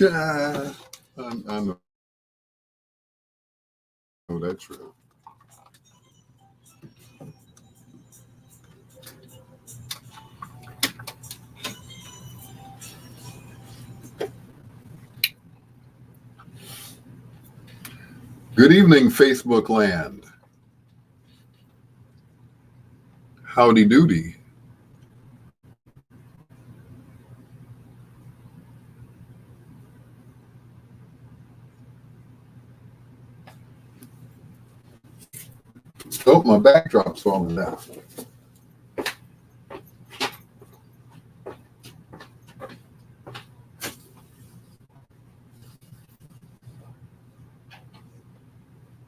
Yeah, I know that's true. Good evening, Facebook land. Howdy doody. Oh, my backdrop's falling down.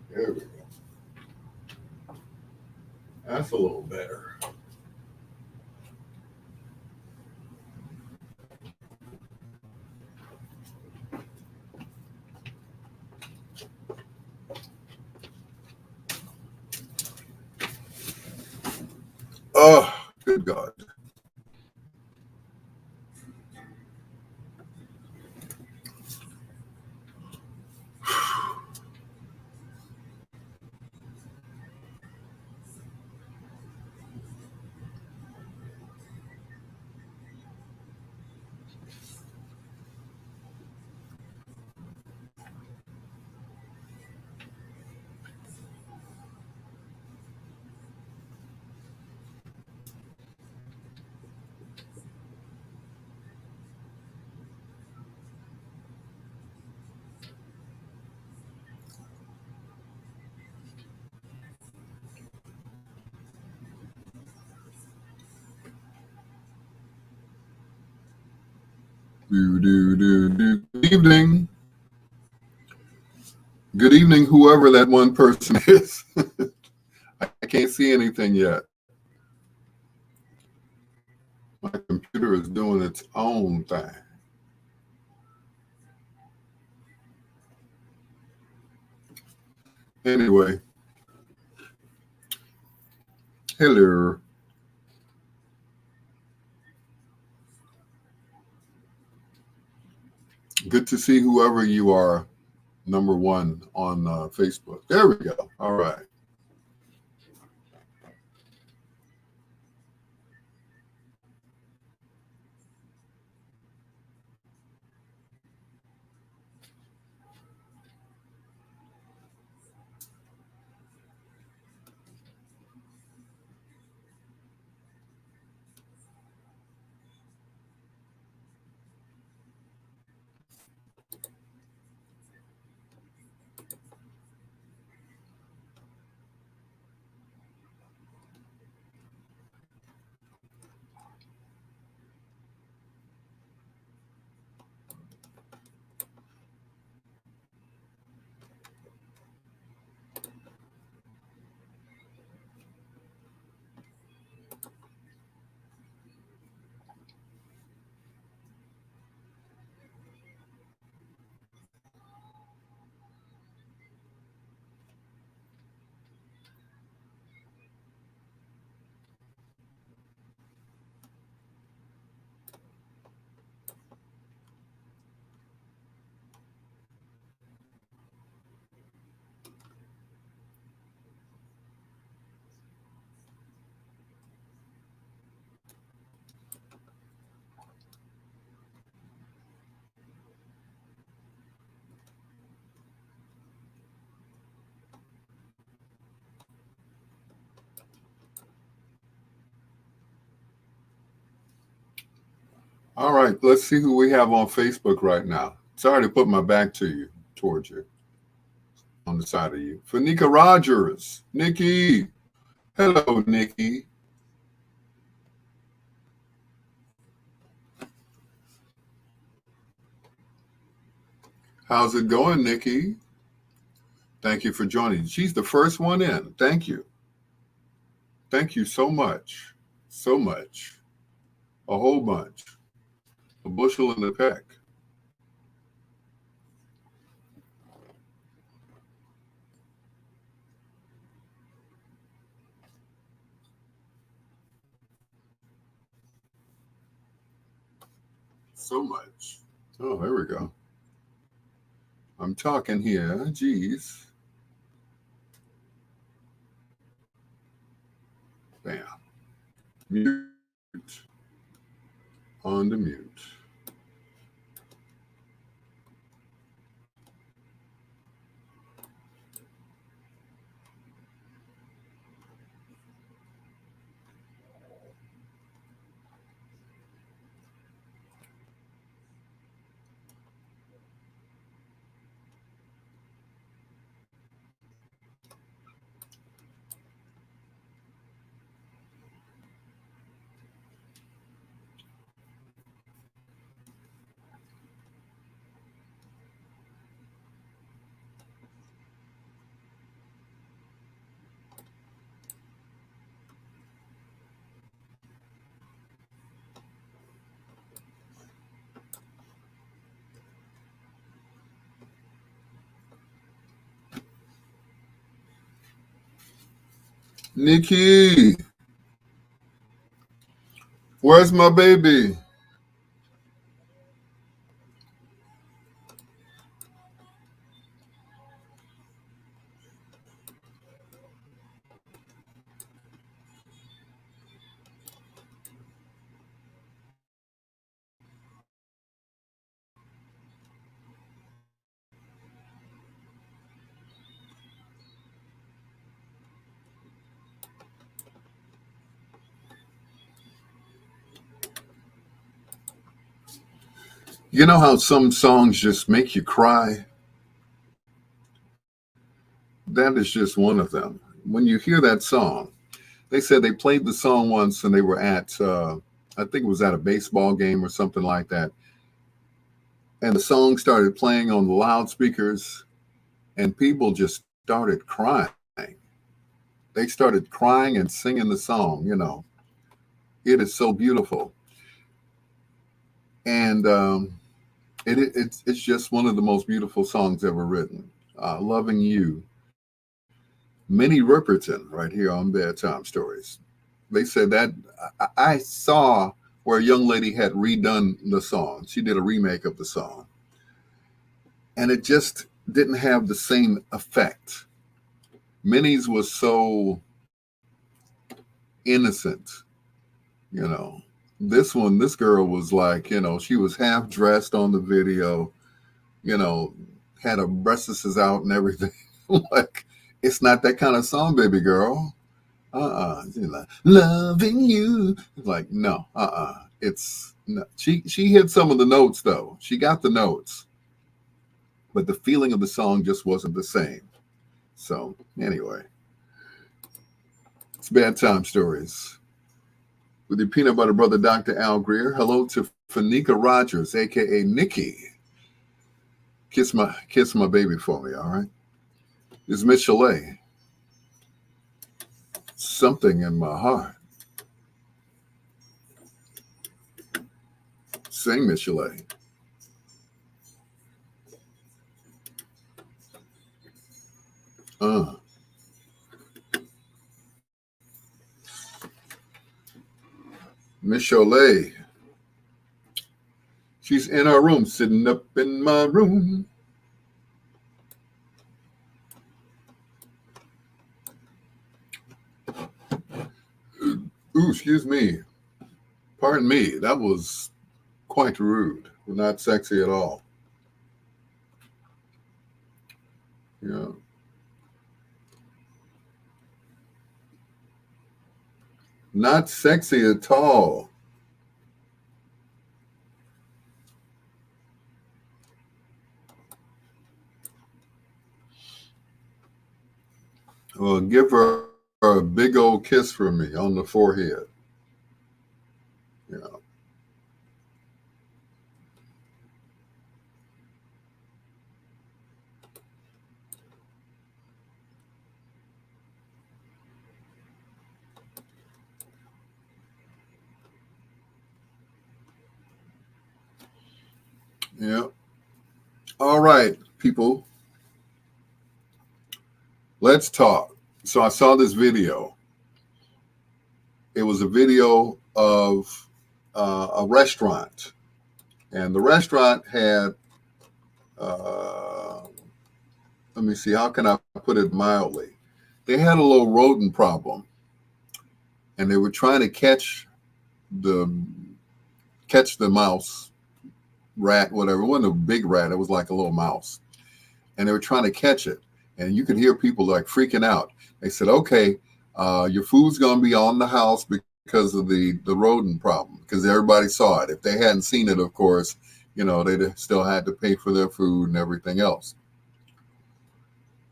There we go. That's a little better. Oh, good God. Good evening. Good evening, whoever that one person is. I can't see anything yet. My computer is doing its own thing. Anyway. Hello. Good to see whoever you are, number one on Facebook. There we go. All right. All right. Let's see who we have on Facebook right now. Sorry to put my back to you, towards you, on the side of you. Fanika Rogers. Nikki. Hello, Nikki. How's it going, Nikki? Thank you for joining. She's the first one in. Thank you. Thank you so much. So much. A whole bunch. A bushel and a peck. So much. Oh, there we go. I'm talking here. Jeez. Bam. Mute. On the mute. Nikki, where's my baby? You know how some songs just make you cry? That is just one of them. When you hear that song, they said they played the song once and they were at, I think it was at a baseball game or something like that. And the song started playing on the loudspeakers, and people just started crying. They started crying and singing the song, you know. It is so beautiful. And it's just one of the most beautiful songs ever written. Loving You. Minnie Riperton, right here on Bedtime Stories. They said that I saw where a young lady had redone the song. She did a remake of the song, and it just didn't have the same effect. Minnie's was so innocent, you know. This girl was like, you know, she was half dressed on the video, you know, had her breasts out and everything. Like, it's not that kind of song, baby girl. She's like, loving you. Like, no, It's no. She hit some of the notes though. She got the notes, but the feeling of the song just wasn't the same. So anyway, it's Bedtime Stories with your peanut butter brother, Dr. Al Greer. Hello to Fanika Rogers, aka Nikki. Kiss my baby for me, all right? It's Miss Chalet. Something in my heart. Sing, Miss Chalet. Miss Chalet. She's in her room, sitting up in my room. Ooh, excuse me. Pardon me. That was quite rude. Not sexy at all. Yeah. Not sexy at all. Well, give her a big old kiss from me on the forehead. Yeah. Yeah. All right, people. Let's talk. So I saw this video. It was a video of a restaurant, and the restaurant had uh, let me see, how can I put it mildly? They had a little rodent problem, and they were trying to the catch the mouse, rat, whatever. It wasn't a big rat; it was like a little mouse, and they were trying to catch it. And you could hear people like freaking out. They said, "Okay, your food's going to be on the house because of the rodent problem." Because everybody saw it. If they hadn't seen it, of course, they'd still had to pay for their food and everything else.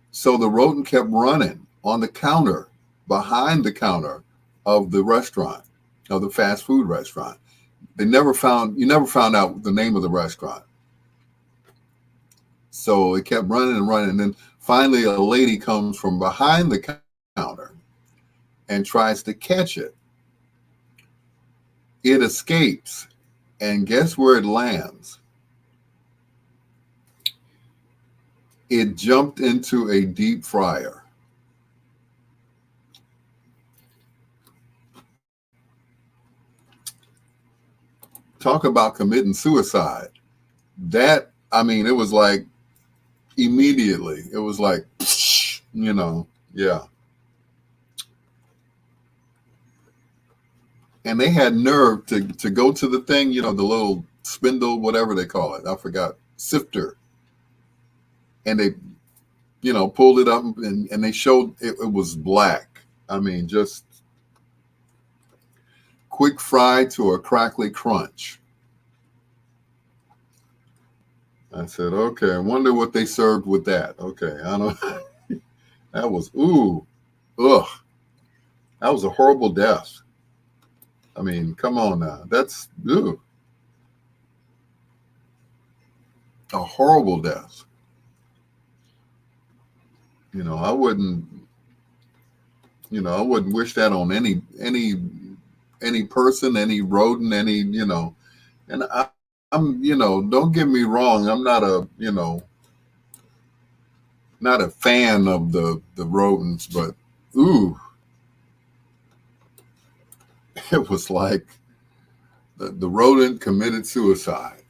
So the rodent kept running on the counter, behind the counter of the restaurant, of the fast food restaurant. You never found out the name of the restaurant. So it kept running and running. And then finally a lady comes from behind the counter and tries to catch it. It escapes. And guess where it lands? It jumped into a deep fryer. Talk about committing suicide. It was like immediately. It was like, yeah. And they had nerve to go to the thing, the little spindle, whatever they call it. I forgot. Sifter. And they, pulled it up and they showed it was black. Just quick fry to a crackly crunch. I said, okay, I wonder what they served with that. Okay, I don't. That was ugh. That was a horrible death. Come on now. That's a horrible death. I wouldn't wish that on any person, any rodent, and I'm, don't get me wrong. I'm not a fan of the rodents, but it was like the rodent committed suicide.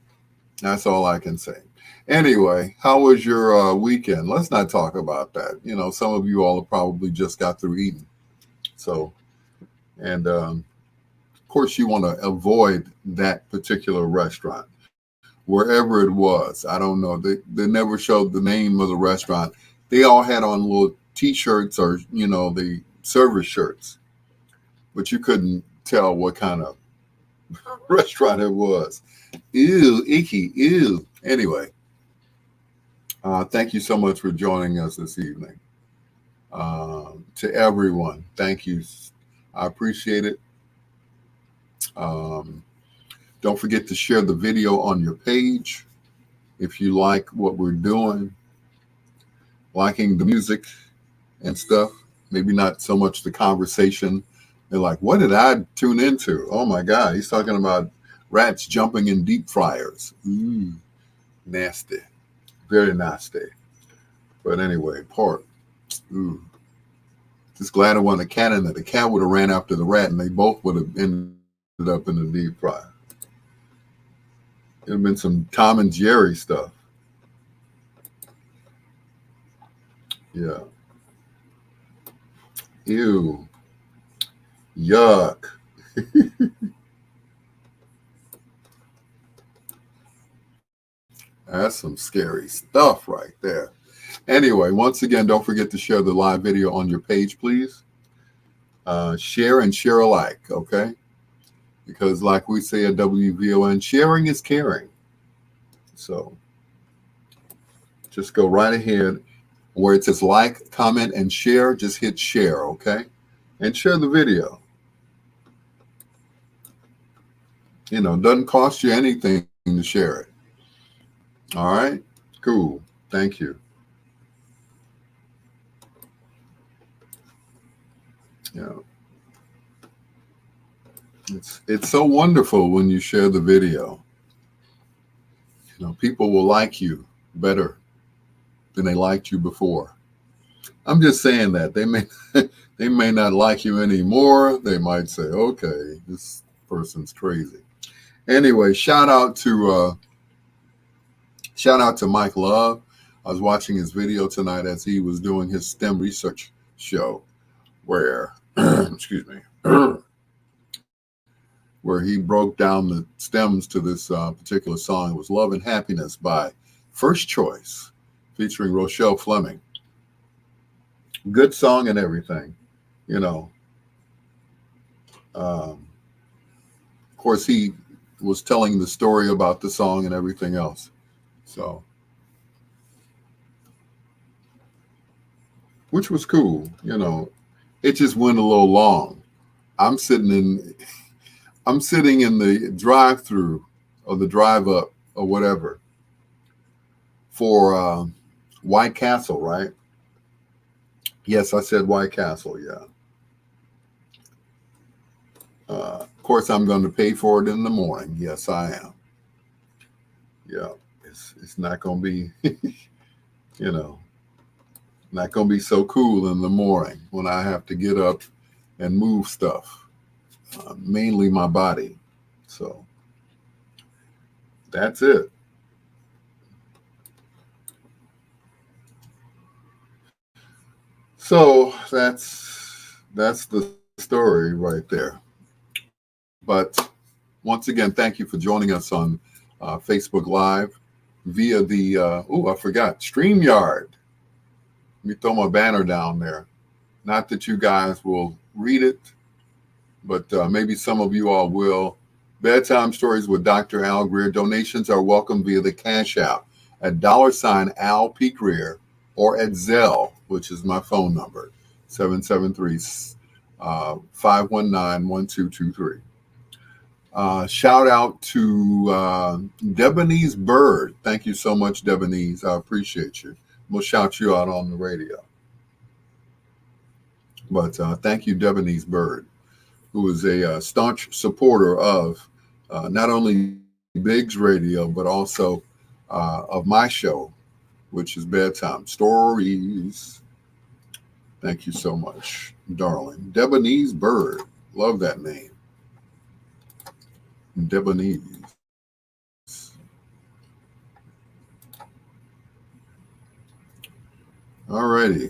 That's all I can say. Anyway, how was your weekend? Let's not talk about that. Some of you all probably just got through eating. So, and of course, you want to avoid that particular restaurant, wherever it was. I don't know. They never showed the name of the restaurant. They all had on little T-shirts or, the service shirts, but you couldn't tell what kind of restaurant it was. Ew, icky, ew. Anyway, thank you so much for joining us this evening. To everyone, thank you. I appreciate it. Don't forget to share the video on your page if you like what we're doing, liking the music and stuff. Maybe not so much the conversation. They're like, what did I tune into? Oh my God, he's talking about rats jumping in deep fryers. Ooh, nasty. Very nasty. But anyway, pork. Ooh. Just glad it wasn't a cat in there. The cat would have ran after the rat and they both would have ended up in the deep fryer. It would have been some Tom and Jerry stuff. Yeah. Ew. Yuck. That's some scary stuff right there. Anyway, once again, don't forget to share the live video on your page, please. Share and share alike, okay? Because like we say at WVON, sharing is caring. So just go right ahead. Where it says like, comment, and share, just hit share, okay? And share the video. Doesn't cost you anything to share it. All right? Cool. Thank you. Yeah. It's so wonderful when you share the video. People will like you better than they liked you before. I'm just saying that they may not like you anymore. They might say, okay, this person's crazy. Anyway, shout out to Shout out to Mike Love. I was watching his video tonight as he was doing his STEM research show where, excuse me, where he broke down the stems to this particular song. It was Love and Happiness by First Choice, featuring Rochelle Fleming. Good song and everything, you know. Of course, he was telling the story about the song and everything else. So, which was cool, you know. It just went a little long. I'm sitting in the drive-through or the drive-up or whatever for White Castle, right? Yes, I said White Castle, yeah. Of course, I'm going to pay for it in the morning. Yes, I am. Yeah, it's not going to be, you know, not going to be so cool in the morning when I have to get up and move stuff, mainly my body. So that's it. So that's the story right there. But once again, thank you for joining us on Facebook Live via the, I forgot, StreamYard. Let me throw my banner down there. Not that you guys will read it, but maybe some of you all will. Bedtime Stories with Dr. Al Greer. Donations are welcome via the Cash App at $Al P. Greer or at Zelle, which is my phone number, 773-519-1223. Shout out to Debonese Bird. Thank you so much, Debonese. I appreciate you. We'll shout you out on the radio. But thank you, Debonese Bird, who is a staunch supporter of not only Biggs Radio, but also of my show, which is Bedtime Stories. Thank you so much, darling. Debonese Bird. Love that name. Debonese. All righty.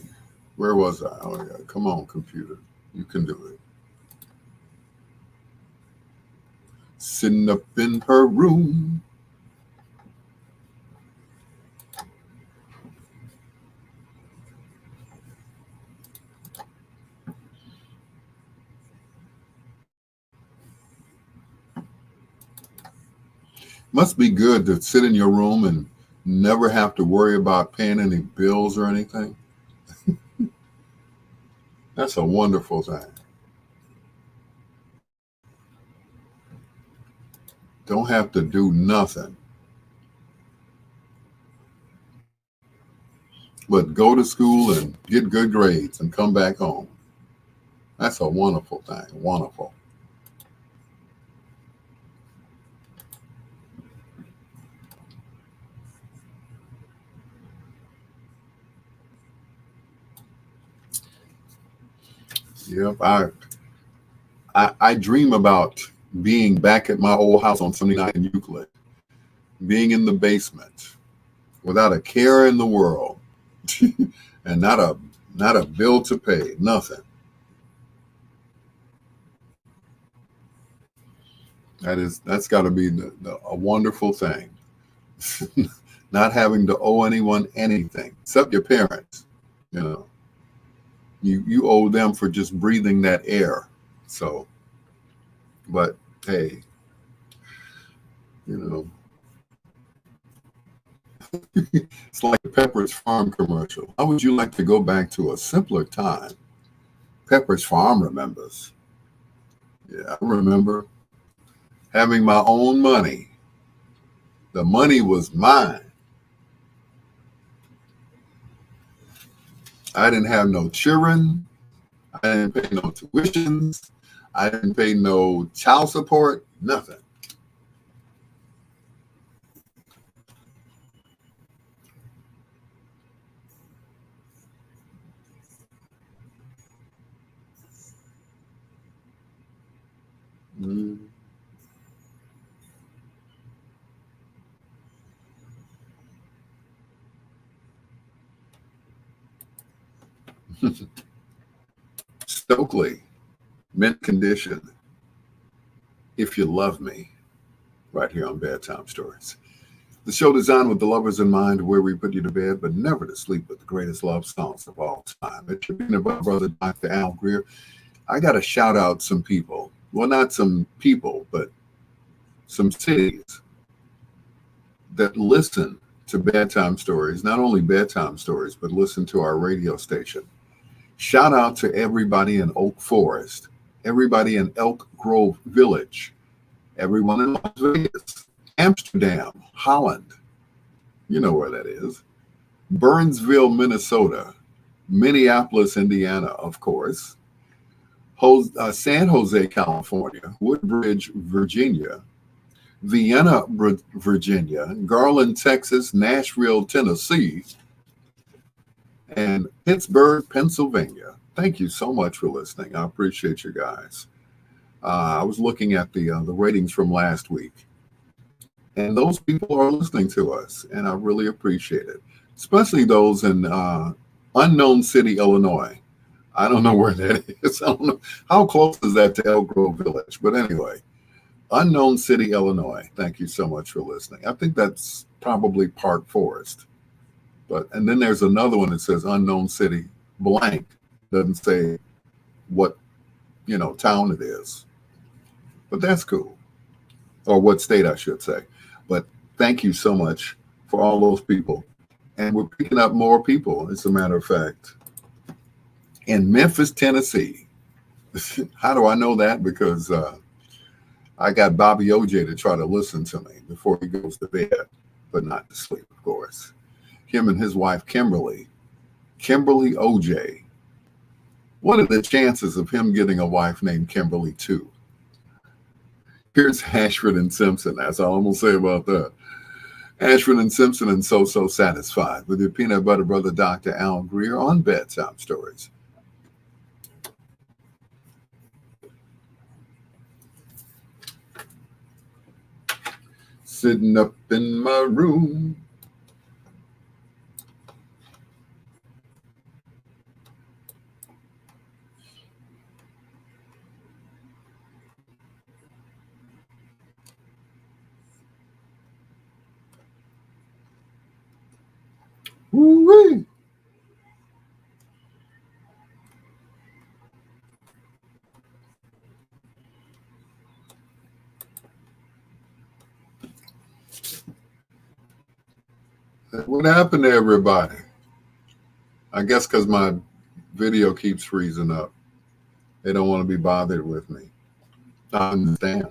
Where was I? Oh, yeah. Come on, computer. You can do it. Sitting up in her room. Must be good to sit in your room and never have to worry about paying any bills or anything. That's a wonderful thing. Don't have to do nothing but go to school and get good grades and come back home. That's a wonderful thing. Wonderful. Yep. I dream about being back at my old house on 79 in Euclid, being in the basement without a care in the world and not a bill to pay, nothing. That's got to be a wonderful thing. Not having to owe anyone anything except your parents. You know, you owe them for just breathing that air. So, but hey, you know, it's like the Pepperidge Farm commercial. How would you like to go back to a simpler time? Pepperidge Farm remembers. Yeah, I remember having my own money. The money was mine. I didn't have no children. I didn't pay no tuitions. I didn't pay no child support, nothing. Mm. Stokely, mint condition, if you love me, right here on Bedtime Stories. The show designed with the lovers in mind, where we put you to bed, but never to sleep with the greatest love songs of all time. It's your peanut butter brother, Dr. Al Greer. I got to shout out some people. Well, not some people, but some cities that listen to bedtime stories, not only bedtime stories, but listen to our radio station. Shout out to everybody in Oak Forest, everybody in Elk Grove Village, everyone in Las Vegas, Amsterdam, Holland, you know where that is, Burnsville, Minnesota, Minneapolis, Indiana, of course, San Jose, California, Woodbridge, Virginia, Vienna, Virginia, Garland, Texas, Nashville, Tennessee, and Pittsburgh, Pennsylvania. Thank you so much for listening. I appreciate you guys. I was looking at the ratings from last week, and those people are listening to us, and I really appreciate it, especially those in Unknown City, Illinois. I don't know where that is. I don't know how close is that to Elk Grove Village, but anyway, Unknown City, Illinois. Thank you so much for listening. I think that's probably Park Forest, and then there's another one that says Unknown City blank. Doesn't say what town it is, but that's cool, or what state I should say. But thank you so much for all those people, and we're picking up more people. As a matter of fact, in Memphis, Tennessee. How do I know that? Because I got Bobby OJ to try to listen to me before he goes to bed, but not to sleep, of course. Him and his wife, Kimberly OJ. What are the chances of him getting a wife named Kimberly too? Here's Ashford and Simpson. That's all I'm going to say about that. Ashford and Simpson and So Satisfied with your peanut butter brother, Dr. Al Greer, on Bedtime Stories. Sitting up in my room. Woo-wee. What happened to everybody? I guess because my video keeps freezing up. They don't want to be bothered with me. I understand.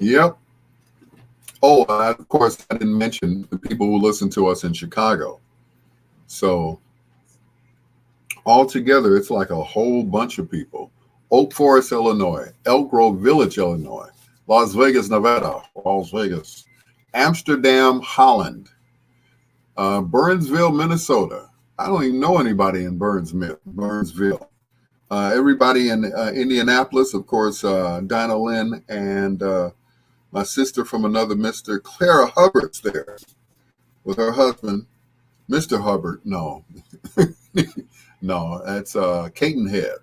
Yep. Oh, of course, I didn't mention the people who listen to us in Chicago. So altogether, it's like a whole bunch of people. Oak Forest, Illinois, Elk Grove Village, Illinois, Las Vegas, Nevada, Las Vegas, Amsterdam, Holland, Burnsville, Minnesota. I don't even know anybody in Burnsville. Everybody in Indianapolis, of course, Dinah Lynn and my sister from another Mr. Clara Hubbard's there with her husband, Mr. Hubbard. No, no, that's Catonhead.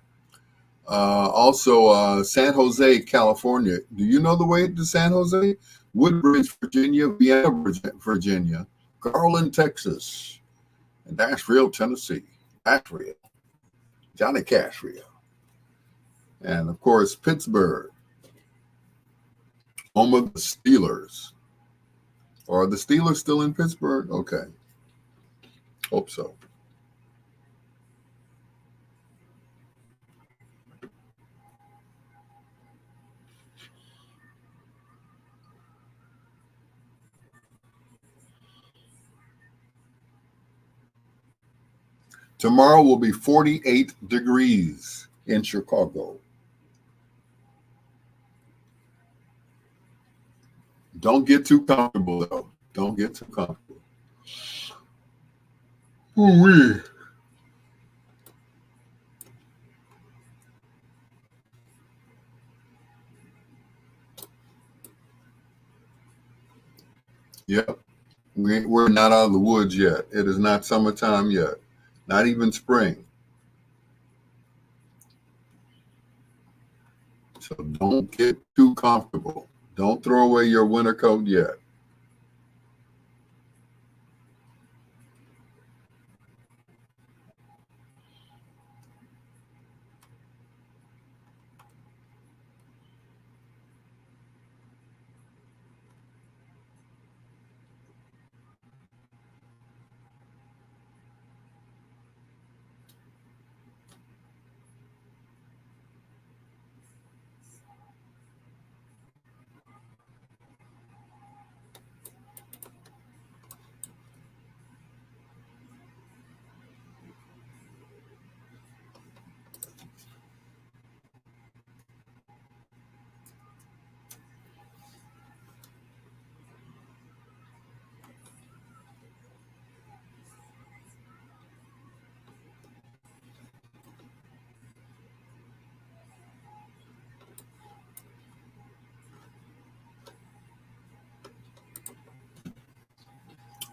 Also, San Jose, California. Do you know the way to San Jose? Woodbridge, Virginia, Vienna, Virginia, Garland, Texas, and Nashville, Tennessee. Nashville, Johnny Cashville. And, of course, Pittsburgh, home of the Steelers. Are the Steelers still in Pittsburgh? Okay. Hope so. Tomorrow will be 48 degrees in Chicago. Don't get too comfortable, though. Don't get too comfortable. Ooh-wee. Yep. We're not out of the woods yet. It is not summertime yet. Not even spring. So don't get too comfortable. Don't throw away your winter coat yet.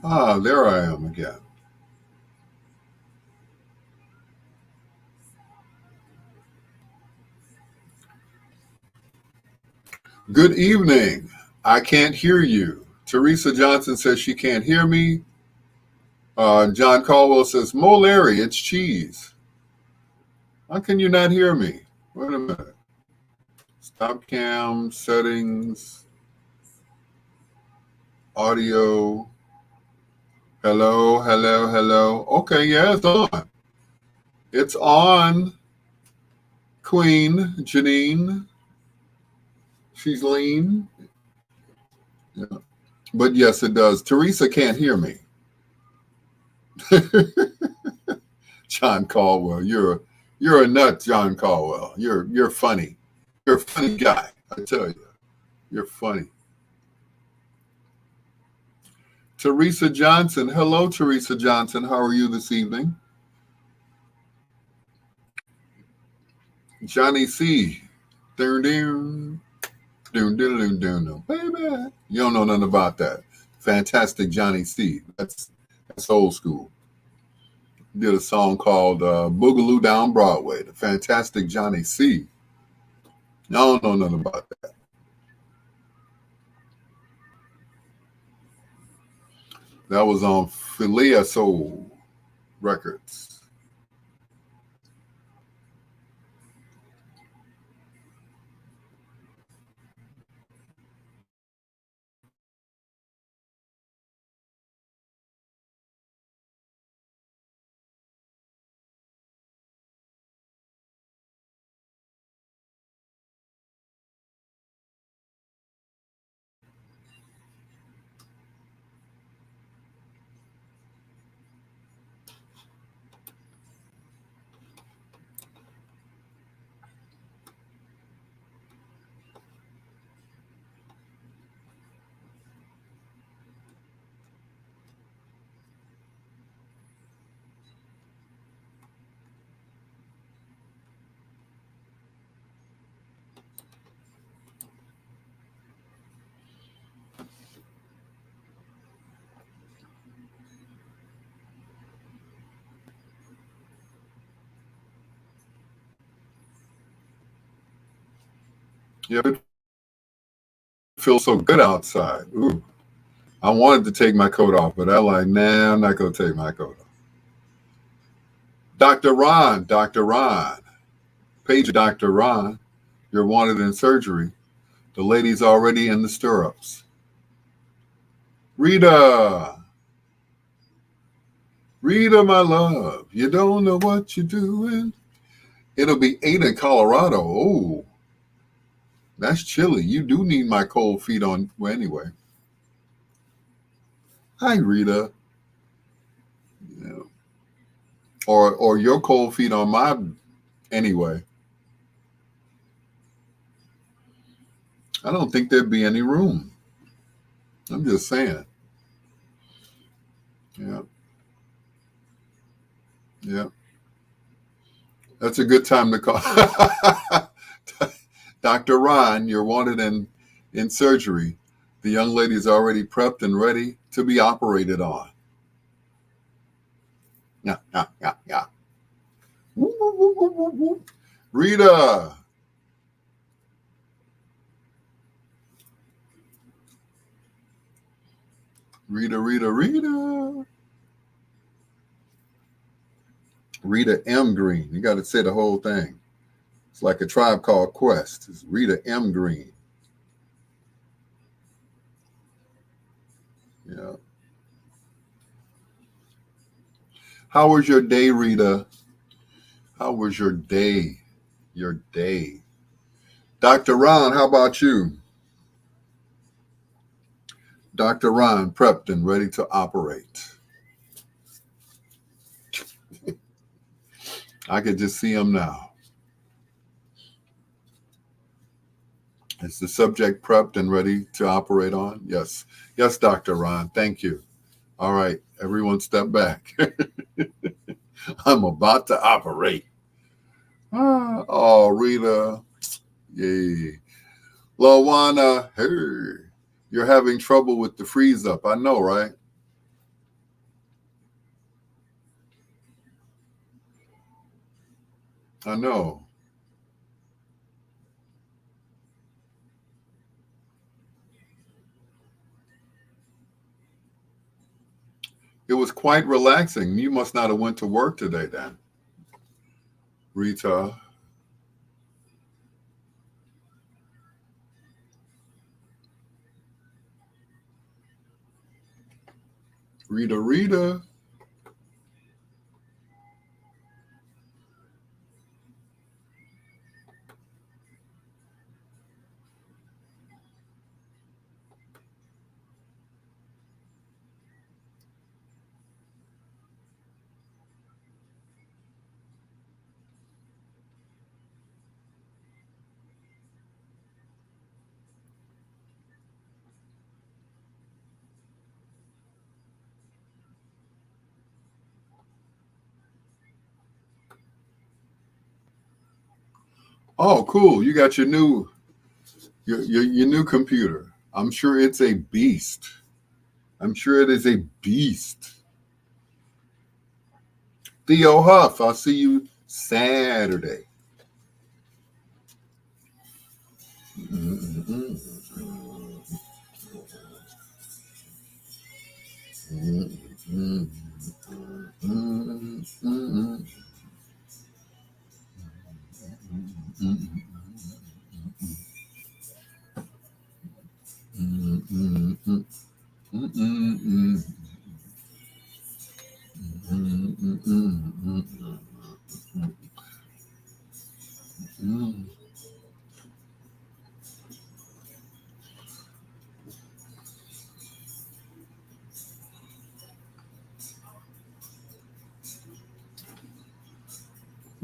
Ah, there I am again. Good evening. I can't hear you. Teresa Johnson says she can't hear me. John Caldwell says, Mo Larry, it's cheese. How can you not hear me? Wait a minute. Stop cam, settings, audio. Hello, hello, hello. Okay, yeah, it's on. It's on. Queen Janine. She's lean. Yeah. But yes, it does. Teresa can't hear me. John Caldwell, you're a nut, John Caldwell. You're funny. You're a funny guy, I tell you. You're funny. Teresa Johnson. Hello, Teresa Johnson. How are you this evening? Johnny C. Dun, dun, dun, dun, dun, dun, dun. Baby. You don't know nothing about that. Fantastic Johnny C. That's old school. Did a song called Boogaloo Down Broadway. The fantastic Johnny C. I don't know nothing about that. That was on Philia Soul Records. Yeah, it feels so good outside. Ooh. I wanted to take my coat off, but I'm like, nah, I'm not going to take my coat off. Dr. Ron, page Dr. Ron, you're wanted in surgery. The lady's already in the stirrups. Rita, my love, you don't know what you're doing. It'll be 8 in Colorado. Oh, that's chilly. You do need my cold feet on. Well, anyway. Hi, Rita. Yeah. or your cold feet on my anyway. I don't think there'd be any room. I'm just saying. Yeah. Yeah. That's a good time to call. Dr. Ron, you're wanted in surgery. The young lady is already prepped and ready to be operated on. Yeah, yeah, yeah, yeah. Whoop, whoop, whoop, whoop, whoop, whoop. Rita. Rita, Rita, Rita. Rita M. Green. You got to say the whole thing. It's like a Tribe Called Quest. It's Rita M. Green. Yeah. How was your day, Rita? How was your day? Your day. Dr. Ron, how about you? Dr. Ron, prepped and ready to operate. I could just see him now. Is the subject prepped and ready to operate on? Yes. Yes, Dr. Ron. Thank you. All right. Everyone step back. I'm about to operate. Oh, Rita. Yay. Lawana, hey. You're having trouble with the freeze up. I know, right? I know. It was quite relaxing. You must not have went to work today then, Rita. Rita, Rita. Oh, cool. You got your new computer. I'm sure it's a beast. I'm sure it is a beast. Theo Huff, I'll see you Saturday.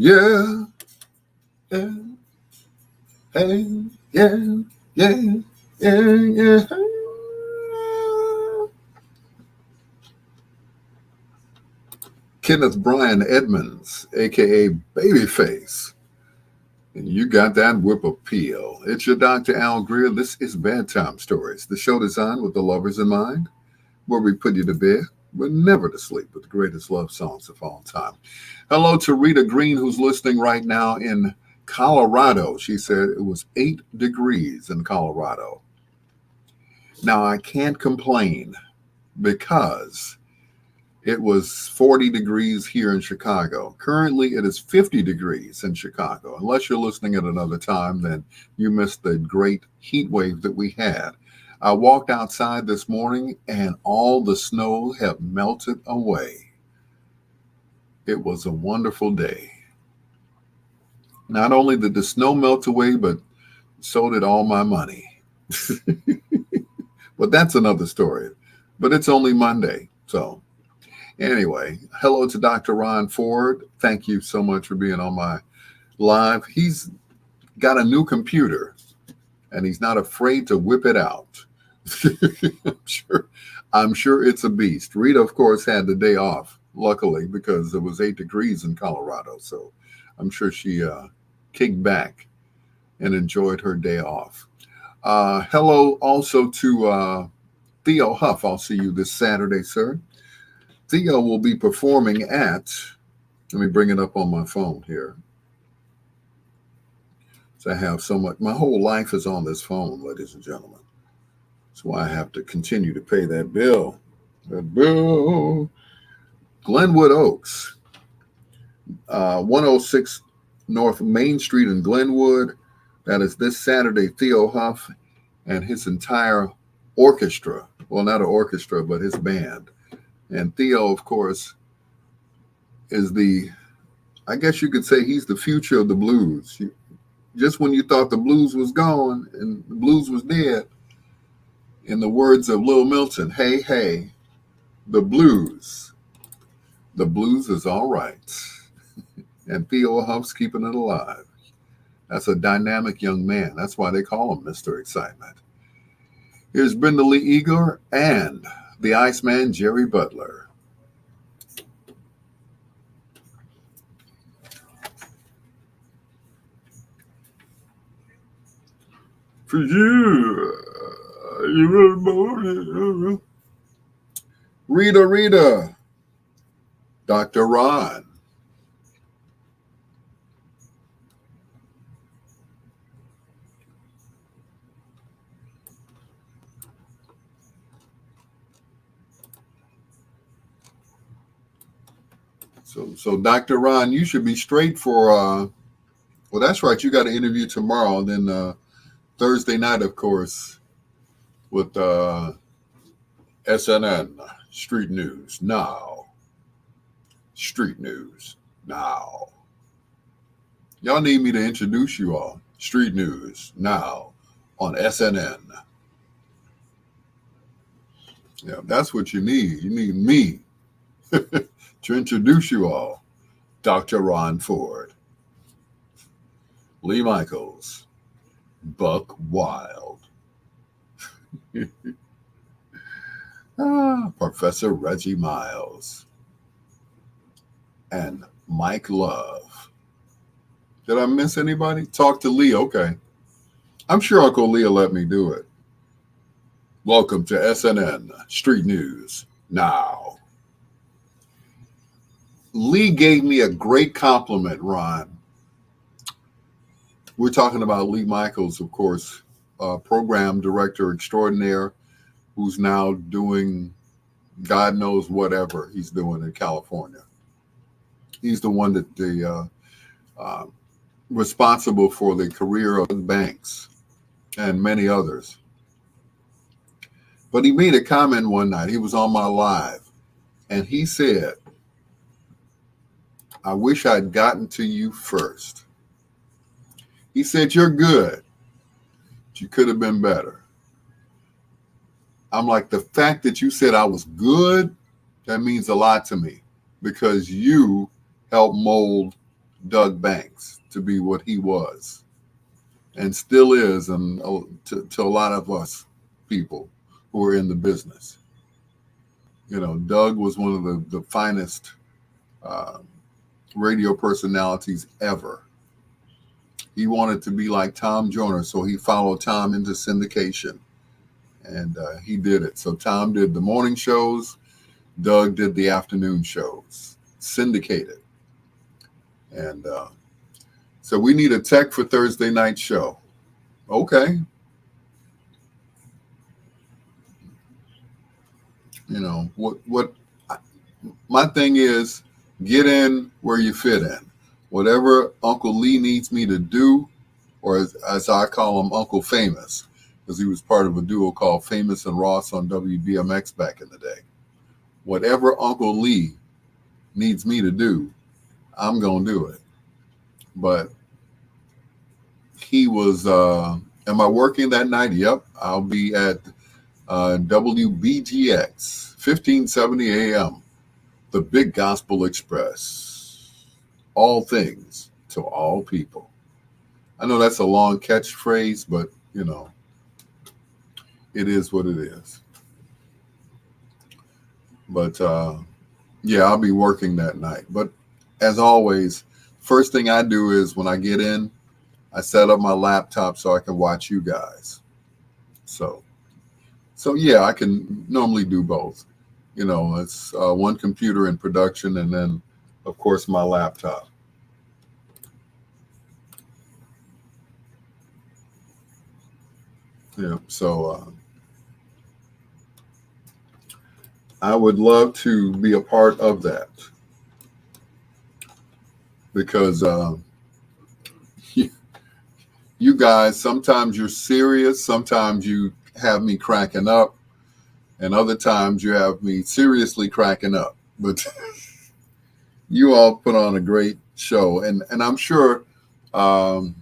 Yeah. Yeah. Hey. Yeah. Yeah. Yeah. Yeah. Kenneth Brian Edmonds, aka Babyface. And you got that whip appeal. It's your Dr. Al Greer. This is Bedtime Stories, the show designed with the lovers in mind, where we put you to bed, but never to sleep with the greatest love songs of all time. Hello to Rita Green, who's listening right now in Colorado. She said it was 8 degrees in Colorado. Now, I can't complain because it was 40 degrees here in Chicago. Currently, it is 50 degrees in Chicago. Unless you're listening at another time, then you missed the great heat wave that we had. I walked outside this morning and all the snow had melted away. It was a wonderful day. Not only did the snow melt away, but so did all my money. But that's another story. But it's only Monday, so Anyway, hello to Dr. Ron Ford. Thank you so much for being on my live. He's got a new computer and he's not afraid to whip it out. I'm sure it's a beast. Rita, of course, had the day off, luckily, because it was 8 degrees in Colorado. So I'm sure she kicked back and enjoyed her day off. Hello also to Theo Huff. I'll see you this Saturday, sir. Theo will be performing at, let me bring it up on my phone here. So I have so much, my whole life is on this phone, ladies and gentlemen. That's why I have to continue to pay that bill. That bill. Glenwood Oaks, 106 North Main Street in Glenwood. That is this Saturday. Theo Huff and his entire orchestra. Well, not an orchestra, but his band. And Theo, of course, is I guess you could say he's the future of the blues. Just when you thought the blues was gone and the blues was dead, in the words of Lil Milton, hey, hey, the blues is all right. And Theo Huff's keeping it alive. That's a dynamic young man. That's why they call him Mr. Excitement. Here's Brenda Lee Eager and the Iceman, Jerry Butler. For you were Rita, Dr. Ron. So Dr. Ron, you should be straight for, well, that's right. You got an interview tomorrow. And then Thursday night, of course, with SNN, Street News Now. Street News Now. Y'all need me to introduce you all. Street News Now on SNN. Yeah, that's what you need. You need me to introduce you all. Dr. Ron Ford, Lee Michaels, Buck Wild, Professor Reggie Miles, and Mike Love. Did I miss anybody? Talk to Lee. Okay. I'm sure Uncle Lee will let me do it. Welcome to SNN Street News Now. Lee gave me a great compliment, Ron. We're talking about Lee Michaels, of course, program director extraordinaire, who's now doing God knows whatever he's doing in California. He's the one that responsible for the career of Banks and many others. But he made a comment one night. He was on my live, and he said, I wish I'd gotten to you first. He said, you're good, but you could have been better. I'm like, the fact that you said I was good, that means a lot to me, because you helped mold Doug Banks to be what he was and still is, and to a lot of us people who are in the business. You know, Doug was one of the finest radio personalities ever. He wanted to be like Tom Joyner, so he followed Tom into syndication, and he did it. So Tom did the morning shows, Doug did the afternoon shows, syndicated. And so we need a tech for Thursday night show. Okay. You know, what my thing is, get in where you fit in. Whatever Uncle Lee needs me to do, or as I call him, Uncle Famous, because he was part of a duo called Famous and Ross on WBMX back in the day. Whatever Uncle Lee needs me to do, I'm going to do it. But he was, am I working that night? Yep. I'll be at WBGX, 1570 AM, the Big Gospel Express. All things to all people. I know that's a long catchphrase, but, it is what it is. But, yeah, I'll be working that night. But as always, first thing I do is when I get in, I set up my laptop so I can watch you guys. So yeah, I can normally do both. It's one computer in production and then, of course, my laptop. Yeah, so I would love to be a part of that because you guys, sometimes you're serious, sometimes you have me cracking up, and other times you have me seriously cracking up. But you all put on a great show, and I'm sure I'm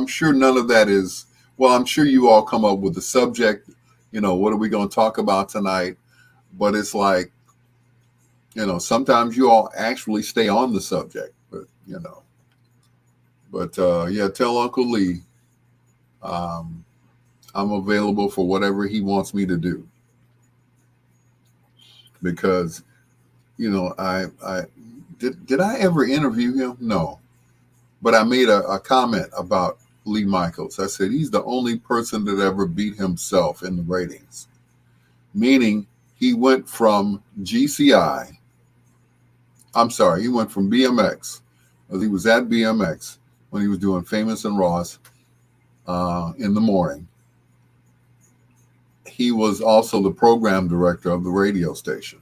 sure none of that is, well, I'm sure you all come up with the subject, what are we going to talk about tonight? But it's like, sometimes you all actually stay on the subject, but yeah, tell Uncle Lee I'm available for whatever he wants me to do. Because, I did I ever interview him? No. But I made a comment about Lee Michaels. I said he's the only person that ever beat himself in the ratings. Meaning he went from GCI. I'm sorry, he went from BMX. He was at BMX when he was doing Famous and Ross in the morning. He was also the program director of the radio station.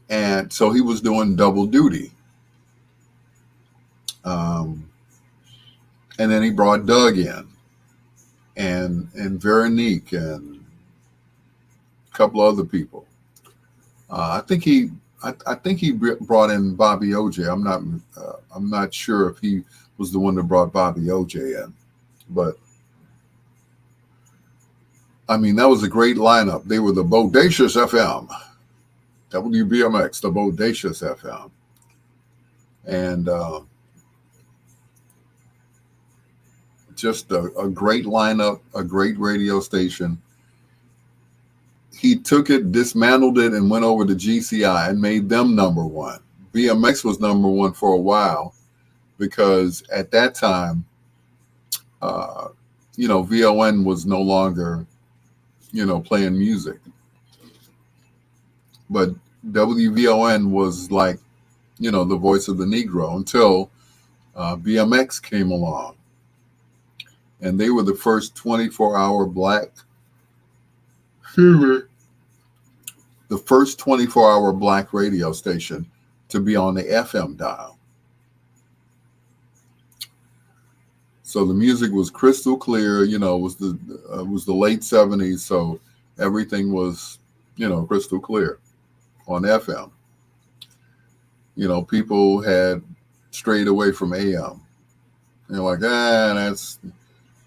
And so he was doing double duty. And then he brought Doug in and Veronique and a couple other people. I think he brought in Bobby OJ. I'm not sure if he was the one that brought Bobby OJ in, but I mean that was a great lineup. They were the Bodacious FM, WBMX, the Bodacious FM, and just a great lineup, a great radio station. He took it, dismantled it, and went over to GCI and made them number one. BMX was number one for a while because at that time, VON was no longer, playing music. But WVON was like, the voice of the Negro until BMX came along. And they were the first 24-hour black, the first 24-hour black radio station to be on the FM dial. So the music was crystal clear, it was the late 70s, so everything was, crystal clear on FM. People had strayed away from AM. They're like, that's,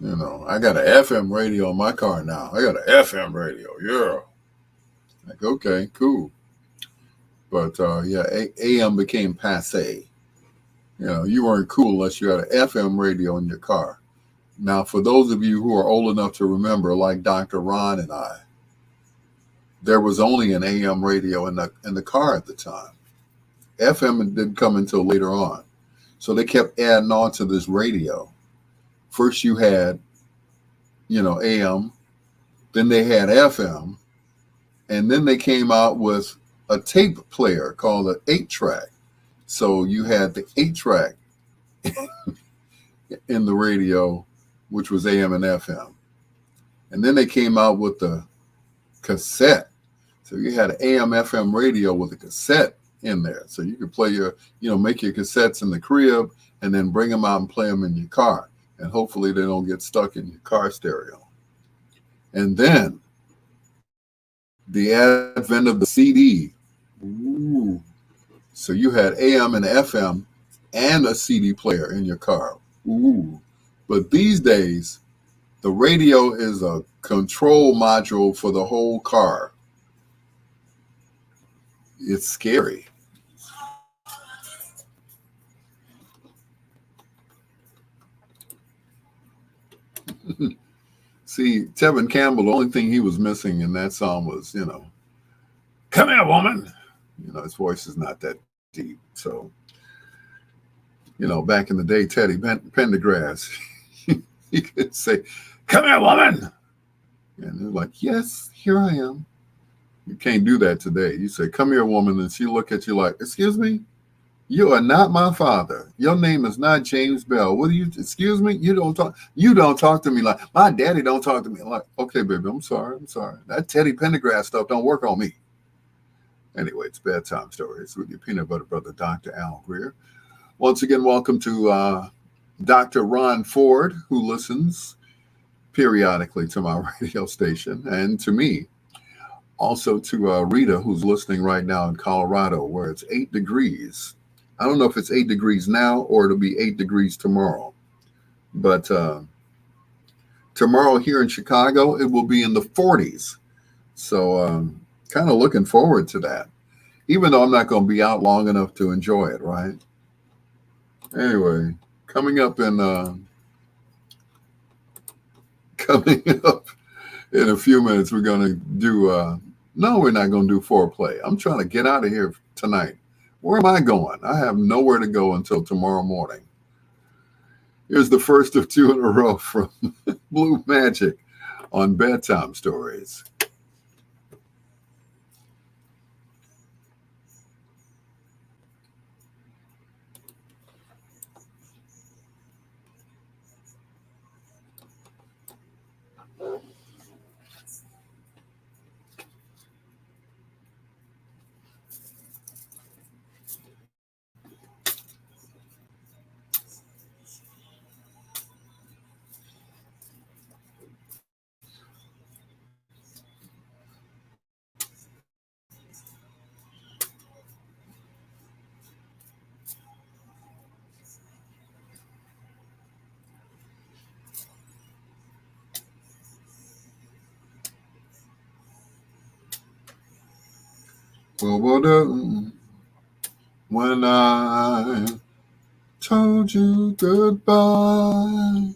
I got an FM radio in my car now. I got an FM radio, yeah. Like, okay, cool. But yeah, AM became passe. You weren't cool unless you had an FM radio in your car. Now, for those of you who are old enough to remember, like Dr. Ron and I, there was only an AM radio in the car at the time. FM didn't come until later on. So they kept adding on to this radio. First you had, AM, then they had FM, and then they came out with a tape player called an 8-track. So you had the 8-track in the radio, which was AM and FM. And then they came out with the cassette. So you had an AM FM radio with a cassette in there. So you could play your, make your cassettes in the crib and then bring them out and play them in your car. And hopefully they don't get stuck in your car stereo. And then the advent of the CD. Ooh. So you had AM and FM and a CD player in your car. Ooh. But these days, the radio is a control module for the whole car. It's scary. See, Tevin Campbell, the only thing he was missing in that song was, come here, woman. His voice is not that deep. So, back in the day, Teddy Pendergrass, he could say, come here, woman. And they're like, yes, here I am. You can't do that today. You say, come here, woman. And she look at you like, excuse me? You are not my father. Your name is not James Bell. What do you, excuse me? You don't talk to me like, my daddy don't talk to me like, okay, baby, I'm sorry. That Teddy Pendergrass stuff don't work on me. Anyway, it's Bedtime Stories with your peanut butter brother, Dr. Al Greer. Once again, welcome to Dr. Ron Ford, who listens periodically to my radio station, and to me, also to Rita, who's listening right now in Colorado, where it's 8 degrees. I don't know if it's 8 degrees now or it'll be 8 degrees tomorrow. But tomorrow here in Chicago, it will be in the 40s. So kind of looking forward to that, even though I'm not going to be out long enough to enjoy it, right? Anyway, coming up in a few minutes, we're going to do, no, we're not going to do foreplay. I'm trying to get out of here tonight. Where am I going? I have nowhere to go until tomorrow morning. Here's the first of 2 in a row from Blue Magic on Bedtime Stories. When I told you goodbye.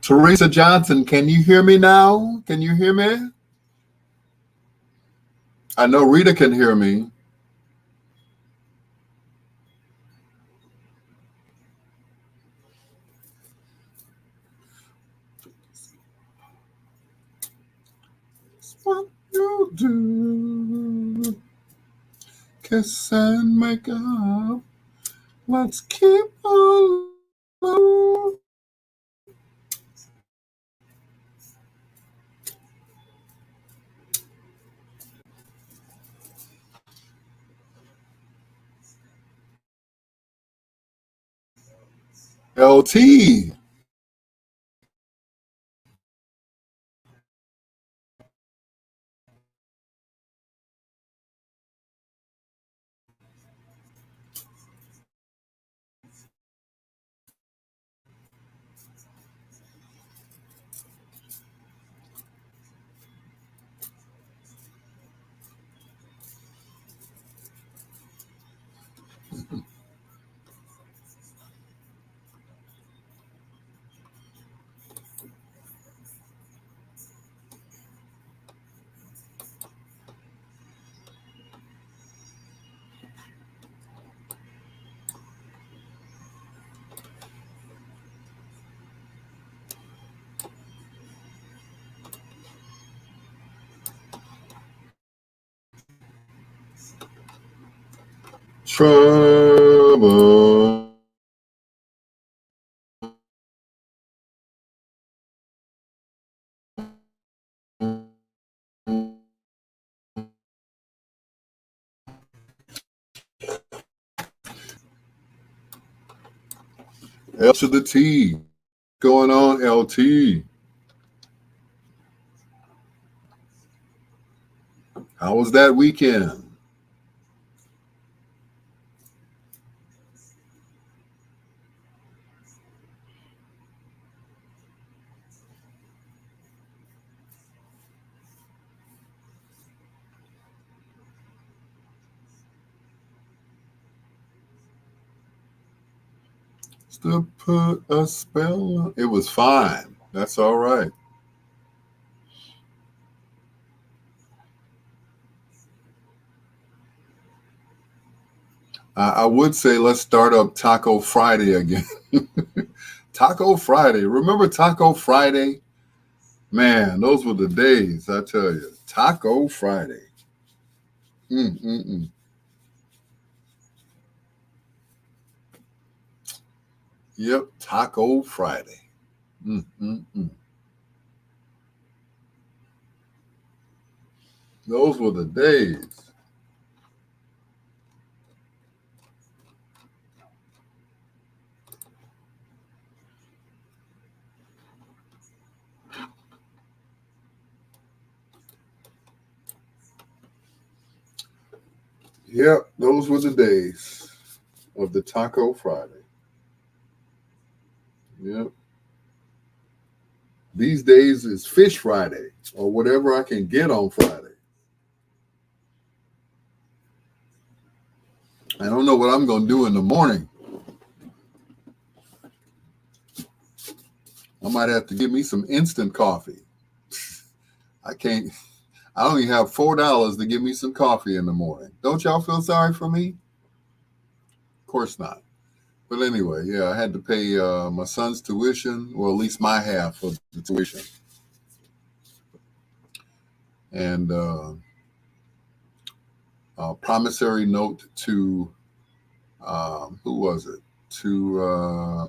Teresa Johnson, can you hear me now? Can you hear me? I know Rita can hear me. What you do, kiss and make up. Let's keep on low. LT. Trouble. L to the T. What's going on, LT? How was that weekend? To put a spell on. It was fine. That's all right. I would say let's start up Taco Friday again. Taco Friday. Remember Taco Friday? Man, those were the days, I tell you. Taco Friday. Mm-mm-mm. Yep, Taco Friday. Mm-mm-mm. Those were the days. Yep, those were the days of the Taco Friday. Yep. These days is Fish Friday or whatever I can get on Friday. I don't know what I'm going to do in the morning. I might have to give me some instant coffee. I can't, I only have $4 to give me some coffee in the morning. Don't y'all feel sorry for me? Of course not. But anyway, yeah, I had to pay my son's tuition, or at least my half of the tuition. And a promissory note to, who was it? To,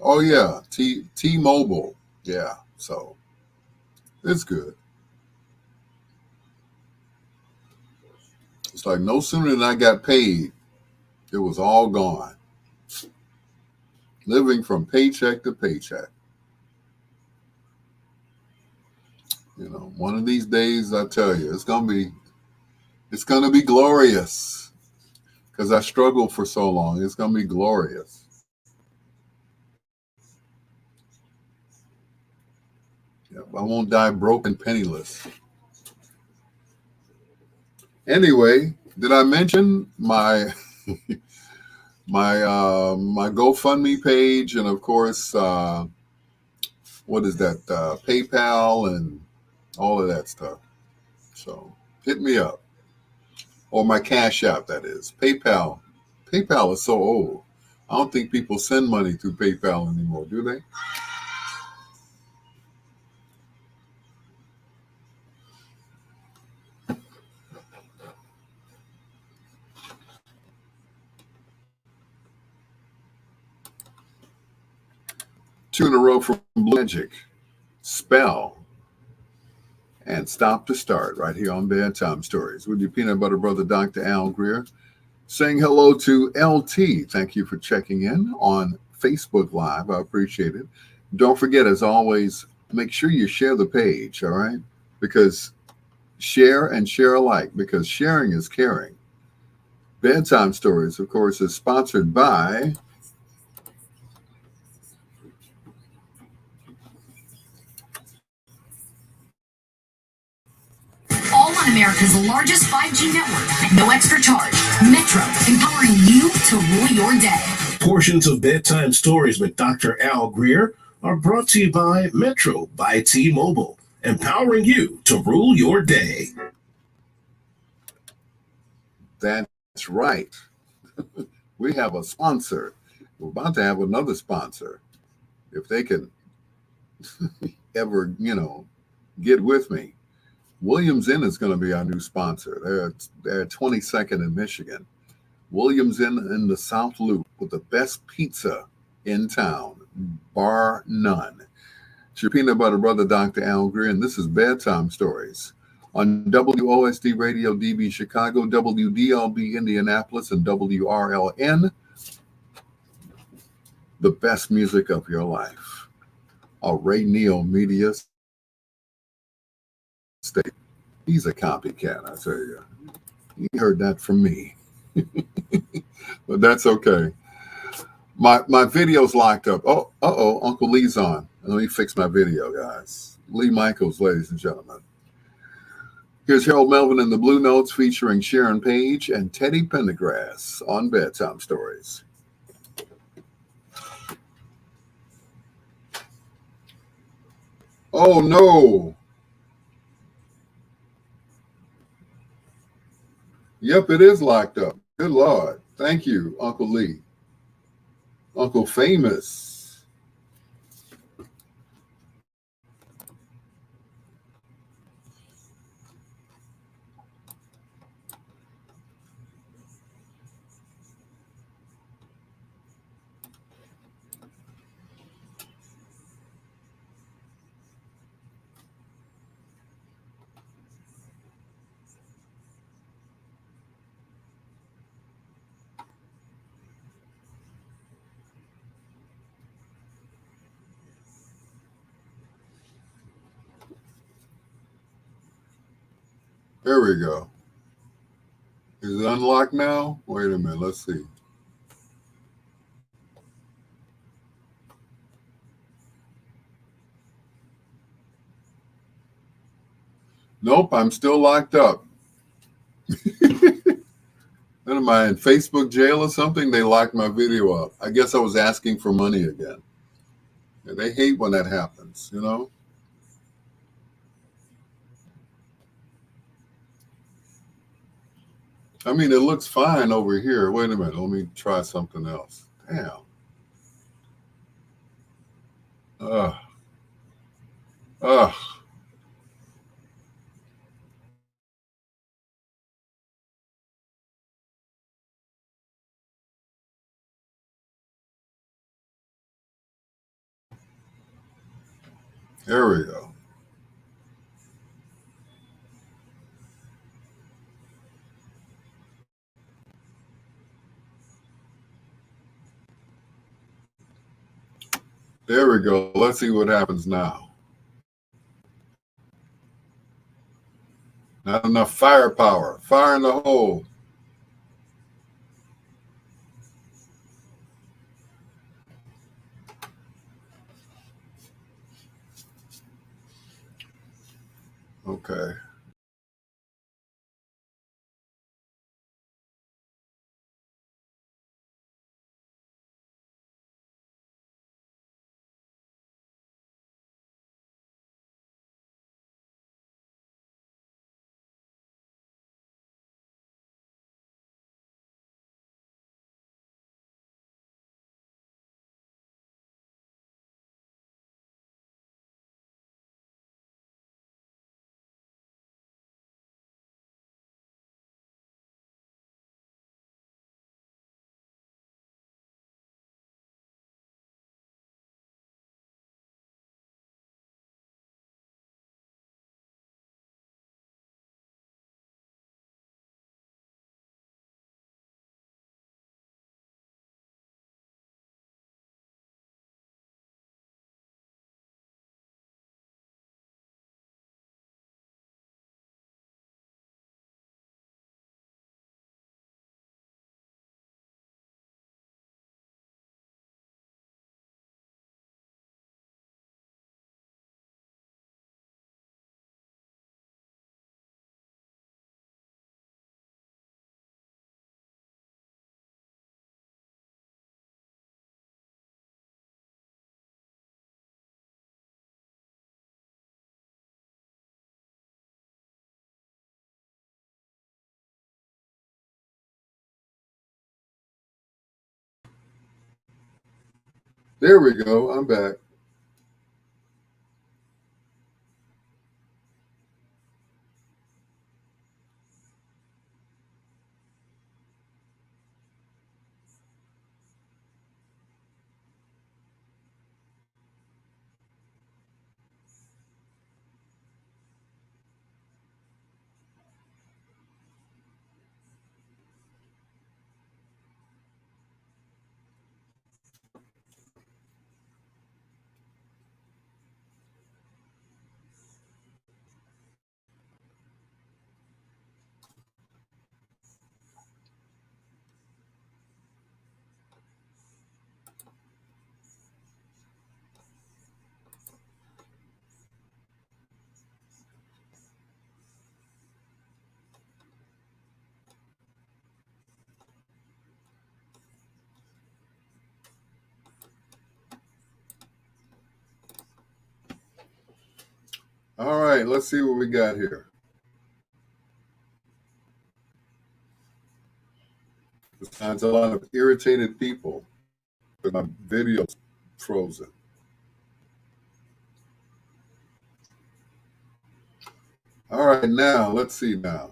oh yeah, T-Mobile. Yeah, so it's good. It's like no sooner than I got paid, it was all gone. Living from paycheck to paycheck. You know, one of these days, I tell you, it's gonna be glorious. Because I struggled for so long, it's gonna be glorious. Yeah, I won't die broke and penniless. Anyway, did I mention my my GoFundMe page, and of course, what is that? PayPal and all of that stuff. So hit me up, or my Cash App. That is PayPal. PayPal is so old. I don't think people send money through PayPal anymore, do they? Two in a row from Blue Magic, Spell, and Stop to Start right here on Bedtime Stories with your peanut butter brother, Dr. Al Greer. Saying hello to LT. Thank you for checking in on Facebook Live. I appreciate it. Don't forget, as always, make sure you share the page, all right? Because share and share alike, because sharing is caring. Bedtime Stories, of course, is sponsored by all on America's largest 5G network at no extra charge. Metro, empowering you to rule your day. Portions of Bedtime Stories with Dr. Al Greer are brought to you by Metro by T-Mobile, empowering you to rule your day. That's right. We have a sponsor. We're about to have another sponsor. If they can ever, get with me. Williams Inn is going to be our new sponsor. They're 22nd in Michigan. Williams Inn in the South Loop with the best pizza in town, bar none. It's your peanut butter brother, Dr. Al Greer, and this is Bedtime Stories on WOSD Radio DB Chicago, WDLB Indianapolis, and WRLN the best music of your life. Ray Neal Media State. He's a copycat, I tell you. You heard that from me. But that's okay. My video's locked up. Oh, Uncle Lee's on. Let me fix my video, guys. Lee Michaels, ladies and gentlemen. Here's Harold Melvin and the Blue Notes featuring Sharon Page and Teddy Pendergrass on Bedtime Stories. Oh, no. Yep, it is locked up. Good Lord. Thank you, Uncle Lee. Uncle Famous. There we go. Is it unlocked now? Wait a minute. Let's see. Nope, I'm still locked up. What am I in Facebook jail or something? They locked my video up. I guess I was asking for money again. Yeah, they hate when that happens, you know? I mean, it looks fine over here. Wait a minute. Let me try something else. Damn. Ugh. Ugh. There we go. There we go. Let's see what happens now. Not enough firepower. Fire in the hole. Okay. There we go. I'm back. All right, let's see what we got here. Besides a lot of irritated people with my videos frozen. All right, now let's see now.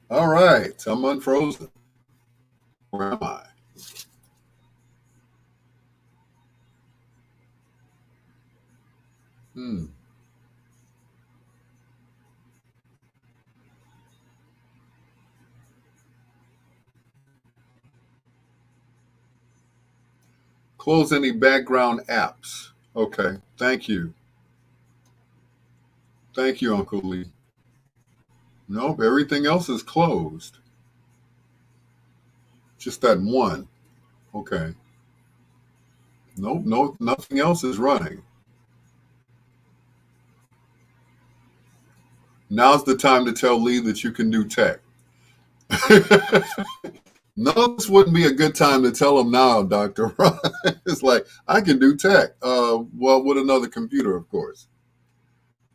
All right, I'm unfrozen. Where am I? Hmm. Close any background apps. Okay, thank you. Thank you, Uncle Lee. Nope, everything else is closed. Just that one. Okay. Nope, no, nothing else is running. Now's the time to tell Lee that you can do tech. No, this wouldn't be a good time to tell him now, Dr. Ron. It's like, I can do tech. Well, with another computer, of course.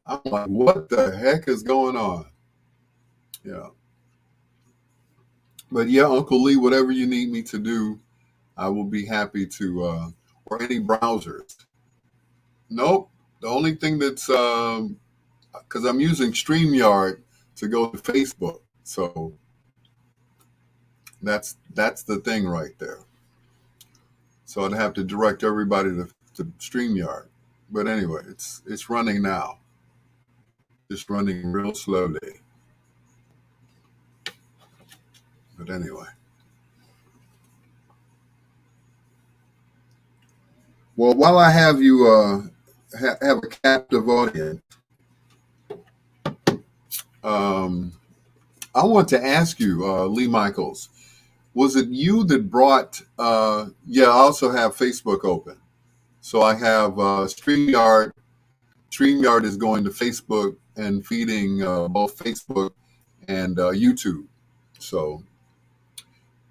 I'm like, what the heck is going on? Yeah. But yeah, Uncle Lee, whatever you need me to do, I will be happy to, or any browsers. Nope. The only thing that's, because I'm using StreamYard to go to Facebook. So that's the thing right there. So I'd have to direct everybody to StreamYard. But anyway, it's running now. Just running real slowly. But anyway. Well, while I have you have a captive audience, um, I want to ask you, Lee Michaels, was it you that brought? Yeah, I also have Facebook open, so I have StreamYard. StreamYard is going to Facebook and feeding both Facebook and YouTube. So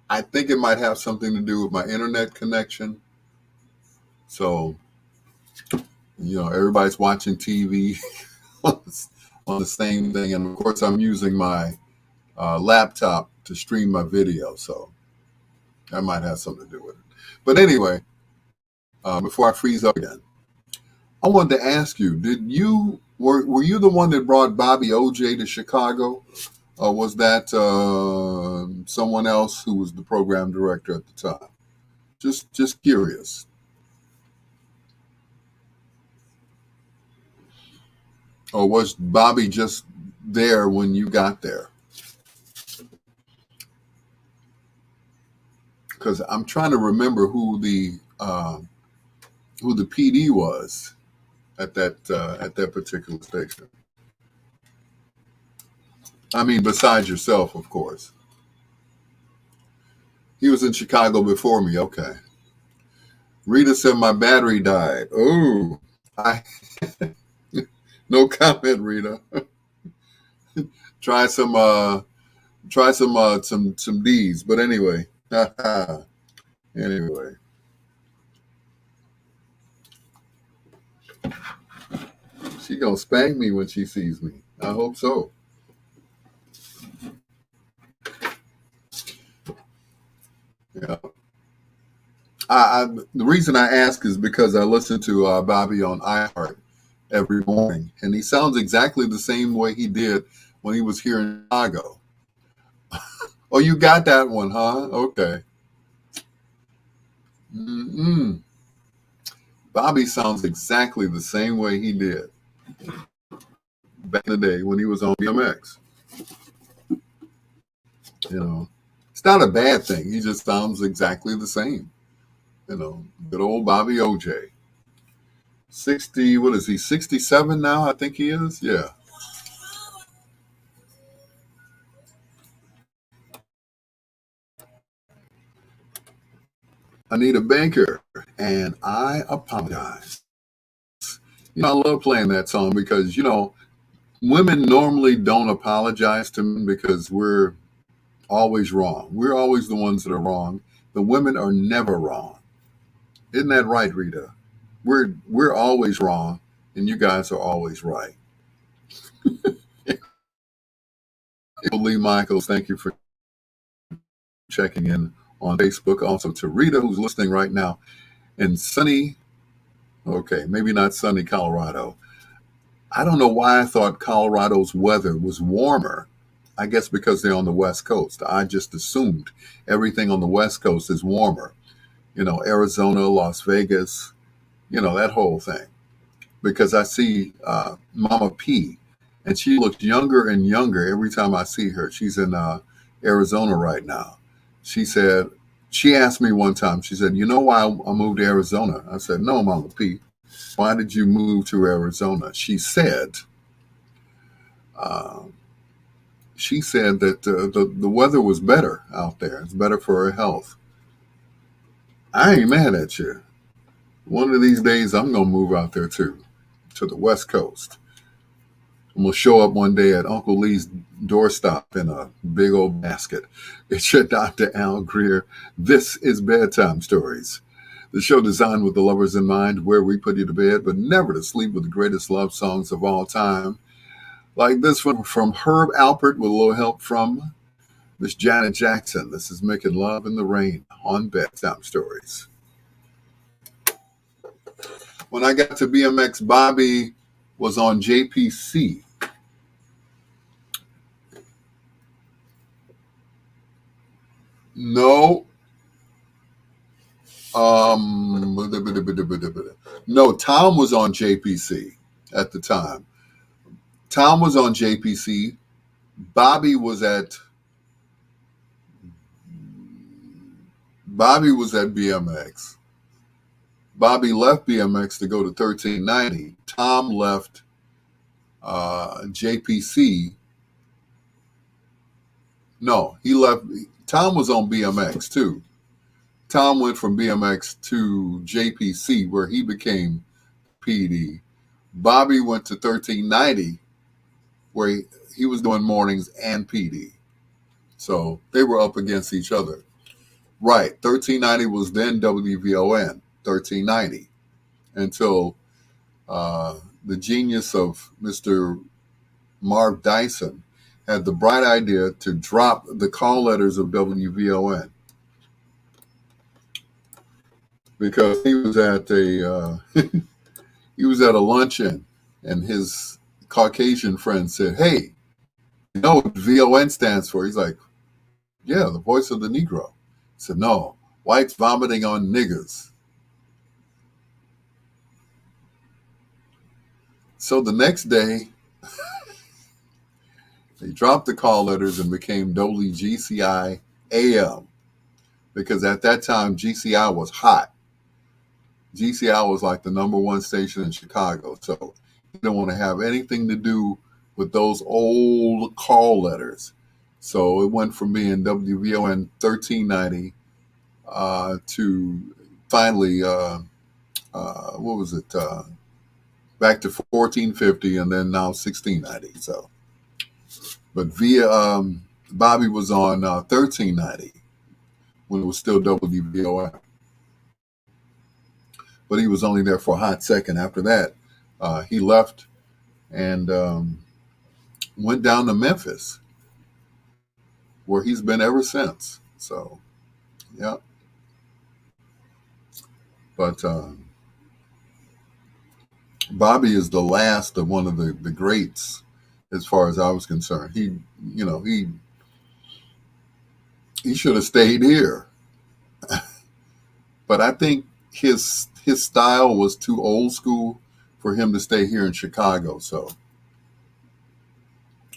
I think it might have something to do with my internet connection. So everybody's watching TV on the same thing, and of course, I'm using my laptop to stream my video, so that might have something to do with it. But anyway, before I freeze up again, I wanted to ask you: were you the one that brought Bobby OJ to Chicago, or was that someone else who was the program director at the time? Just curious. Or was Bobby just there when you got there? Because I'm trying to remember who the PD was at that particular station. I mean, besides yourself, of course. He was in Chicago before me. Okay. Rita said my battery died. Oh, I no comment, Rita. Try some D's. But anyway, anyway. She gonna spank me when she sees me. I hope so. Yeah. The reason I ask is because I listen to Bobby on iHeart every morning, and he sounds exactly the same way he did when he was here in Chicago. Oh, you got that one, huh? Okay. Mm-mm. Bobby sounds exactly the same way he did back in the day when he was on BMX. It's not a bad thing. He just sounds exactly the same. Good old Bobby OJ. 60, what is he, 67 now? I think he is. Yeah. I need a banker, and I apologize. I love playing that song because, women normally don't apologize to men because we're always wrong. We're always the ones that are wrong. The women are never wrong. Isn't that right, Rita? We're always wrong, and you guys are always right. Lee Michaels, thank you for checking in on Facebook. Also to Rita, who's listening right now in sunny, okay, maybe not sunny Colorado. I don't know why I thought Colorado's weather was warmer. I guess because they're on the West Coast. I just assumed everything on the West Coast is warmer. Arizona, Las Vegas, that whole thing. Because I see Mama P, and she looks younger and younger every time I see her. She's in Arizona right now. She asked me one time, she said, you know why I moved to Arizona? I said, no, Mama P. Why did you move to Arizona? She said that the weather was better out there. It's better for her health. I ain't mad at you. One of these days, I'm going to move out there too, to the West Coast. I'm going to show up one day at Uncle Lee's doorstop in a big old basket. It's your Dr. Al Greer. This is Bedtime Stories, the show designed with the lovers in mind, where we put you to bed, but never to sleep, with the greatest love songs of all time. Like this one from Herb Alpert with a little help from Miss Janet Jackson. This is Making Love in the Rain on Bedtime Stories. When I got to BMX, Bobby was on JPC. No. No, Tom was on JPC at the time. Tom was on JPC. Bobby was at BMX. Bobby left BMX to go to 1390. Tom left JPC. No, he left. Tom was on BMX too. Tom went from BMX to JPC, where he became PD. Bobby went to 1390, where he was doing mornings and PD. So they were up against each other. Right. 1390 was then WVON, 1390, until the genius of Mr. Marv Dyson had the bright idea to drop the call letters of WVON, because he was at a luncheon, and his Caucasian friend said, "Hey, you know what VON stands for?" He's like, "Yeah, the voice of the Negro." He said, "No, whites vomiting on niggers." So the next day, they dropped the call letters and became WGCI AM, because at that time GCI was hot. GCI was like the number one station in Chicago, so you don't want to have anything to do with those old call letters. So it went from being WVON 1390 to finally, what was it? Back to 1450, and then now 1690. So, but Bobby was on 1390 when it was still WVON. But he was only there for a hot second. After that, he left and went down to Memphis, where he's been ever since. So, yeah. But Bobby is the last of one of the greats, as far as I was concerned. He should have stayed here. But I think his style was too old school for him to stay here in Chicago. So,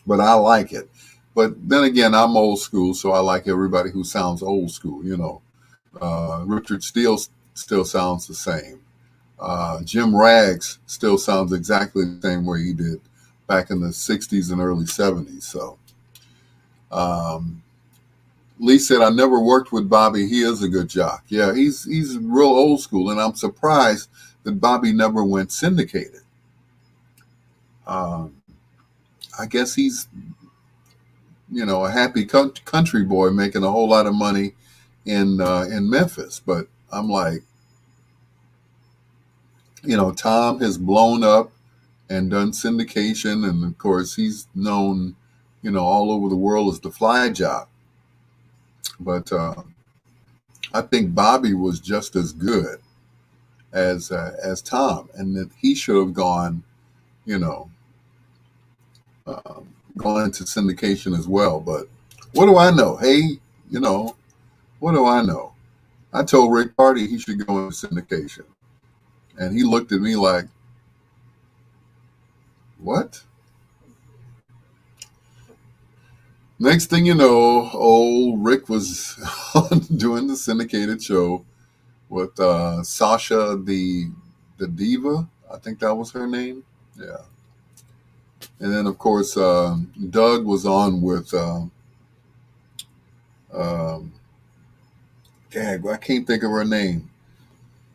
but I like it. But then again, I'm old school, so I like everybody who sounds old school. Richard Steele still sounds the same. Jim Rags still sounds exactly the same way he did back in the 60s and early 70s. So, Lee said, "I never worked with Bobby. He is a good jock." Yeah, he's real old school, and I'm surprised that Bobby never went syndicated. I guess he's, a happy country boy making a whole lot of money in Memphis. But I'm like, Tom has blown up and done syndication, and of course he's known, all over the world as the Fly Jock. But I think Bobby was just as good as Tom, and that he should have gone, you know, gone into syndication as well. But what do I know? Hey, what do I know? I told Rick Party he should go into syndication, and he looked at me like, what? Next thing you know, old Rick was doing the syndicated show with Sasha the Diva. I think that was her name. Yeah. And then, of course, Doug was on with, gag, I can't think of her name,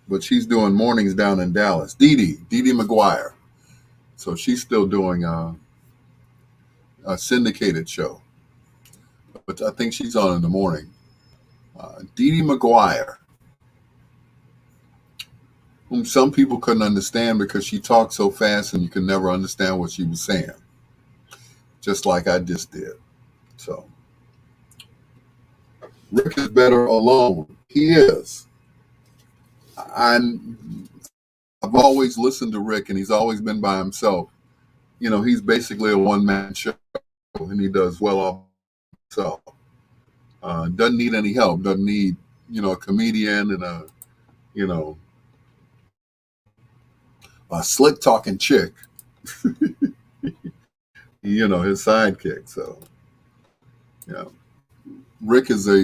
but she's doing mornings down in Dallas. Dee Dee McGuire. So she's still doing a syndicated show, but I think she's on in the morning. Dee Dee McGuire, whom some people couldn't understand because she talked so fast and you could never understand what she was saying, just like I just did. So Rick is better alone. He is. I've always listened to Rick, and he's always been by himself. He's basically a one-man show, and he does well off himself. Doesn't need any help. Doesn't need, a comedian and a slick talking chick, his sidekick. So, Rick is a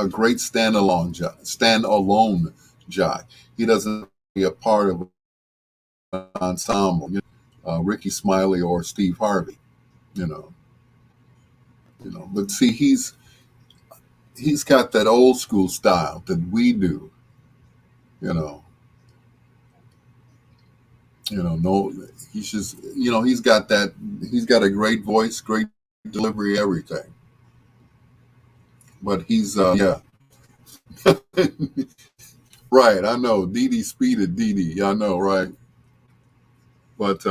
great standalone jock. He doesn't be a part of an ensemble. Ricky Smiley or Steve Harvey. But see, he's got that old school style that we do. No, he's just, he's got a great voice, great delivery, everything. But he's, yeah. Right, I know. Dee Dee speeded Dee Dee. I know, right? But,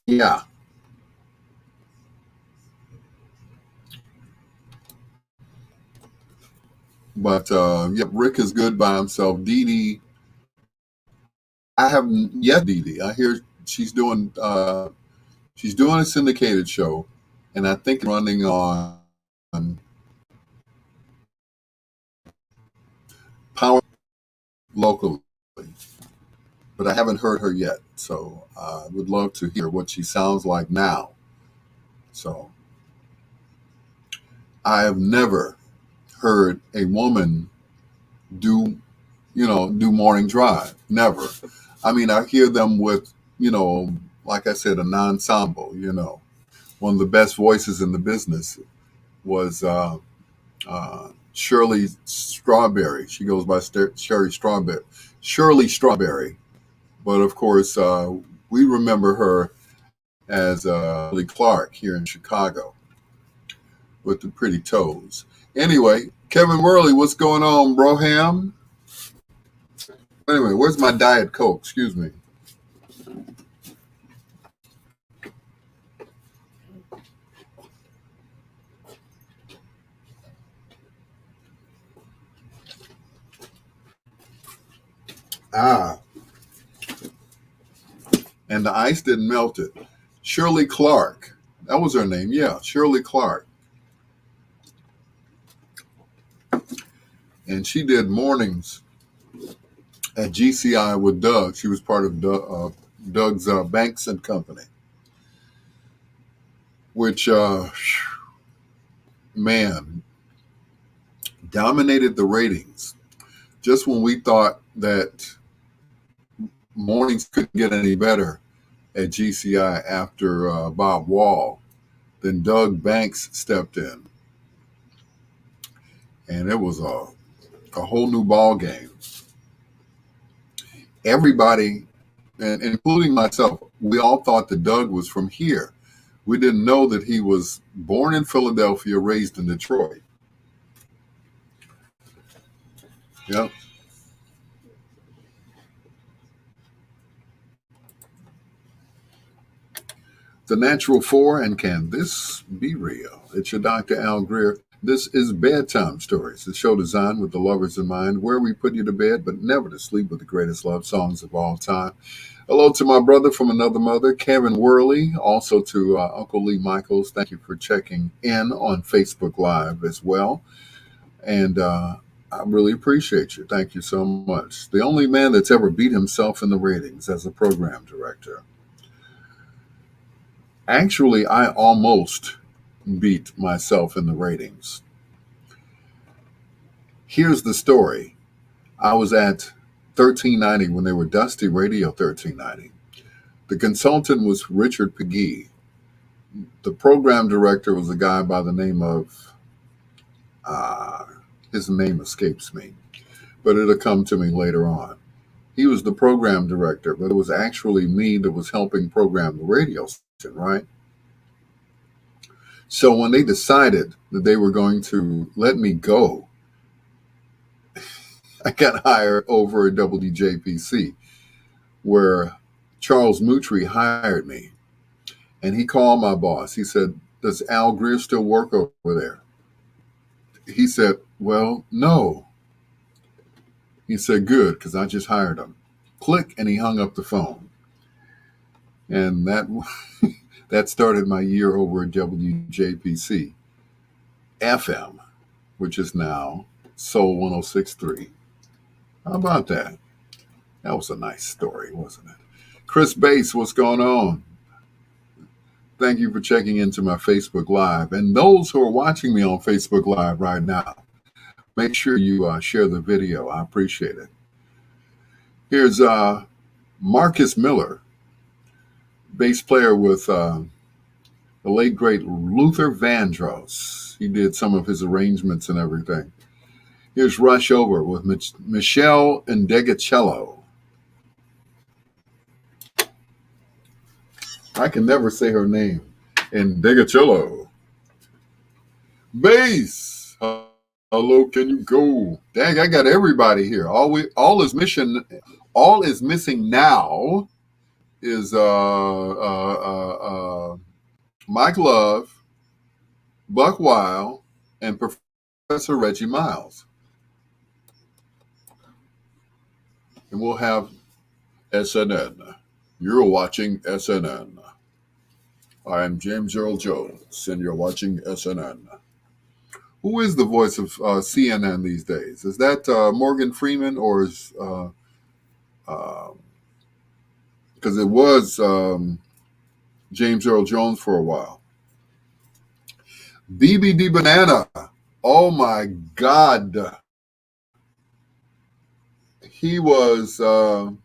yeah. But, yeah, Rick is good by himself. Dee Dee, I haven't yet Dee Dee. I hear she's doing a syndicated show, and I think running on Power locally, but I haven't heard her yet. So I would love to hear what she sounds like now. So I have never heard a woman do morning drive. Never. I mean, I hear them with, like I said, an ensemble. One of the best voices in the business was Shirley Strawberry. She goes by Shirley Strawberry. But of course, we remember her as Shirley Clark here in Chicago with the pretty toes. Anyway, Kevin Worley, what's going on, Broham? Anyway, where's my Diet Coke? Excuse me. And the ice didn't melt it. Shirley Clark. That was her name. Yeah, Shirley Clark. And she did mornings at GCI with Doug. She was part of Doug's Banks and Company, which, man, dominated the ratings. Just when we thought that mornings couldn't get any better at GCI after Bob Wall, then Doug Banks stepped in, and it was a whole new ball game. Everybody and including myself, we all thought that Doug was from here. We didn't know that he was born in Philadelphia, raised in Detroit. Yep. The Natural Four, and Can This Be Real? It's your Dr. Al Greer. This is Bedtime Stories, the show designed with the lovers in mind, where we put you to bed, but never to sleep, with the greatest love songs of all time. Hello to my brother from another mother, Kevin Worley. Also to Uncle Lee Michaels. Thank you for checking in on Facebook Live as well. And I really appreciate you. Thank you so much. The only man that's ever beat himself in the ratings as a program director. Actually, I almost beat myself in the ratings. Here's the story. I was at 1390 when they were Dusty Radio 1390. The consultant was Richard Pegee. The program director was a guy by the name of, his name escapes me, but it'll come to me later on. He was the program director, but it was actually me that was helping program the radio station, right? So when they decided that they were going to let me go, I got hired over at WJPC, where Charles Moutry hired me. And he called my boss. He said, "Does Al Greer still work over there?" He said, "Well, no." He said, "Good, because I just hired him." Click, and he hung up the phone. And that started my year over at WJPC FM, which is now Soul 106.3. How about that? That was a nice story, wasn't it? Chris Bates, what's going on? Thank you for checking into my Facebook Live. And those who are watching me on Facebook Live right now, make sure you share the video. I appreciate it. Here's Marcus Miller, bass player with the late, great Luther Vandross. He did some of his arrangements and everything. Here's Rush Over with Michelle Indegacello. I can never say her name. Indegacello. Bass. Hello, can you go? Dang, I got everybody here. All is missing now is Mike Love, Buck Wild, and Professor Reggie Miles. And we'll have SNN. You're watching SNN. I'm James Earl Jones, and you're watching SNN. Who is the voice of CNN these days? Is that Morgan Freeman, or is because it was James Earl Jones for a while? BBD Banana. Oh my God. He was one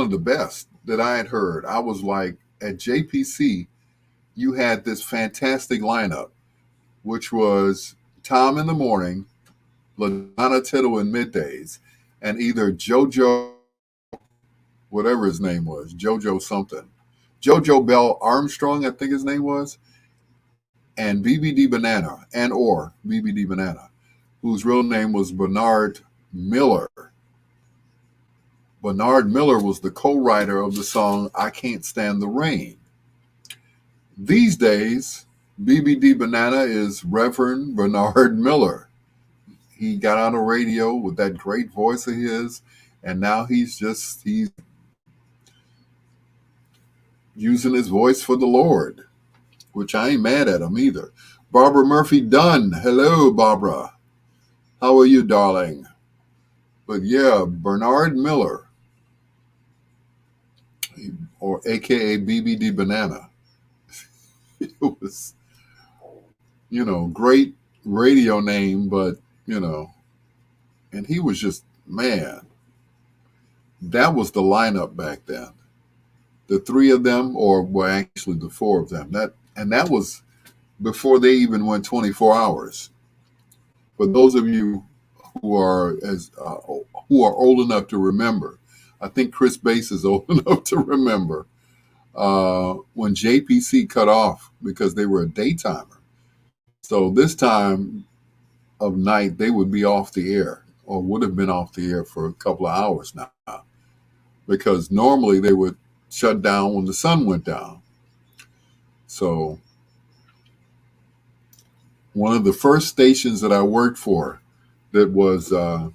of the best that I had heard. I was like, at JPC, you had this fantastic lineup, which was Tom in the morning, LaDonna Tittle in middays, and either JoJo, whatever his name was, JoJo something, JoJo Bell Armstrong, I think his name was, and BBD Banana, or BBD Banana, whose real name was Bernard Miller. Bernard Miller was the co-writer of the song I Can't Stand the Rain. These days, BBD Banana is Reverend Bernard Miller. He got on the radio with that great voice of his, and now he's using his voice for the Lord, which I ain't mad at him either. Barbara Murphy Dunn. Hello, Barbara. How are you, darling? But yeah, Bernard Miller, or AKA BBD Banana. It was, great radio name, but, and he was just, man, that was the lineup back then. The three of them, actually the four of them. That was before they even went 24 hours. For those of you who are old enough to remember. I think Chris Bass is old enough to remember when JPC cut off because they were a daytimer. So this time of night, they would be off the air or would have been off the air for a couple of hours now, because normally they would shut down when the sun went down. So one of the first stations that I worked for that was an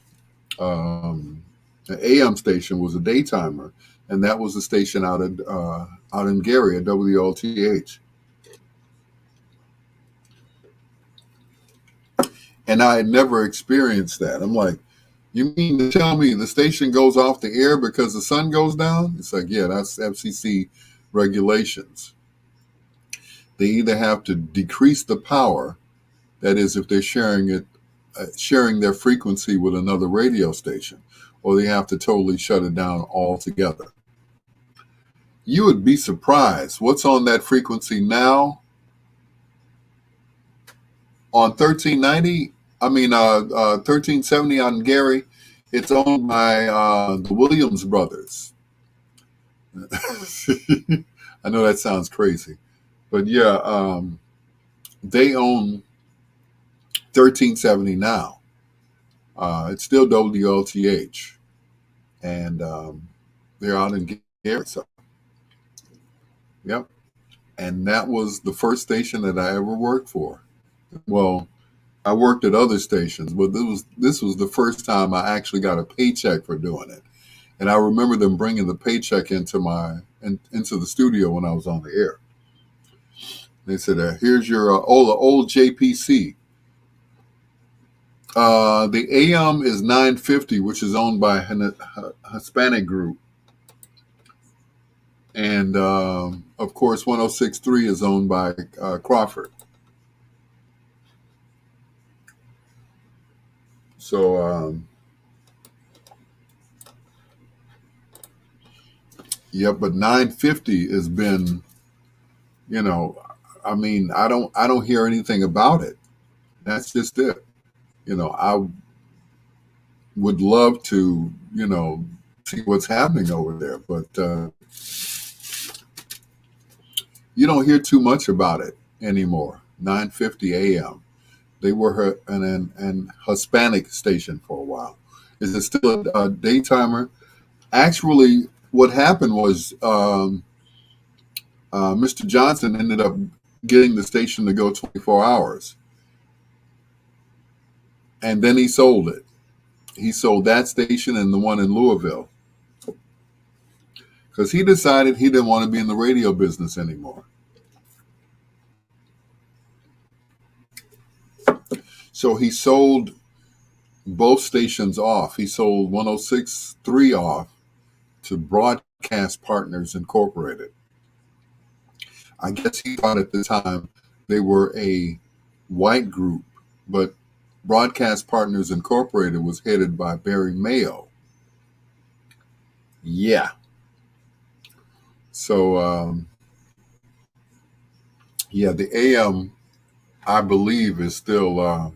AM station was a daytimer, and that was a station out in Gary at WLTH. And I had never experienced that. I'm like, you mean to tell me the station goes off the air because the sun goes down? It's like, yeah, that's FCC regulations. They either have to decrease the power, that is, if they're sharing their frequency with another radio station, or they have to totally shut it down altogether. You would be surprised what's on that frequency now. On 1370 on Gary, it's owned by the Williams brothers. I know that sounds crazy, but yeah, they own 1370 now. It's still WLTH, and they're out in Gary. So, yep. And that was the first station that I ever worked for. Well, I worked at other stations, but this was the first time I actually got a paycheck for doing it. And I remember them bringing the paycheck into the studio when I was on the air. They said, "Here's your old JPC. The AM is 950, which is owned by a Hispanic group, and of course 106.3 is owned by Crawford." So, yeah, but 950 has been, I mean, I don't hear anything about it. That's just it. I would love to, see what's happening over there, but you don't hear too much about it anymore. 950 AM. They were an Hispanic station for a while. Is it still a daytimer? Actually, what happened was Mr. Johnson ended up getting the station to go 24 hours. And then he sold it. He sold that station and the one in Louisville, because he decided he didn't want to be in the radio business anymore. So he sold both stations off. He sold 106.3 off to Broadcast Partners Incorporated. I guess he thought at the time they were a white group, but Broadcast Partners Incorporated was headed by Barry Mayo. Yeah. So, yeah, the AM, I believe, is still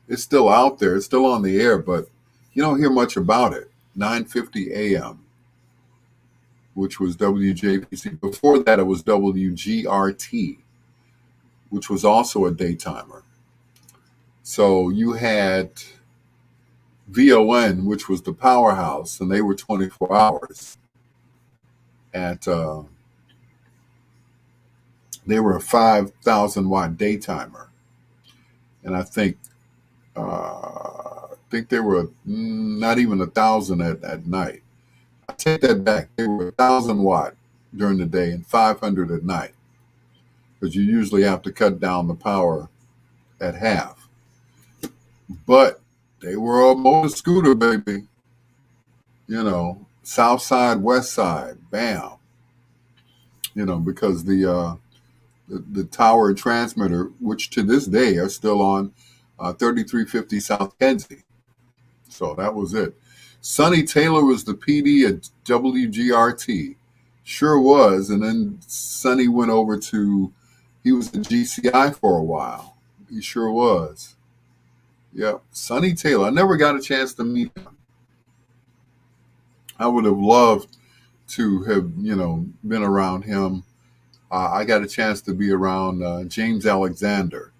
it's still out there. It's still on the air, but you don't hear much about it. 950 AM, which was WJPC. Before that, it was WGRT, which was also a daytimer. So you had VON, which was the powerhouse, and they were 24 hours. They were a 5,000 watt daytimer, and I think they were not even 1,000 at night. I take that back. They were 1,000 watt during the day and 500 at night, because you usually have to cut down the power at half. But they were a motor scooter, baby. South side, west side, bam. Because the tower and transmitter, which to this day are still on 3350 South Kedzie. So that was it. Sonny Taylor was the PD at WGRT. Sure was. And then Sonny went over he was at GCI for a while. He sure was. Yeah, Sonny Taylor. I never got a chance to meet him. I would have loved to have, been around him. I got a chance to be around James Alexander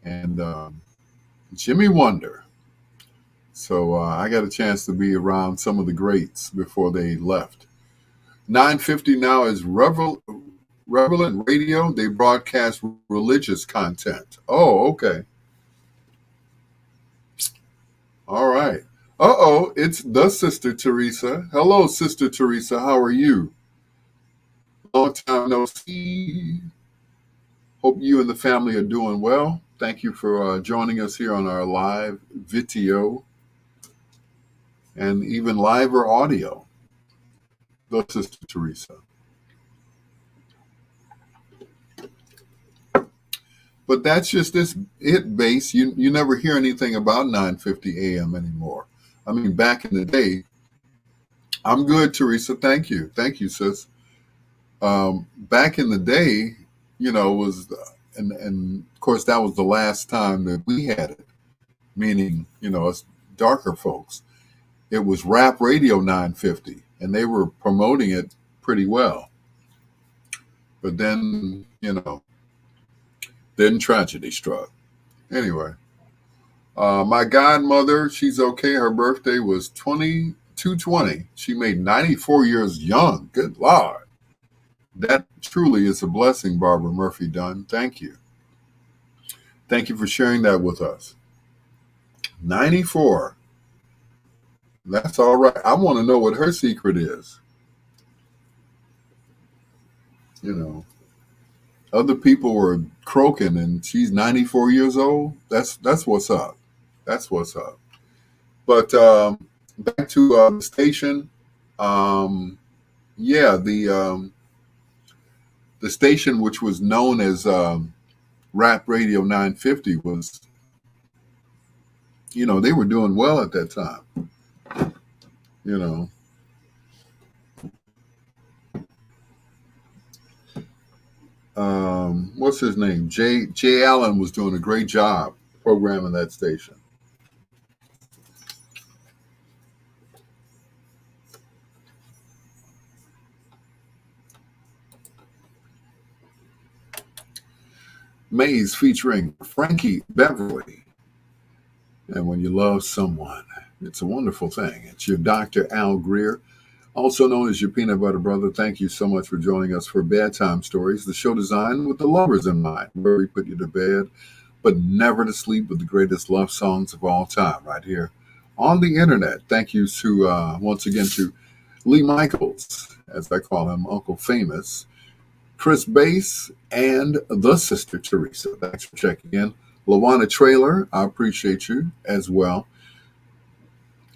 and Jimmy Wonder. So I got a chance to be around some of the greats before they left. 950 now is Relevant Radio. They broadcast religious content. Oh, okay. All right. Uh-oh, it's the Sister Teresa. Hello, Sister Teresa. How are you? Long time no see. Hope you and the family are doing well. Thank you for joining us here on our live video and even live or audio. The Sister Teresa. But that's just this hit base. You never hear anything about 950 AM anymore. I mean, back in the day, I'm good, Teresa. Thank you. Thank you, sis. Back in the day, was, and of course, that was the last time that we had it, meaning, us darker folks. It was Rap Radio 950, and they were promoting it pretty well. But then, then tragedy struck. Anyway, my godmother, she's okay. Her birthday was 220. She made 94 years young. Good Lord. That truly is a blessing, Barbara Murphy Dunn. Thank you. Thank you for sharing that with us. 94. That's all right. I want to know what her secret is. Other people were croaking and she's 94 years old. That's what's up. That's what's up. But back to the station. Yeah, the station, which was known as Rap Radio 950, was, they were doing well at that time. What's his name? Jay Allen was doing a great job programming that station. Maze featuring Frankie Beverly. And when you love someone, it's a wonderful thing. It's your Dr. Al Greer, also known as your Peanut Butter Brother. Thank you so much for joining us for Bedtime Stories, the show designed with the lovers in mind, where we put you to bed, but never to sleep, with the greatest love songs of all time, right here on the internet. Thank you to once again to Lee Michaels, as I call him, Uncle Famous, Chris Bass, and the Sister Teresa. Thanks for checking in. Lawana Trailer, I appreciate you as well.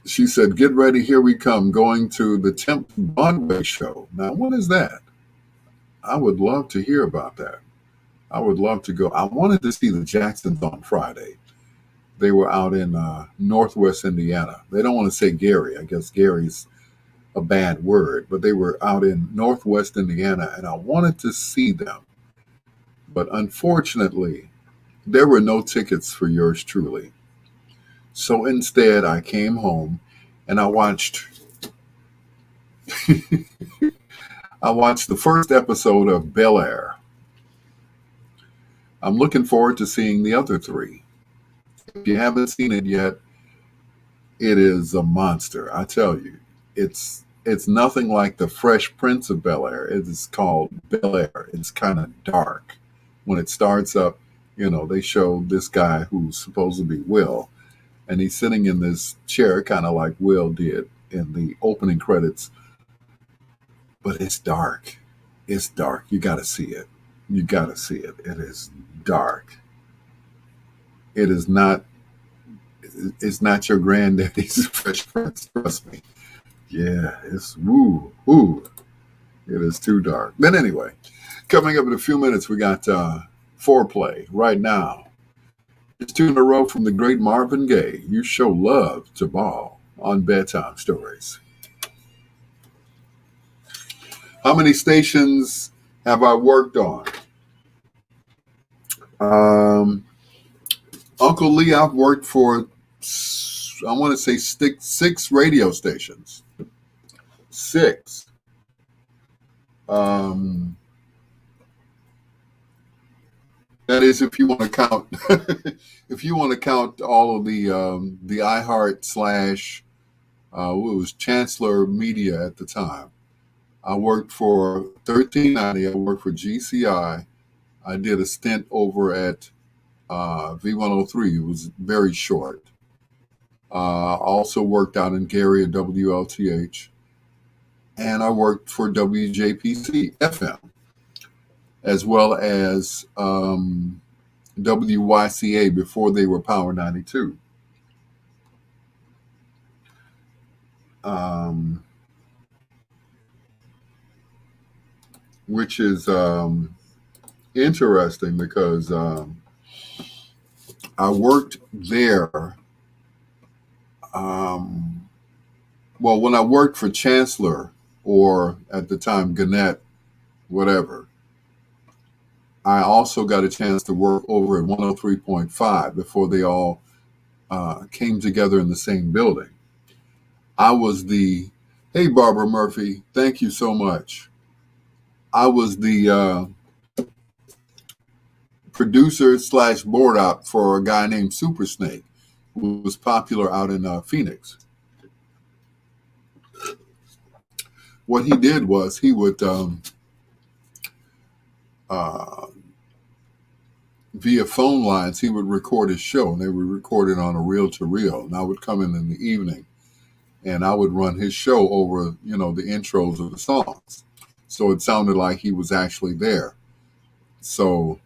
She said, get ready, here we come, going to the Temp Broadway show. Now, what is that? I would love to hear about that. I would love to go. I wanted to see the Jacksons on Friday. They were out in Northwest Indiana. They don't want to say Gary. I guess Gary's a bad word, but they were out in Northwest Indiana, and I wanted to see them. But unfortunately, there were no tickets for yours truly. So instead, I came home and I watched the first episode of Bel Air. I'm looking forward to seeing the other three. If you haven't seen it yet, it is a monster. I tell you, it's nothing like the Fresh Prince of Bel Air. It is called Bel Air. It's kind of dark. When it starts up, they show this guy who's supposed to be Will, and he's sitting in this chair, kind of like Will did in the opening credits. But it's dark. It's dark. You got to see it. You got to see it. It is dark. It is not. It's not your granddaddy's Fresh Prince. Trust me. Yeah, it's woo. It is too dark. But anyway, coming up in a few minutes, we got Foreplay right now. It's two in a row from the great Marvin Gaye. You show love to Ball on Bedtime Stories. How many stations have I worked on? Uncle Lee, I've worked for, I want to say six radio stations. Six. Um, that is, if you want to count, if you want to count all of the iHeart slash, what was Chancellor Media at the time. I worked for 1390. I worked for GCI. I did a stint over at V103. It was very short. Also worked out in Gary at WLTH. And I worked for WJPC FM, as well as WYCA before they were Power 92. Which is interesting because I worked there. Well, when I worked for Chancellor, or at the time Gannett, whatever, I also got a chance to work over at 103.5 before they all came together in the same building. I was the, hey, Barbara Murphy, thank you so much. I was the producer slash board op for a guy named Super Snake, who was popular out in Phoenix. What he did was he would, via phone lines, he would record his show, and they would record it on a reel-to-reel. And I would come in the evening, and I would run his show over, the intros of the songs. So it sounded like he was actually there. So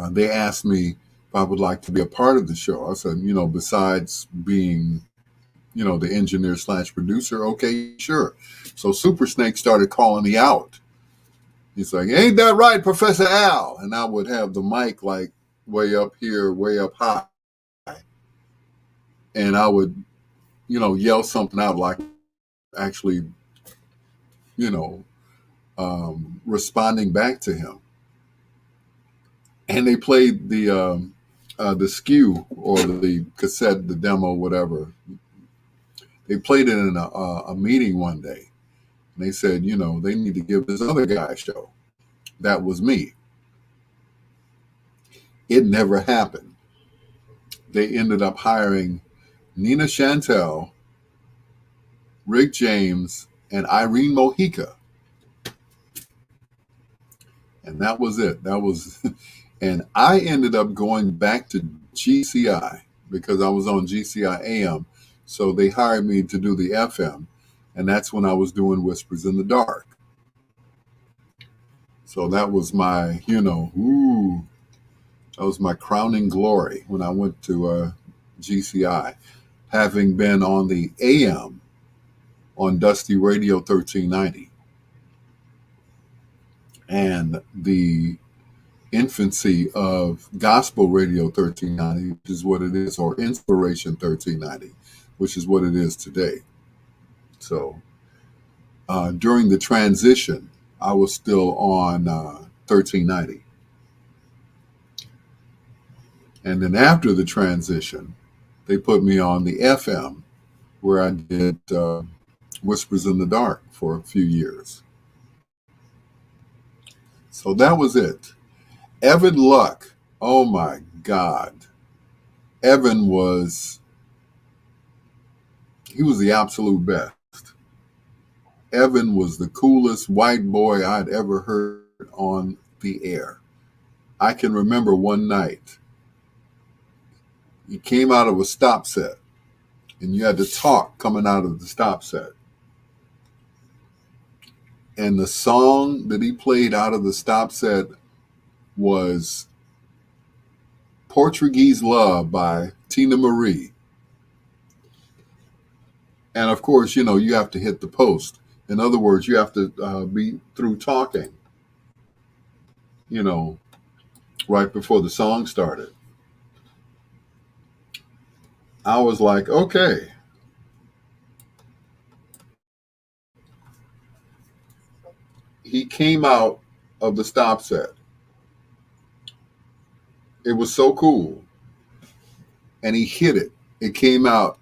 they asked me if I would like to be a part of the show. I said, besides being, the engineer slash producer, okay, sure. So Super Snake started calling me out. He's like, ain't that right, Professor Al? And I would have the mic like way up here, way up high. And I would, yell something out like actually, responding back to him. And they played the SKU or the cassette, the demo, whatever. They played it in a meeting one day. And they said, they need to give this other guy a show. That was me. It never happened. They ended up hiring Nina Chantel, Rick James, and Irene Mojica. And that was it. And I ended up going back to GCI because I was on GCI AM. So they hired me to do the FM. And that's when I was doing Whispers in the Dark. So that was my, that was my crowning glory when I went to GCI, having been on the AM on Dusty Radio 1390. And the infancy of Gospel Radio 1390, which is what it is, or Inspiration 1390, which is what it is today. So during the transition, I was still on 1390. And then after the transition, they put me on the FM, where I did Whispers in the Dark for a few years. So that was it. Evan Luck, oh my God. Evan was the absolute best. Evan was the coolest white boy I'd ever heard on the air. I can remember one night, he came out of a stop set, and you had to talk coming out of the stop set. And the song that he played out of the stop set was Portuguese Love by Tina Marie. And of course, you have to hit the post. In other words, you have to be through talking, right before the song started. I was like, okay. He came out of the stop set. It was so cool. And he hit it. It came out.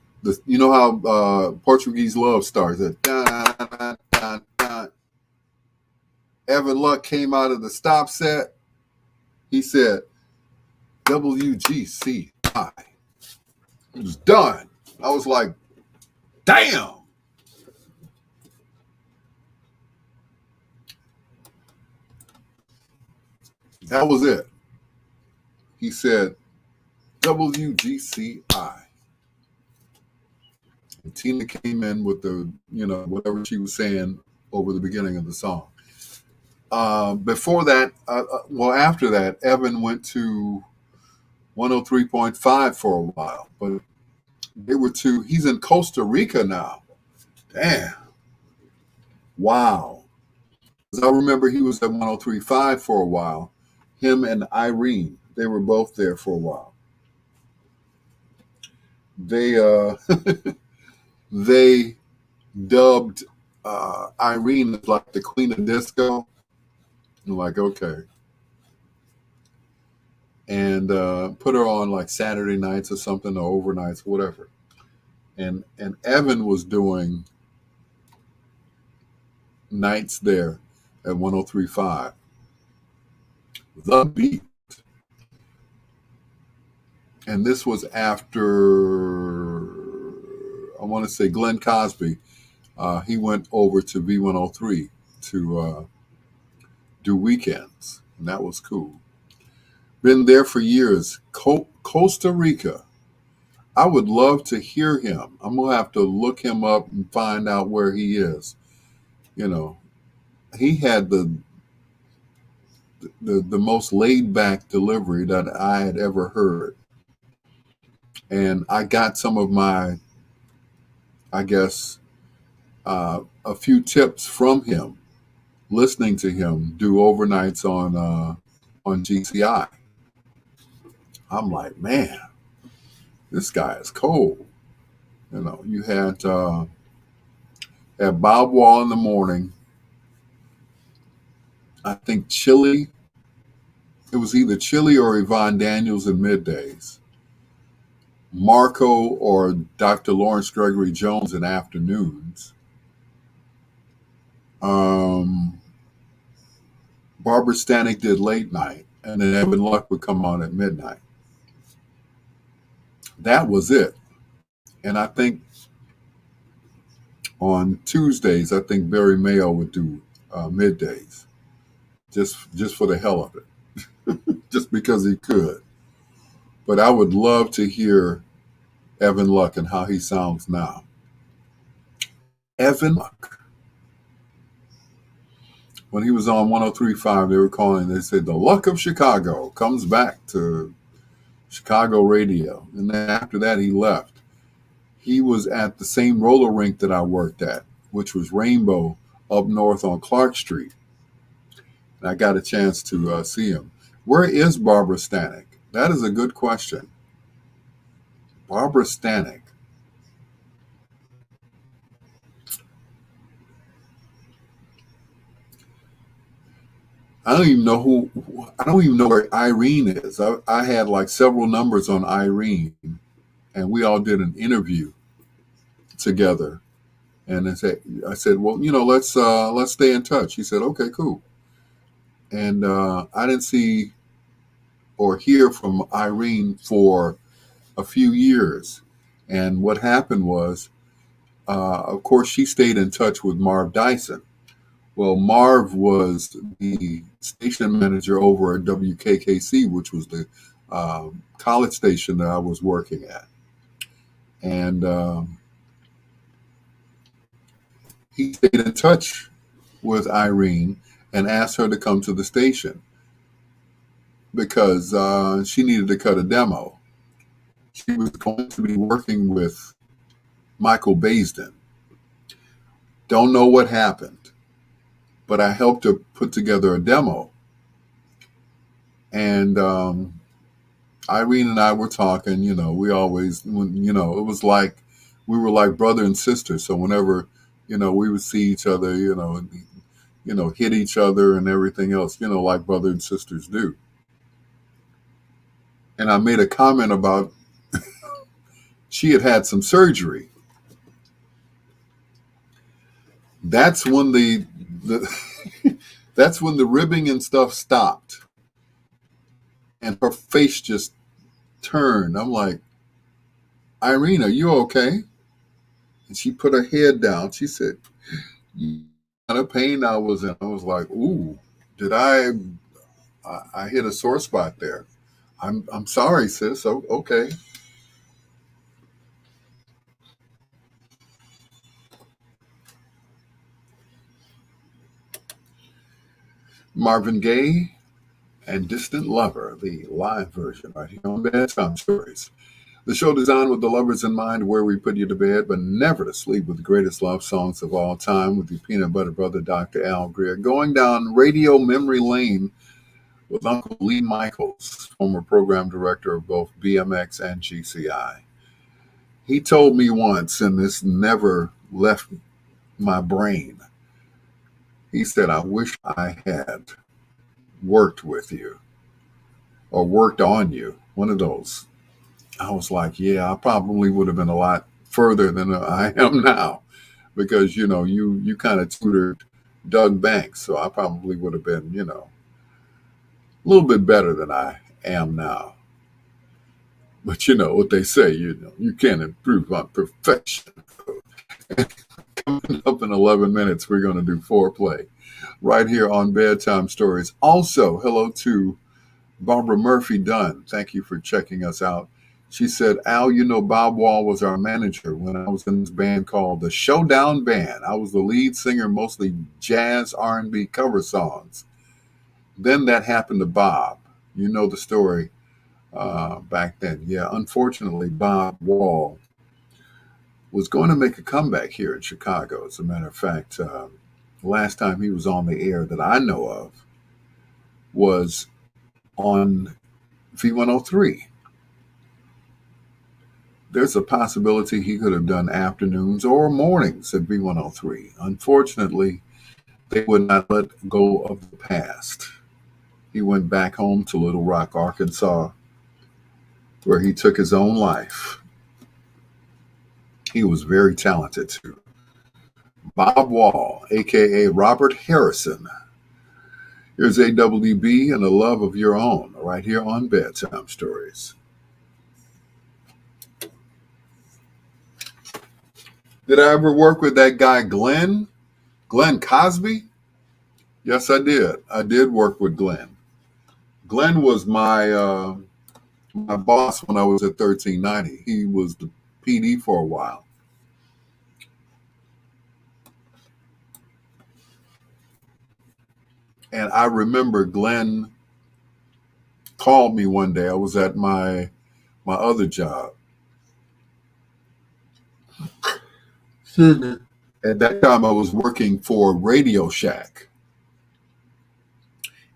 You know how Portuguese Love starts. That dun, dun, dun, dun. Evan Luck came out of the stop set. He said, WGCI. It was done. I was like, damn. That was it. He said, WGCI. And Tina came in with the, whatever she was saying over the beginning of the song. Before that, after that, Evan went to 103.5 for a while, but he's in Costa Rica now. Damn. Wow. Because I remember he was at 103.5 for a while. Him and Irene, they were both there for a while. They they dubbed Irene as like the queen of disco. I'm like, okay. And put her on like Saturday nights or something, or overnights, whatever. And Evan was doing nights there at 103.5. The Beat. And this was after, I want to say, Glenn Cosby. He went over to V103 to do weekends, and that was cool. Been there for years. Costa Rica. I would love to hear him. I'm going to have to look him up and find out where he is. He had the most laid-back delivery that I had ever heard. And I got some of my, I guess, a few tips from him, listening to him do overnights on GCI. I'm like, man, this guy is cold. You had Bob Wall in the morning. I think Chili. It was either Chili or Yvonne Daniels in middays. Marco or Dr. Lawrence Gregory Jones in afternoons. Barbara Stanek did late night, and then Evan Luck would come on at midnight. That was it. And I think on Tuesdays, I think Barry Mayo would do middays, just for the hell of it, just because he could. But I would love to hear Evan Luck and how he sounds now. Evan Luck. When he was on 103.5, they were calling, they said, the Luck of Chicago comes back to Chicago radio. And then after that, he left. He was at the same roller rink that I worked at, which was Rainbow up north on Clark Street. And I got a chance to see him. Where is Barbara Stanek? That is a good question. Barbara Stanek. I don't even know where Irene is. I had like several numbers on Irene, and we all did an interview together. And I said, well, let's stay in touch. He said, okay, cool. And I didn't see or hear from Irene for a few years. And what happened was, of course, she stayed in touch with Marv Dyson. Well, Marv was the station manager over at WKKC, which was the college station that I was working at. And he stayed in touch with Irene and asked her to come to the station because she needed to cut a demo. She was going to be working with Michael Baisden. Don't know what happened, but I helped her put together a demo. And Irene and I were talking, we always, it was like, we were like brother and sister. So whenever, we would see each other, hit each other and everything else, like brother and sisters do. and I made a comment about she had had some surgery. That's when the that's when the ribbing and stuff stopped, and her face just turned. I'm like, Irene, are you okay? And she put her head down. She said, "You know the pain I was in." I was like, "Ooh, did I hit a sore spot there? I'm sorry, sis. Oh, okay." Marvin Gaye and Distant Lover, the live version right here on Bedtime Stories. The show designed with the lovers in mind, where we put you to bed, but never to sleep, with the greatest love songs of all time, with your peanut butter brother, Dr. Al Greer, going down radio memory lane with Uncle Lee Michaels, former program director of both BMX and GCI. He told me once, and this never left my brain, he said, "I wish I had worked with you or worked on you." One of those. I was like, yeah, I probably would have been a lot further than I am now, because, you kind of tutored Doug Banks. So I probably would have been, a little bit better than I am now. But you know what they say, you can't improve on perfection. Coming up in 11 minutes, we're going to do foreplay right here on Bedtime Stories. Also, hello to Barbara Murphy Dunn. Thank you for checking us out. She said, Al, Bob Wall was our manager when I was in this band called the Showdown Band. I was the lead singer, mostly jazz, R&B cover songs. Then that happened to Bob. You know the story back then. Yeah, unfortunately, Bob Wall was going to make a comeback here in Chicago. As a matter of fact, last time he was on the air that I know of was on V103. There's a possibility he could have done afternoons or mornings at V103. Unfortunately, they would not let go of the past. He went back home to Little Rock, Arkansas, where he took his own life. He was very talented too. Bob Wall, a.k.a. Robert Harrison. Here's AWB and A Love of Your Own, right here on Bedtime Stories. Did I ever work with that guy, Glenn Cosby? Yes, I did. I did work with Glenn. Glenn was my boss when I was at 1390. He was the PD for a while. And I remember Glenn called me one day. I was at my other job. At that time, I was working for Radio Shack.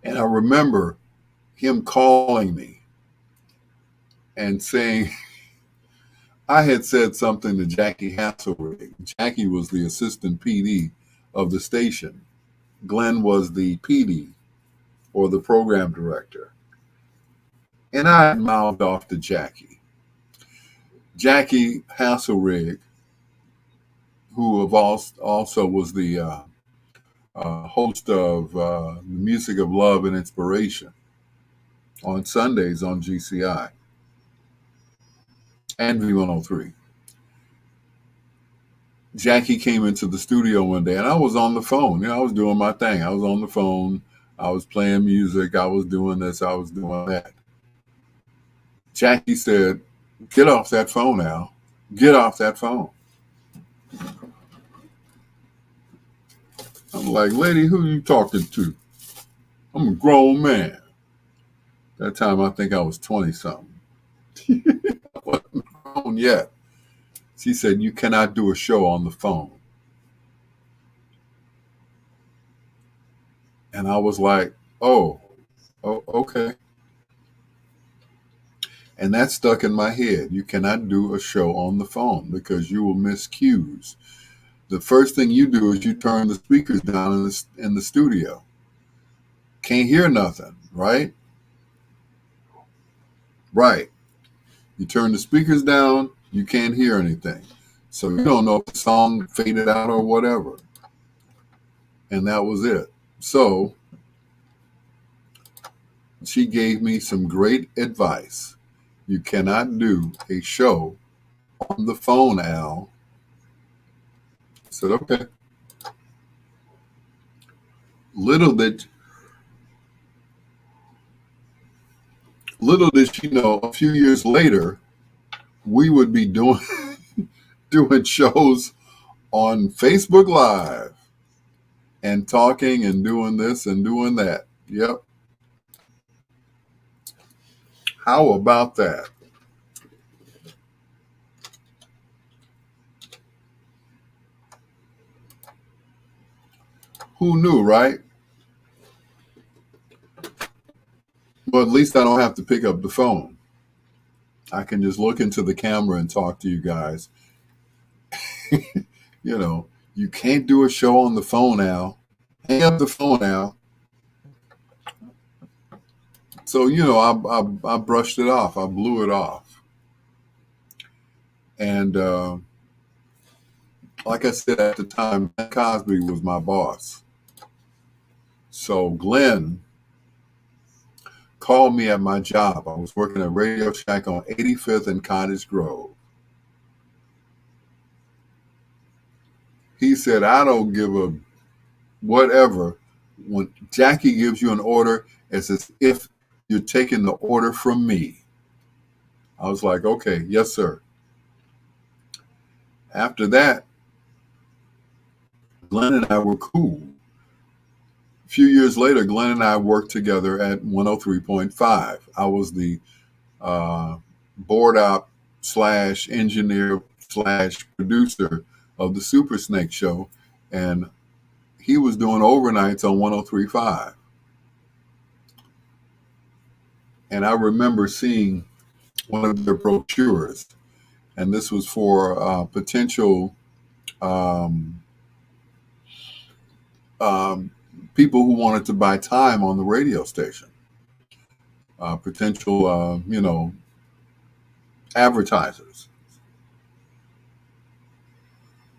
And I remember him calling me and saying, I had said something to Jackie Hasselrig. Jackie was the assistant PD of the station. Glenn was the PD, or the program director. And I had mouthed off to Jackie. Jackie Hasselrig, who also was the host of the Music of Love and Inspiration on Sundays on GCI and V103. Jackie came into the studio one day, and I was on the phone. I was doing my thing. I was on the phone. I was playing music. I was doing this. I was doing that. Jackie said, "Get off that phone, Al. Get off that phone." I'm like, "Lady, who are you talking to? I'm a grown man." That time, I think I was 20-something. I wasn't grown yet. She said, "You cannot do a show on the phone." And I was like, oh, okay. And that stuck in my head. You cannot do a show on the phone because you will miss cues. The first thing you do is you turn the speakers down in the studio. Can't hear nothing, right? Right. You turn the speakers down, you can't hear anything. So you don't know if the song faded out or whatever. And that was it. So she gave me some great advice. You cannot do a show on the phone, Al. I said, okay. Little did she know, a few years later, we would be doing doing shows on Facebook Live and talking and doing this and doing that. Yep. How about that? Who knew, right? Well, at least I don't have to pick up the phone. I can just look into the camera and talk to you guys. You know, you can't do a show on the phone, Al. Hang up the phone, Al. So, you know, I brushed it off. I blew it off. And like I said at the time, Ben Cosby was my boss. So Glenn called me at my job. I was working at Radio Shack on 85th and Cottage Grove. He said, I don't give a whatever. When Jackie gives you an order, it's as if you're taking the order from me. I was like, okay, yes, sir. After that, Glenn and I were cool. A few years later, Glenn and I worked together at 103.5. I was the board op / engineer / producer of the Super Snake show, and he was doing overnights on 103.5. And I remember seeing one of their brochures, and this was for potential people who wanted to buy time on the radio station, potential, advertisers.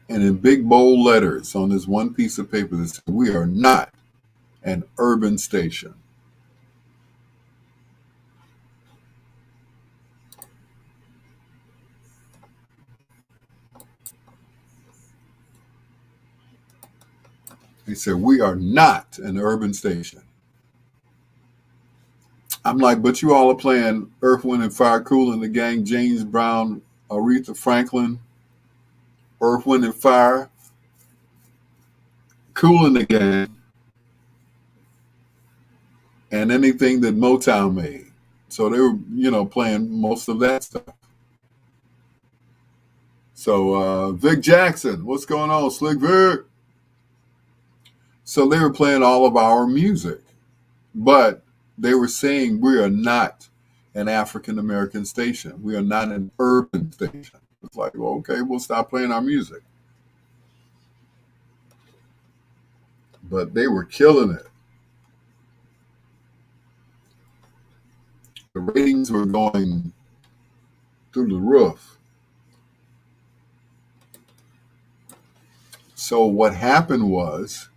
And in big bold letters on this one piece of paper that said, we are not an urban station. They said, we are not an urban station. I'm like, but you all are playing Earth, Wind, and Fire, Kool and the Gang, James Brown, Aretha Franklin, Earth, Wind, and Fire, Kool and the Gang, and anything that Motown made. So they were, playing most of that stuff. So Vic Jackson, what's going on, Slick Vic? So they were playing all of our music, but they were saying we are not an African-American station. We are not an urban station. It's like, well, okay, we'll stop playing our music. But they were killing it. The ratings were going through the roof. So what happened was,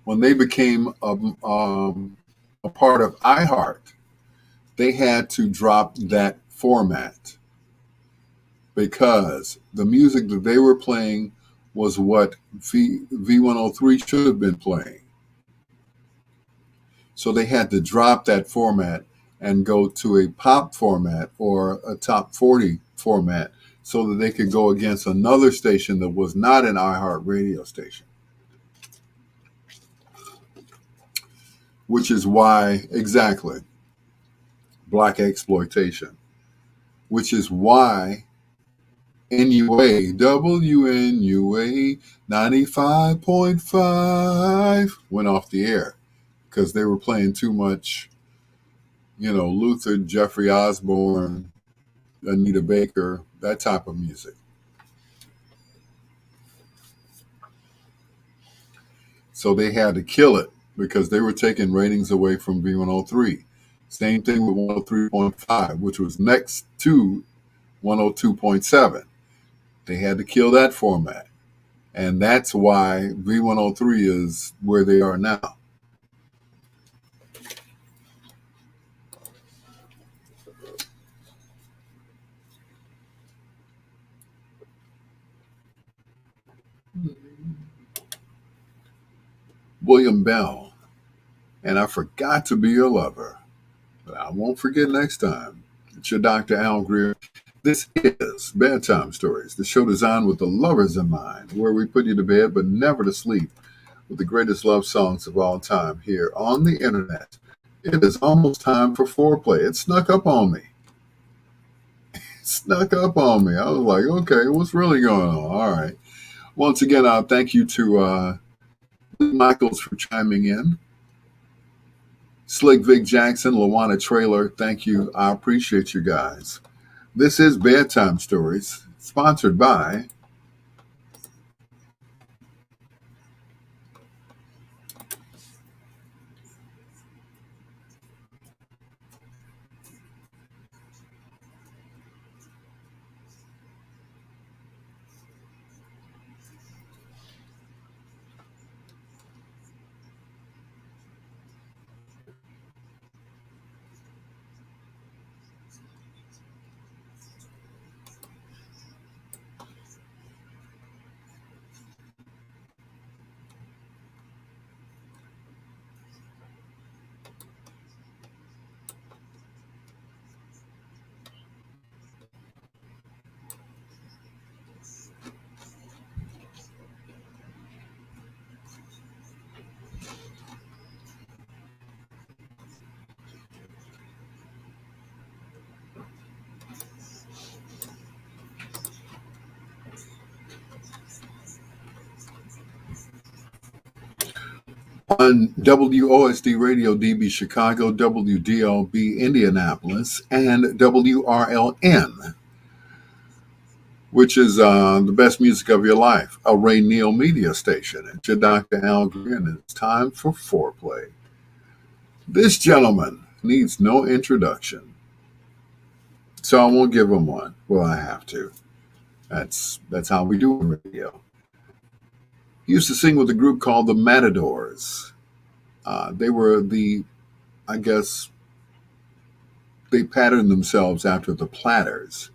when they became a part of iHeart, they had to drop that format because the music that they were playing was what V103 should have been playing. So they had to drop that format and go to a pop format or a top 40 format so that they could go against another station that was not an iHeart radio station. Which is why, exactly, black exploitation, which is why NUA, WNUA 95.5 went off the air because they were playing too much, Luther, Jeffrey Osborne, Anita Baker, that type of music. So they had to kill it, because they were taking ratings away from V103. Same thing with 103.5, which was next to 102.7. They had to kill that format. And that's why V103 is where they are now. William Bell, and I forgot to be your lover, but I won't forget next time. It's your Dr. Al Greer. This is Bedtime Stories, the show designed with the lovers in mind, where we put you to bed but never to sleep with the greatest love songs of all time here on the internet. It is almost time for foreplay. It snuck up on me. Snuck up on me. I was like, okay, what's really going on? All right. Once again, thank you to Michaels for chiming in. Slick Vic Jackson, Lawana Trailer, thank you. I appreciate you guys. This is Bedtime Stories, sponsored by on WOSD Radio DB Chicago, WDLB Indianapolis, and WRLN, which is the best music of your life, a Ray Neal media station. It's your Dr. Al Greer, and it's time for foreplay. This gentleman needs no introduction, so I won't give him one. Well, I have to. That's how we do on radio. He used to sing with a group called the Matadors. They were I guess, they patterned themselves after the Platters.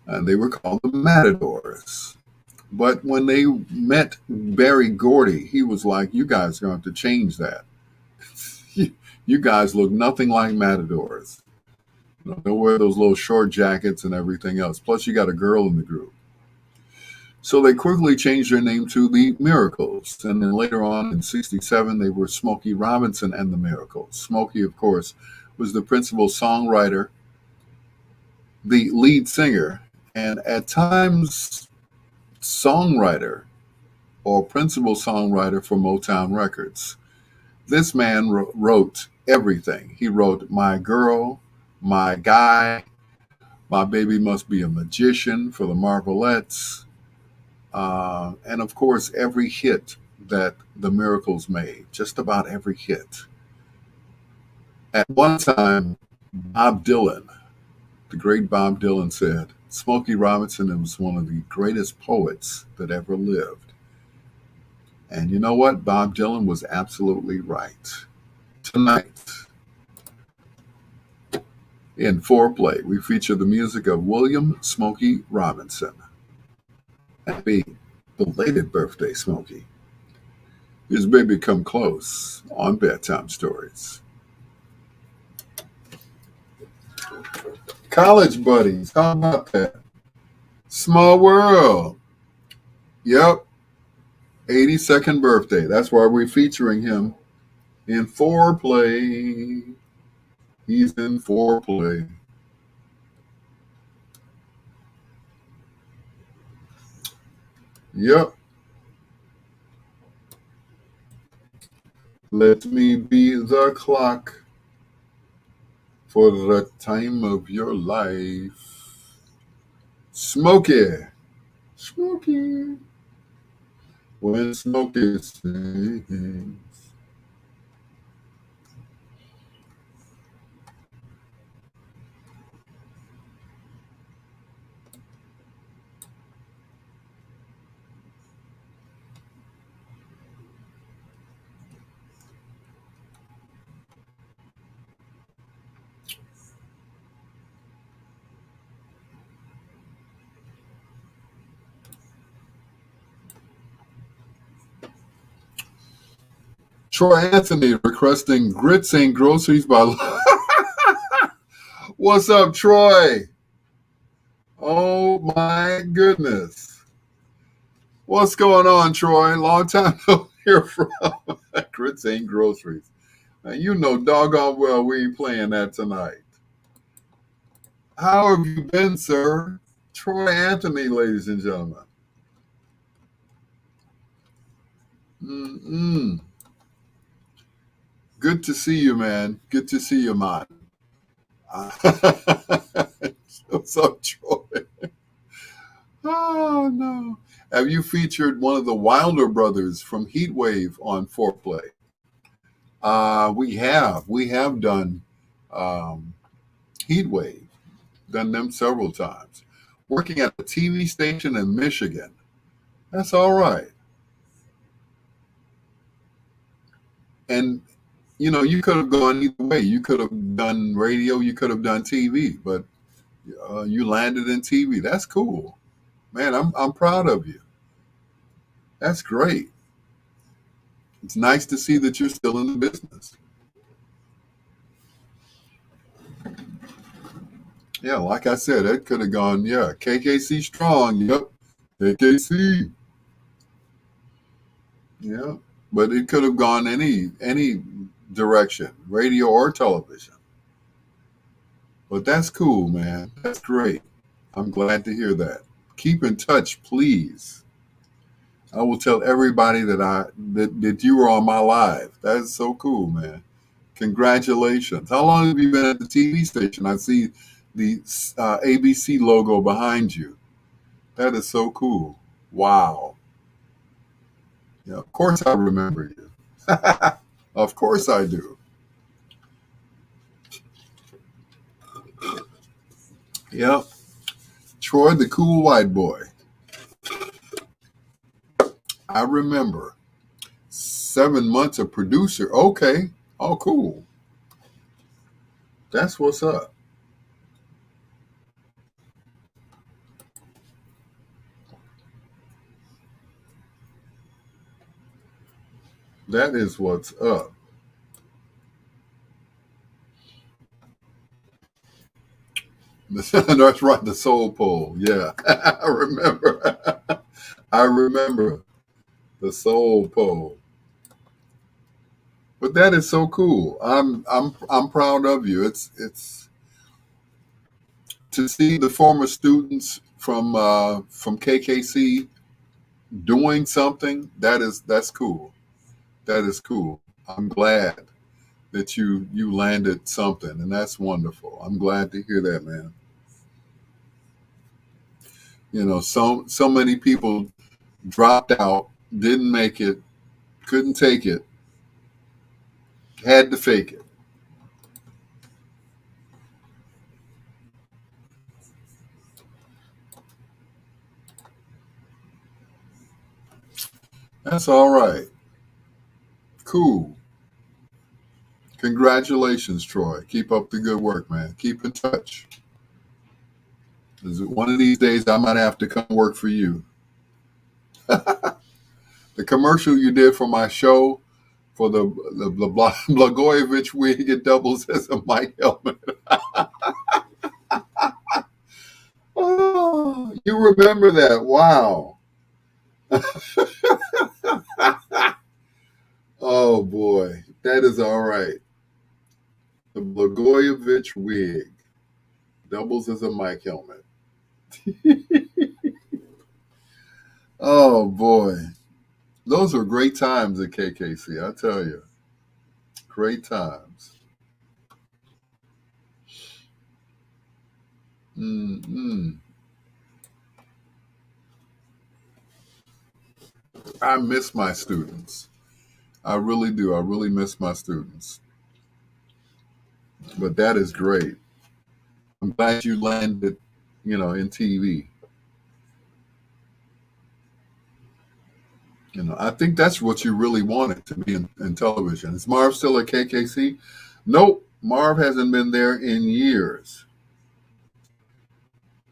And they were called the Matadors. But when they met Barry Gordy, he was like, you guys are going to have to change that. You guys look nothing like Matadors. They'll wear those little short jackets and everything else. Plus, you got a girl in the group. So they quickly changed their name to the Miracles. And then later on in 1967, they were Smokey Robinson and the Miracles. Smokey, of course, was the principal songwriter, the lead singer, and at times songwriter or principal songwriter for Motown Records. This man wrote everything. He wrote My Girl, My Guy, My Baby Must Be a Magician for the Marvelettes, and of course, every hit that the Miracles made, just about every hit. At one time, Bob Dylan, the great Bob Dylan, said, Smokey Robinson was one of the greatest poets that ever lived. And you know what? Bob Dylan was absolutely right. Tonight, in Foreplay, we feature the music of William Smokey Robinson. Happy belated birthday, Smokey. His baby come close on Bedtime Stories. College buddies, how about that? Small world. Yep. 82nd birthday. That's why we're featuring him in Foreplay. He's in Foreplay. Yep. Let me be the clock for the time of your life. Smokey. Smokey. When Smokey sings. Troy Anthony requesting grits ain't groceries by. What's up, Troy? Oh my goodness. What's going on, Troy? Long time no hear from. Grits ain't groceries. Now, you know doggone well we ain't playing that tonight. How have you been, sir? Troy Anthony, ladies and gentlemen. Mm-mm. Good to see you, man. Good to see you, man. What's up, Troy? Oh, no. Have you featured one of the Wilder brothers from Heatwave on Foreplay? We have. We have done Heatwave, done them several times. Working at a TV station in Michigan. That's all right. And, you know, you could have gone either way. You could have done radio, you could have done TV, but you landed in TV. That's cool. Man, I'm proud of you. That's great. It's nice to see that you're still in the business. Yeah, like I said, it could have gone, yeah, KKC strong. Yep, KKC. Yeah, but it could have gone any direction, radio or television. But that's cool, man. That's great. I'm glad to hear that. Keep in touch, please. I will tell everybody that you were on my live. That is so cool, man. Congratulations. How long have you been at the TV station? I see the ABC logo behind you. That is so cool. Wow. Yeah, of course I remember you. Of course I do. Yep. Troy, the cool white boy. I remember. 7 months of producer. Okay. Oh, cool. That's what's up. That is what's up. That's right, the soul pole. Yeah. I remember. I remember the soul pole. But that is so cool. I'm proud of you. It's to see the former students from KKC doing something. That's cool. That is cool. I'm glad that you landed something, and that's wonderful. I'm glad to hear that, man. You know, so many people dropped out, didn't make it, couldn't take it, had to fake it. That's all right. Cool. Congratulations, Troy. Keep up the good work, man. Keep in touch. 'Cause one of these days, I might have to come work for you. The commercial you did for my show for the Blagojevich wig, it doubles as a mic helmet. Oh, you remember that? Wow. Oh boy, that is all right. The Blagojevich wig doubles as a mic helmet. Oh boy, those are great times at KKC. I tell you, great times. Mm-mm. I miss my students. I really do. I really miss my students. But that is great. I'm glad you landed, in TV. I think that's what you really wanted to be in television. Is Marv still at KKC? Nope. Marv hasn't been there in years.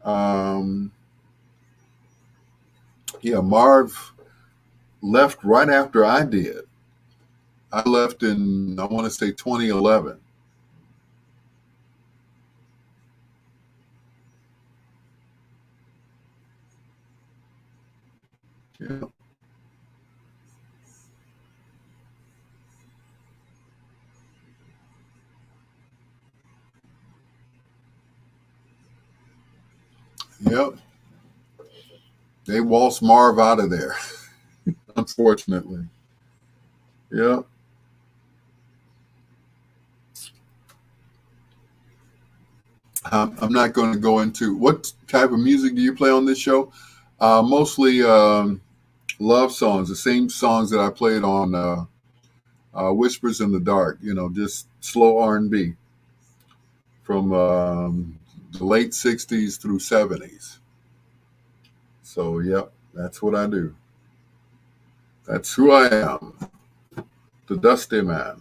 Um, yeah, Marv left right after I did. I left in, I want to say 2011. Yeah. Yep. They waltzed Marv out of there, unfortunately. Yep. I'm not going to go into what type of music do you play on this show. Mostly love songs, the same songs that I played on Whispers in the Dark. You know, just slow R&B from the late '60s through '70s. So, yep, that's what I do. That's who I am, the Dusty Man.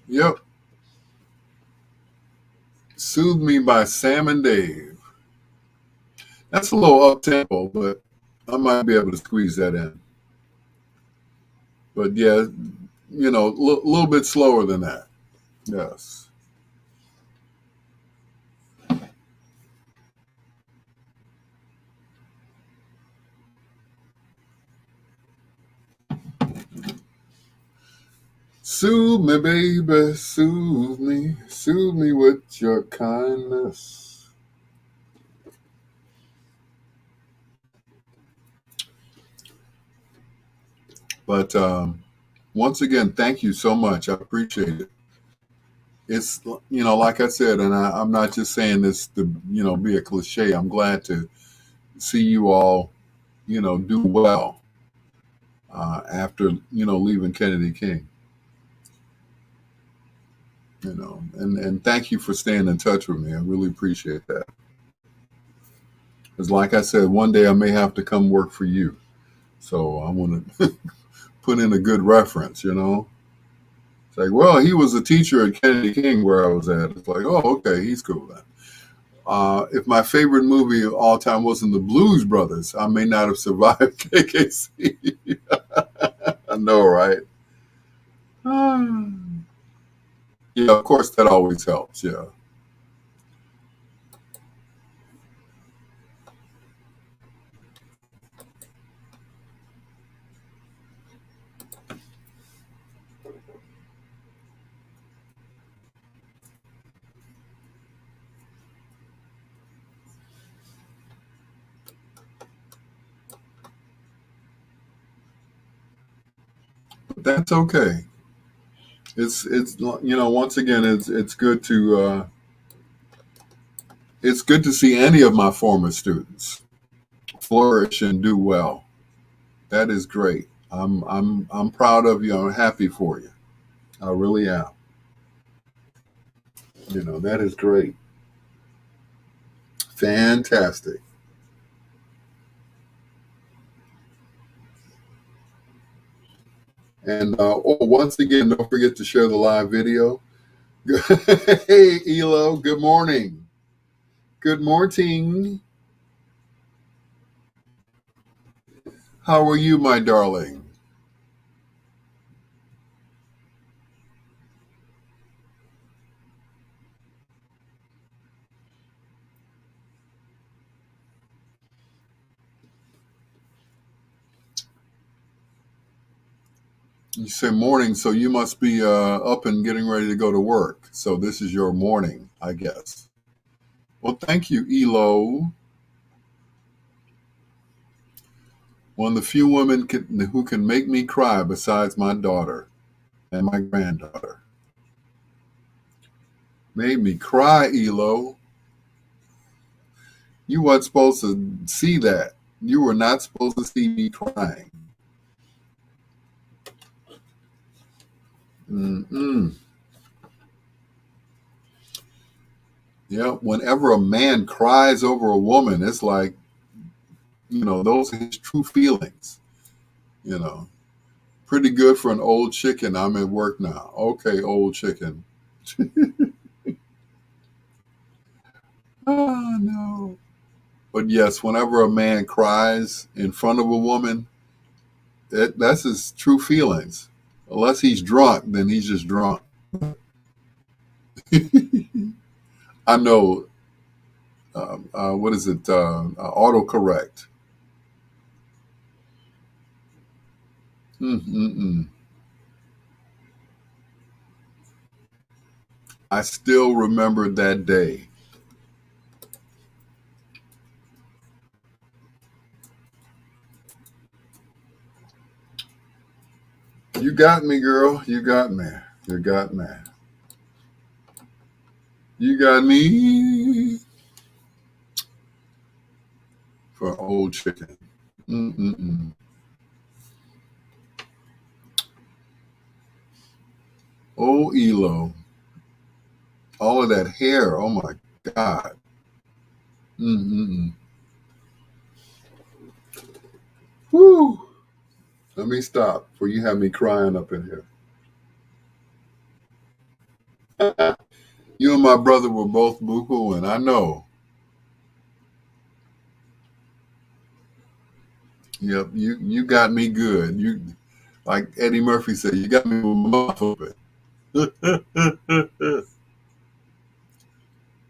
Yep. Soothe Me by Sam and Dave. That's a little up tempo, but I might be able to squeeze that in. But yeah, you know, a little bit slower than that. Yes. Soothe me, baby, soothe me with your kindness. But once again, thank you so much. I appreciate it. It's, you know, like I said, and I'm not just saying this to, you know, be a cliche. I'm glad to see you all, you know, do well after, you know, leaving Kennedy King. You know, and thank you for staying in touch with me. I really appreciate that. Because, like I said, one day I may have to come work for you. So I want to put in a good reference, you know? It's like, well, he was a teacher at Kennedy King where I was at. It's like, oh, okay, he's cool then. If my favorite movie of all time wasn't The Blues Brothers, I may not have survived KKC. I know, right? Yeah, of course, that always helps. Yeah. But that's okay. It's you know, once again, it's good to see any of my former students flourish and do well. That is great. I'm proud of you. I'm happy for you. I really am. You know, that is great. Fantastic. And oh, once again, don't forget to share the live video. Hey, Elo, good morning. Good morning. How are you, my darling? You say morning, so you must be up and getting ready to go to work. So this is your morning, I guess. Well, thank you, Elo. One of the few women who can make me cry besides my daughter and my granddaughter. Made me cry, Elo. You weren't supposed to see that. You were not supposed to see me crying. Mm-mm. Yeah, whenever a man cries over a woman, it's like, those are his true feelings. You know, pretty good for an old chicken. I'm at work now. Okay, old chicken. Oh, no. But yes, whenever a man cries in front of a woman, that's his true feelings. Unless he's drunk, then he's just drunk. I know. What is it? Autocorrect. Mm-mm-mm. I still remember that day. You got me, girl. You got me. You got me. You got me for old chicken. Mm-mm-mm. Oh, Elo. All of that hair. Oh, my God. Mm-mm-mm. Whew. Let me stop before you have me crying up in here. You and my brother were both buku, and I know. Yep, you got me good. You, like Eddie Murphy said, you got me with my mouth open.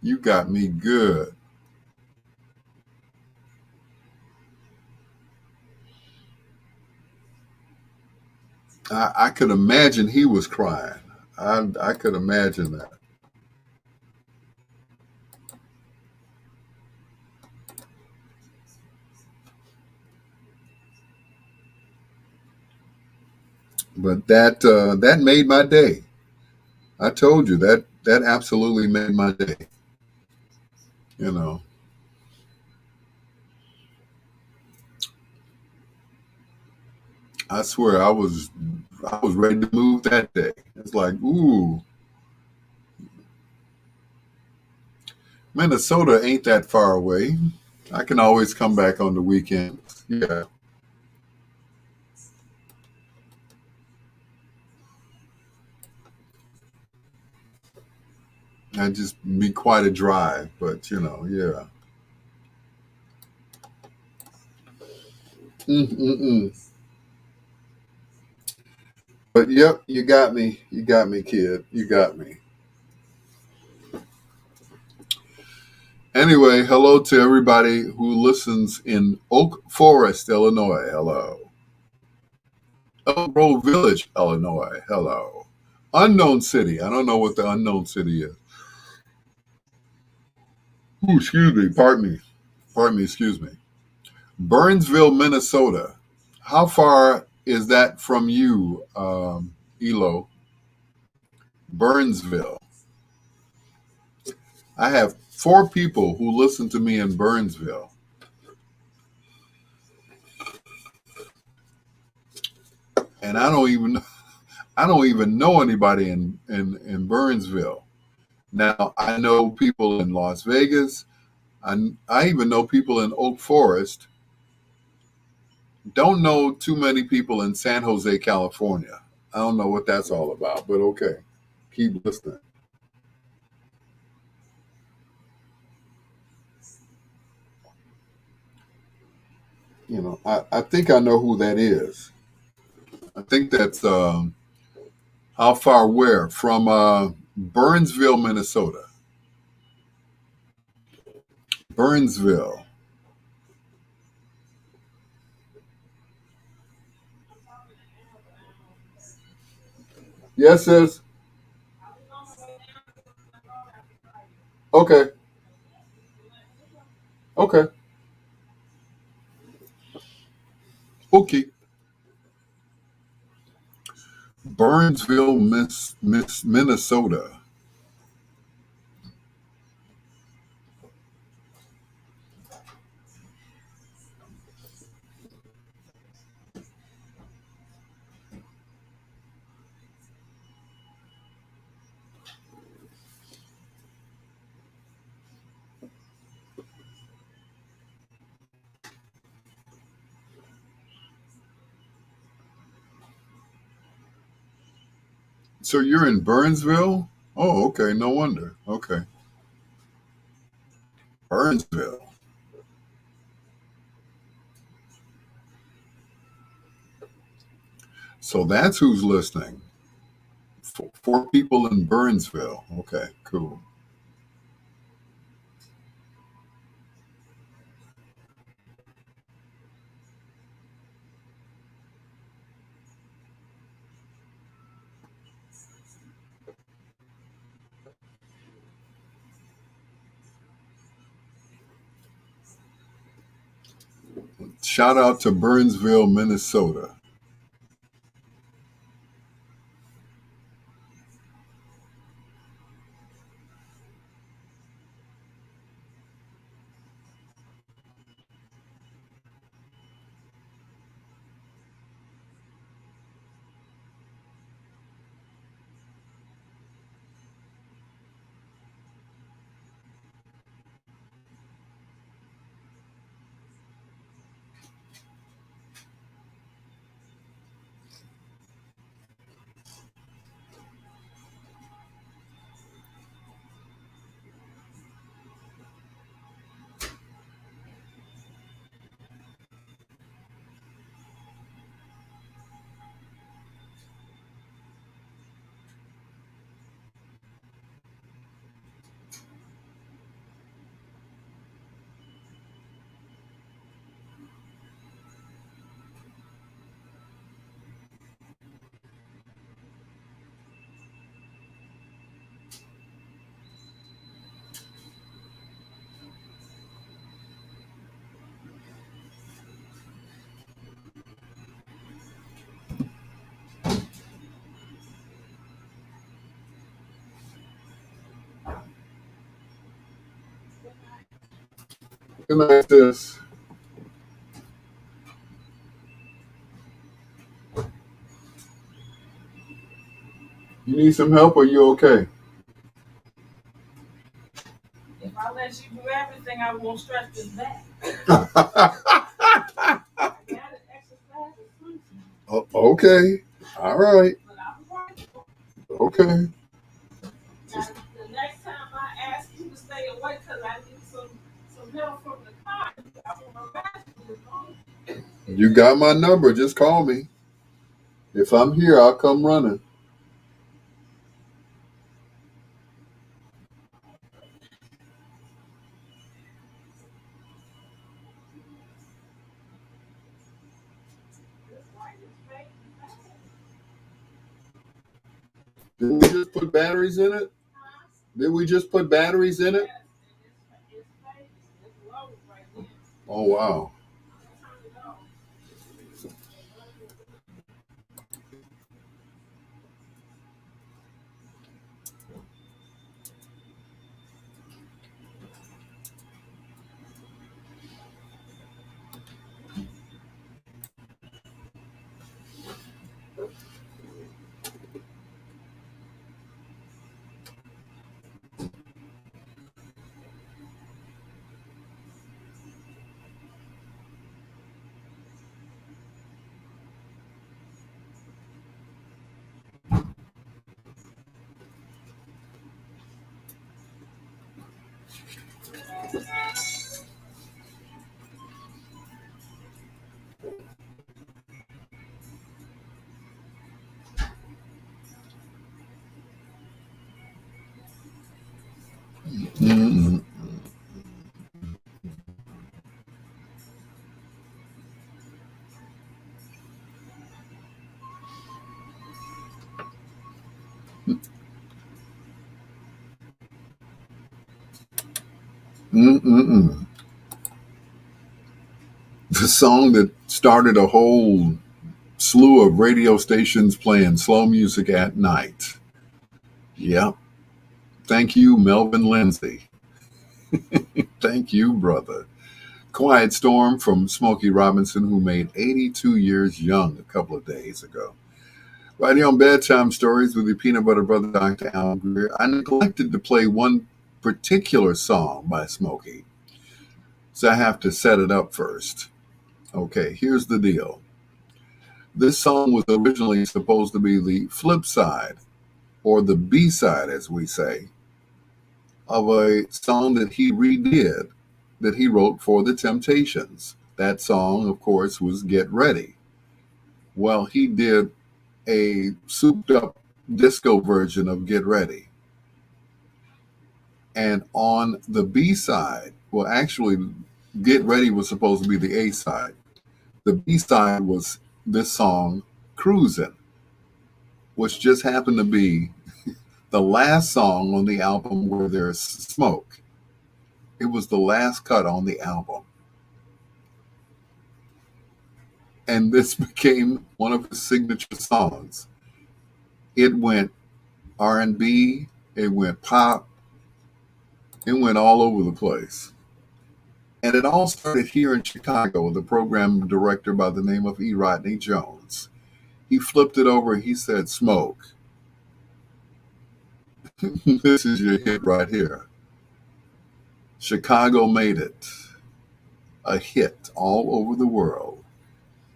You got me good. I could imagine he was crying. I could imagine that. But that made my day. I told you that absolutely made my day. You know, I swear I was ready to move that day. It's like, ooh, Minnesota ain't that far away. I can always come back on the weekends. Yeah, I just be quite a drive, but yeah. Mm-mm-mm. But yep, you got me. You got me, kid. You got me. Anyway, hello to everybody who listens in Oak Forest, Illinois. Hello. Elk Grove Village, Illinois. Hello. Unknown City. I don't know what the unknown city is. Ooh, excuse me. Pardon me. Pardon me. Excuse me. Burnsville, Minnesota. How far is that from you, Elo? Burnsville. I have 4 people who listen to me in Burnsville, and I don't even know anybody in Burnsville. Now I know people in Las Vegas. I even know people in Oak Forest. Don't know too many people in San Jose, California. I don't know what that's all about, but okay, keep listening. I think I know who that is. I think that's how far where from Burnsville, Minnesota. Burnsville. Yes, sis. Okay. Okay. Okay. Burnsville, Minnesota. So you're in Burnsville? Oh, okay. No wonder. Okay. Burnsville. So that's who's listening. Four people in Burnsville. Okay, cool. Shout out to Burnsville, Minnesota. Good night, sis. You need some help or you okay? If I let you do everything, I won't stretch this back. I gotta exercise and sleep. Okay. All right. But I'm grateful. Okay. Now, the next time I ask you to stay awake because I need some help from the car, I want to ask you to go. You got my number. Just call me. If I'm here, I'll come running. This light is fading fast. Didn't we just put batteries in it? Did we just put batteries in it? Yes, and it's fading. It's low right now. Oh, wow. Turn it off. Mm-mm. Mm-mm. The song that started a whole slew of radio stations playing slow music at night. Yep. Thank you, Melvin Lindsay. Thank you, brother. Quiet Storm from Smokey Robinson, who made 82 years young a couple of days ago. Right here on Bedtime Stories with your peanut butter brother, Dr. Al Greer. I neglected to play one particular song by Smokey, so I have to set it up first. Okay, here's the deal. This song was originally supposed to be the flip side or the B-side, as we say, of a song that he redid that he wrote for the Temptations. That song, of course, was Get Ready. Well, he did a souped up disco version of Get Ready. And on the B side, well, actually, Get Ready was supposed to be the A side. The B side was this song, Cruisin', which just happened to be the last song on the album where there's smoke. It was the last cut on the album. And this became one of his signature songs. It went R&B, it went pop, it went all over the place. And it all started here in Chicago with a program director by the name of E. Rodney Jones. He flipped it over, he said, "Smoke. This is your hit right here." Chicago made it a hit all over the world.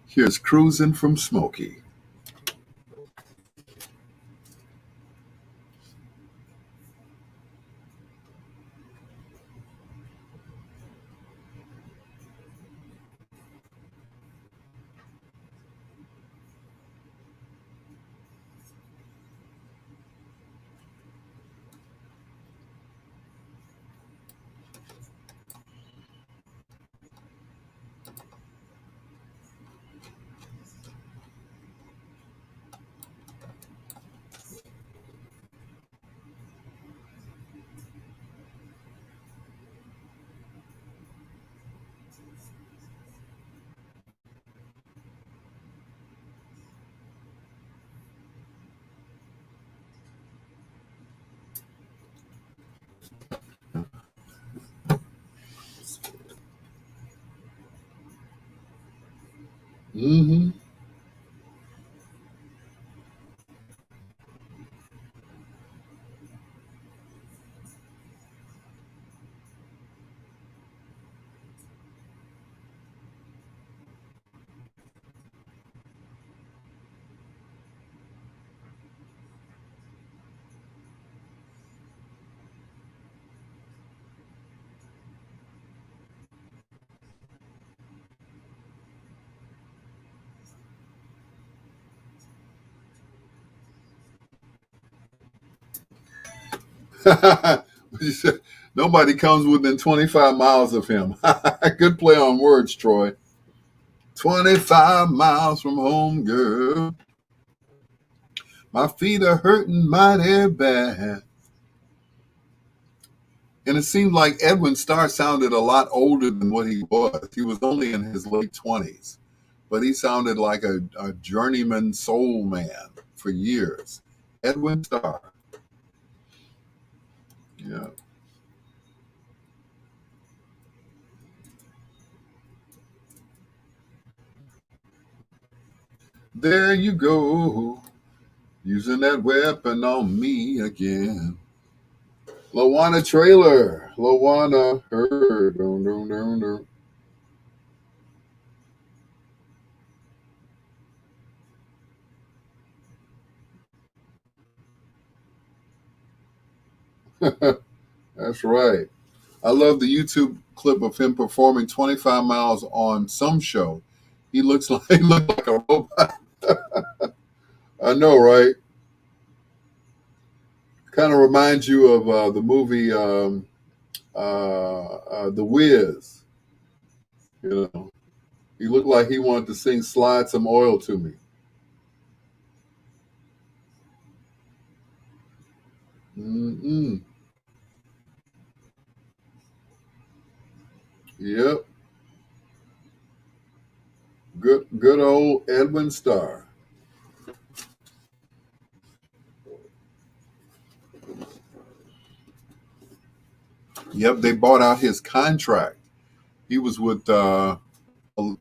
Here's Cruisin' from Smokey. Mm-hmm. Nobody comes within 25 miles of him. Good play on words, Troy. 25 miles from home, girl. My feet are hurting mighty bad. And it seemed like Edwin Starr sounded a lot older than what he was. He was only in his late 20s, but he sounded like a journeyman soul man for years. Edwin Starr. Yeah. There you go, using that weapon on me again. Lawana trailer. Lawana heard. Dun, dun, dun, dun. That's right. I love the YouTube clip of him performing 25 miles on some show. He looks like he looked like a robot. I know, right? Kind of reminds you of the movie The Wiz. You know, he looked like he wanted to sing "Slide Some Oil to Me." Mm-mm. Yep. Good old Edwin Starr. Yep, they bought out his contract. He was with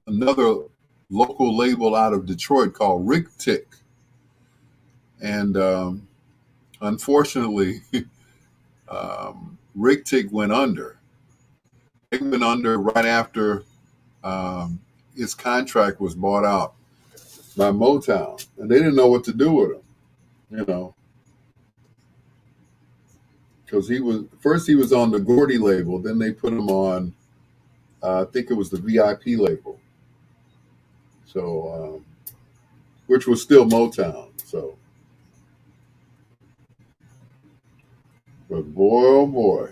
another local label out of Detroit called Rick Tick. And unfortunately, Rick Tick went under. It went under right after his contract was bought out by Motown. And they didn't know what to do with him, you know. because he was on the Gordy label, then they put him on, I think it was the VIP label, so which was still Motown. So, but boy, oh boy,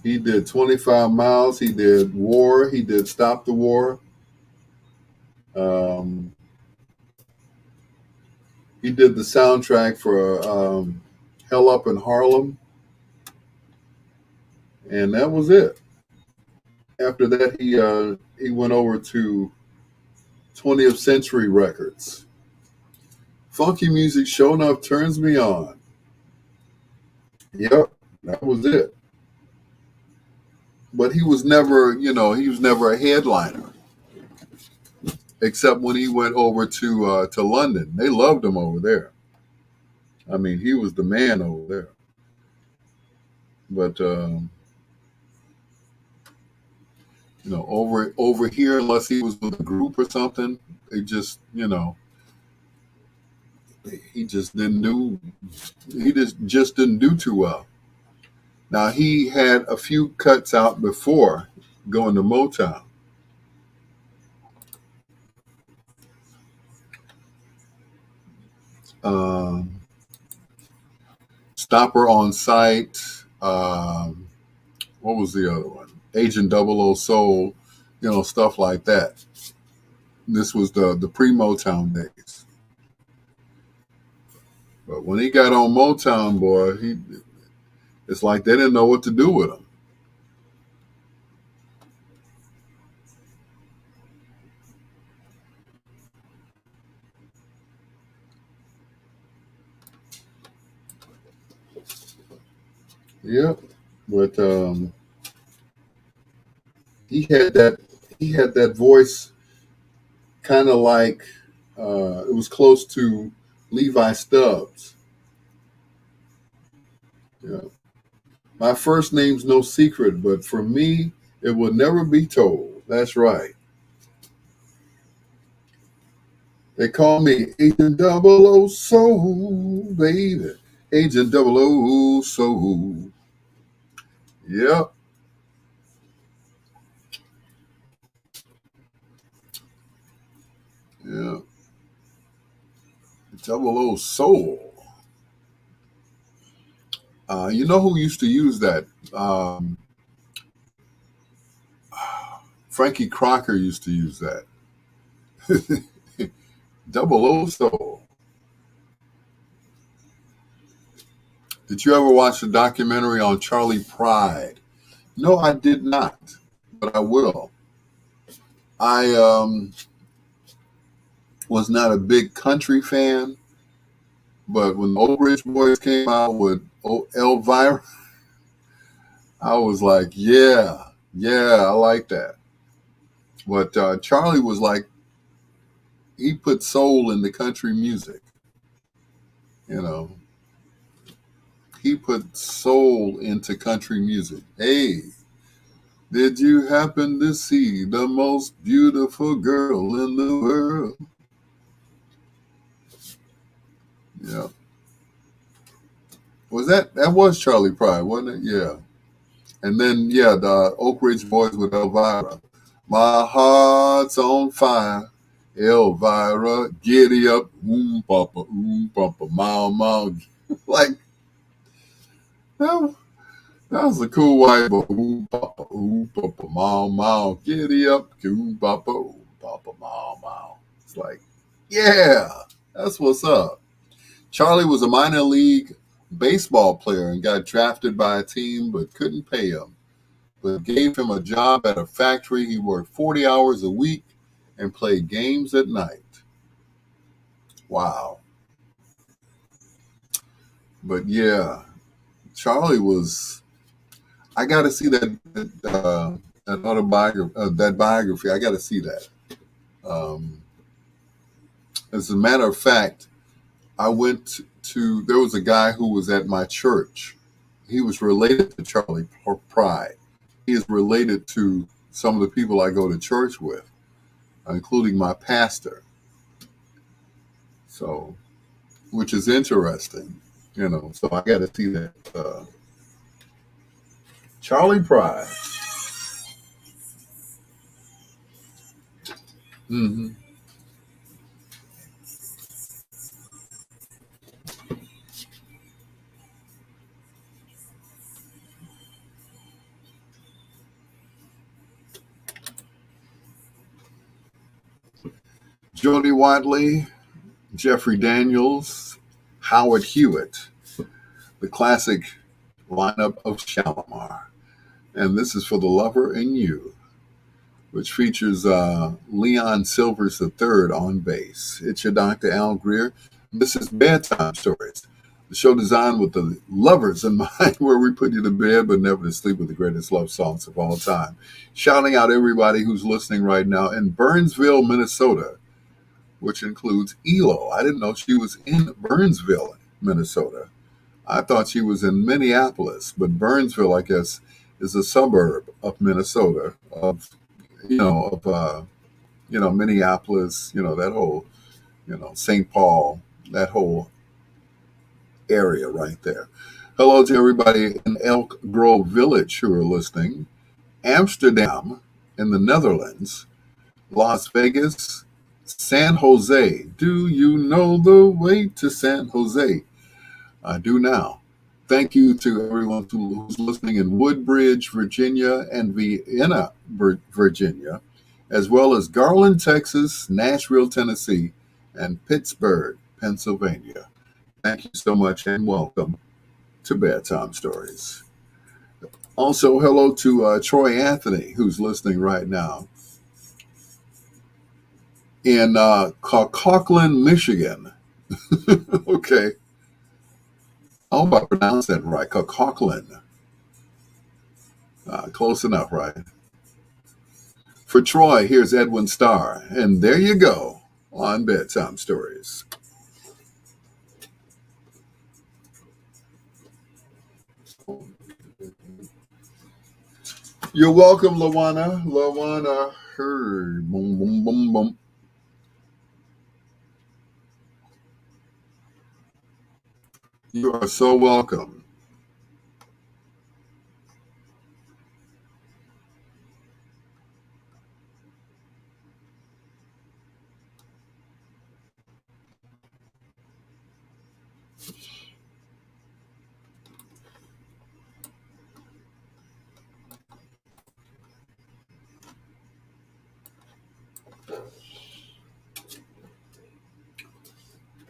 he did 25 Miles, he did War, he did Stop the War. He did the soundtrack for Hell Up in Harlem, and that was it. After that, he went over to 20th Century Records. Funky music, sure enough, turns me on. Yep, that was it. But he was never a headliner, except when he went over to London. They loved him over there. I mean, he was the man over there. But over here, unless he was with a group or something, they just he just didn't do too well. Now, he had a few cuts out before going to Motown. Stopper on Sight. What was the other one? Agent 00 Soul. Stuff like that. This was the pre-Motown days. But when he got on Motown, boy, it's like they didn't know what to do with him. Yep, but he had that voice, kind of like it was close to Levi Stubbs. Yeah. My first name's no secret, but for me, it will never be told. That's right. They call me Agent 00 Soul, baby. Agent 00 Soul. Yep. Yeah. 00 Soul. You know who used to use that? Frankie Crocker used to use that. 00 Soul. Did you ever watch the documentary on Charlie Pride? No, I did not, but I will. I was not a big country fan, but when the Old Bridge Boys came out with Elvira, I was like, yeah, I like that. But Charlie was like, he put soul in the country music. He put soul into country music. Hey, did you happen to see the most beautiful girl in the world? Yeah. That was Charlie Pride, wasn't it? Yeah. And then, the Oak Ridge Boys with Elvira. My heart's on fire. Elvira, giddy up, papa, mau. Like, that was a cool white boy. Papa, mau. Giddy up, papa, mau. It's like, yeah, that's what's up. Charlie was a minor league baseball player and got drafted by a team but couldn't pay him. But gave him a job at a factory. He worked 40 hours a week and played games at night. Wow. But yeah, Charlie was. I got to see that autobiography, that biography. I got to see that. As a matter of fact, I went to. There was a guy who was at my church. He was related to Charlie Pride. He is related to some of the people I go to church with, including my pastor. So which is interesting. So I got to see that. Charlie Pride. Hmm. Jody Watley, Jeffrey Daniels, Howard Hewitt, the classic lineup of Shalimar. And this is for the Lover in You, which features Leon Silvers III on bass. It's your Dr. Al Greer. This is Bedtime Stories, the show designed with the lovers in mind, where we put you to bed but never to sleep with the greatest love songs of all time. Shouting out everybody who's listening right now in Burnsville, Minnesota, which includes Elo. I didn't know she was in Burnsville, Minnesota. I thought she was in Minneapolis, but Burnsville, I guess, is a suburb of Minnesota, of Minneapolis, that whole, St. Paul, that whole area right there. Hello to everybody in Elk Grove Village who are listening, Amsterdam in the Netherlands, Las Vegas, San Jose. Do you know the way to San Jose? I do now. Thank you to everyone who's listening in Woodbridge, Virginia, and Vienna, Virginia, as well as Garland, Texas, Nashville, Tennessee, and Pittsburgh, Pennsylvania. Thank you so much and welcome to Bedtime Stories. Also, hello to Troy Anthony, who's listening right now in Coquitlam, Michigan. Okay. I hope I pronounced that right. Coquitlam. Close enough, right? For Troy, here's Edwin Starr. And there you go on Bedtime Stories. You're welcome, Lawana. Lawana Heard. Boom, boom, boom, boom. You are so welcome.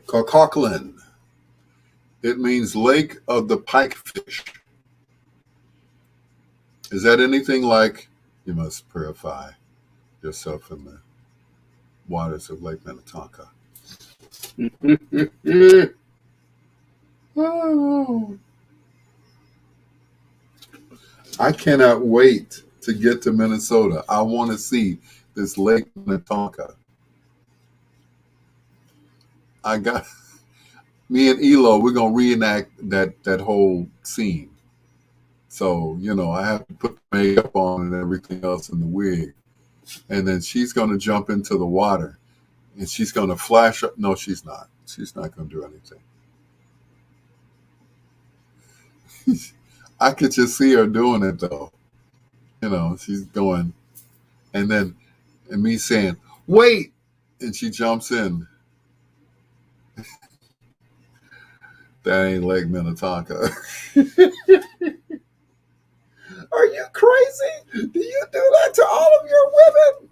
Coquitlam. It means Lake of the Pikefish. Is that anything like you must purify yourself in the waters of Lake Minnetonka? Oh. I cannot wait to get to Minnesota. I want to see this Lake Minnetonka. Me and Elo, we're going to reenact that whole scene. So, I have to put the makeup on and everything else in the wig. And then she's going to jump into the water and she's going to flash up. No, she's not. She's not going to do anything. I could just see her doing it though. She's going and me saying, wait. And she jumps in. That ain't Lake Minnetonka. Are you crazy? Do you do that to all of your women?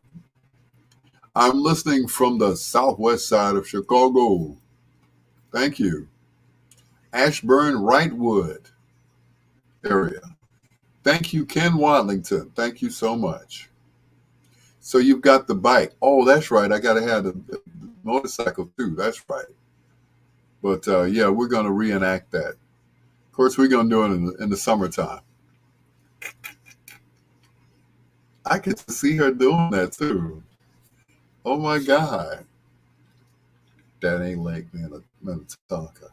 I'm listening from the southwest side of Chicago. Thank you. Ashburn, Wrightwood area. Thank you, Ken Wadlington. Thank you so much. So you've got the bike. Oh, that's right. I got to have the motorcycle too. That's right. But yeah, we're going to reenact that. Of course, we're going to do it in the summertime. I get to see her doing that too. Oh my God. That ain't Lake Minnetonka.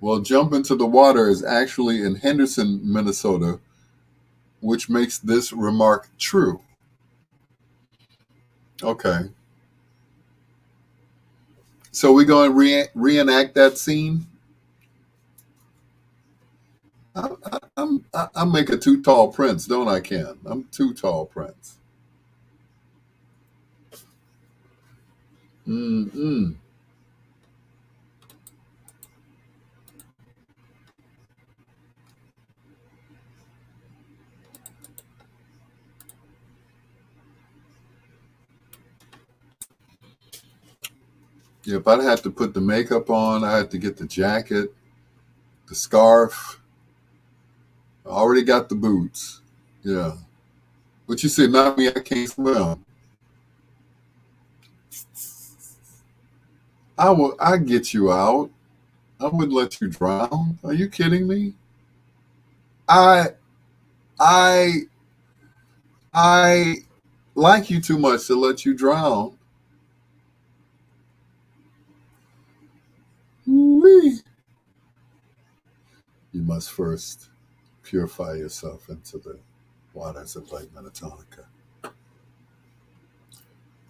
Well, Jump into the Water is actually in Henderson, Minnesota, which makes this remark true. Okay. So we're going to reenact that scene? I make a too tall prince, don't I, Ken? I'm too tall prince. Mm-mm. If I'd have to put the makeup on, I had to get the jacket, the scarf. I already got the boots. Yeah. But you said, not me, I can't swim. I get you out. I wouldn't let you drown. Are you kidding me? I I I like you too much to let you drown. Wee. You must first purify yourself into the waters of Lake Minnetonka.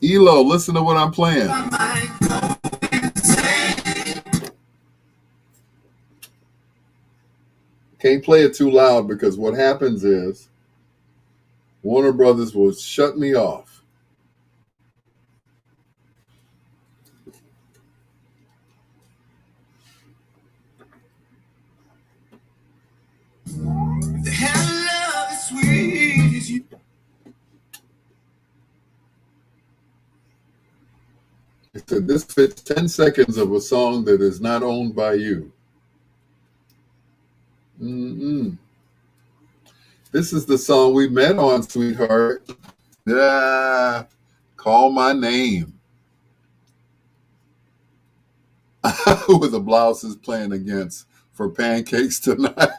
Elo, listen to what I'm playing. Can't play it too loud because what happens is Warner Brothers will shut me off. Hello, sweet as you. It said this fits 10 seconds of a song that is not owned by you. Mm-mm. This is the song we met on, sweetheart. Yeah, call my name. Who the blouses playing against for pancakes tonight?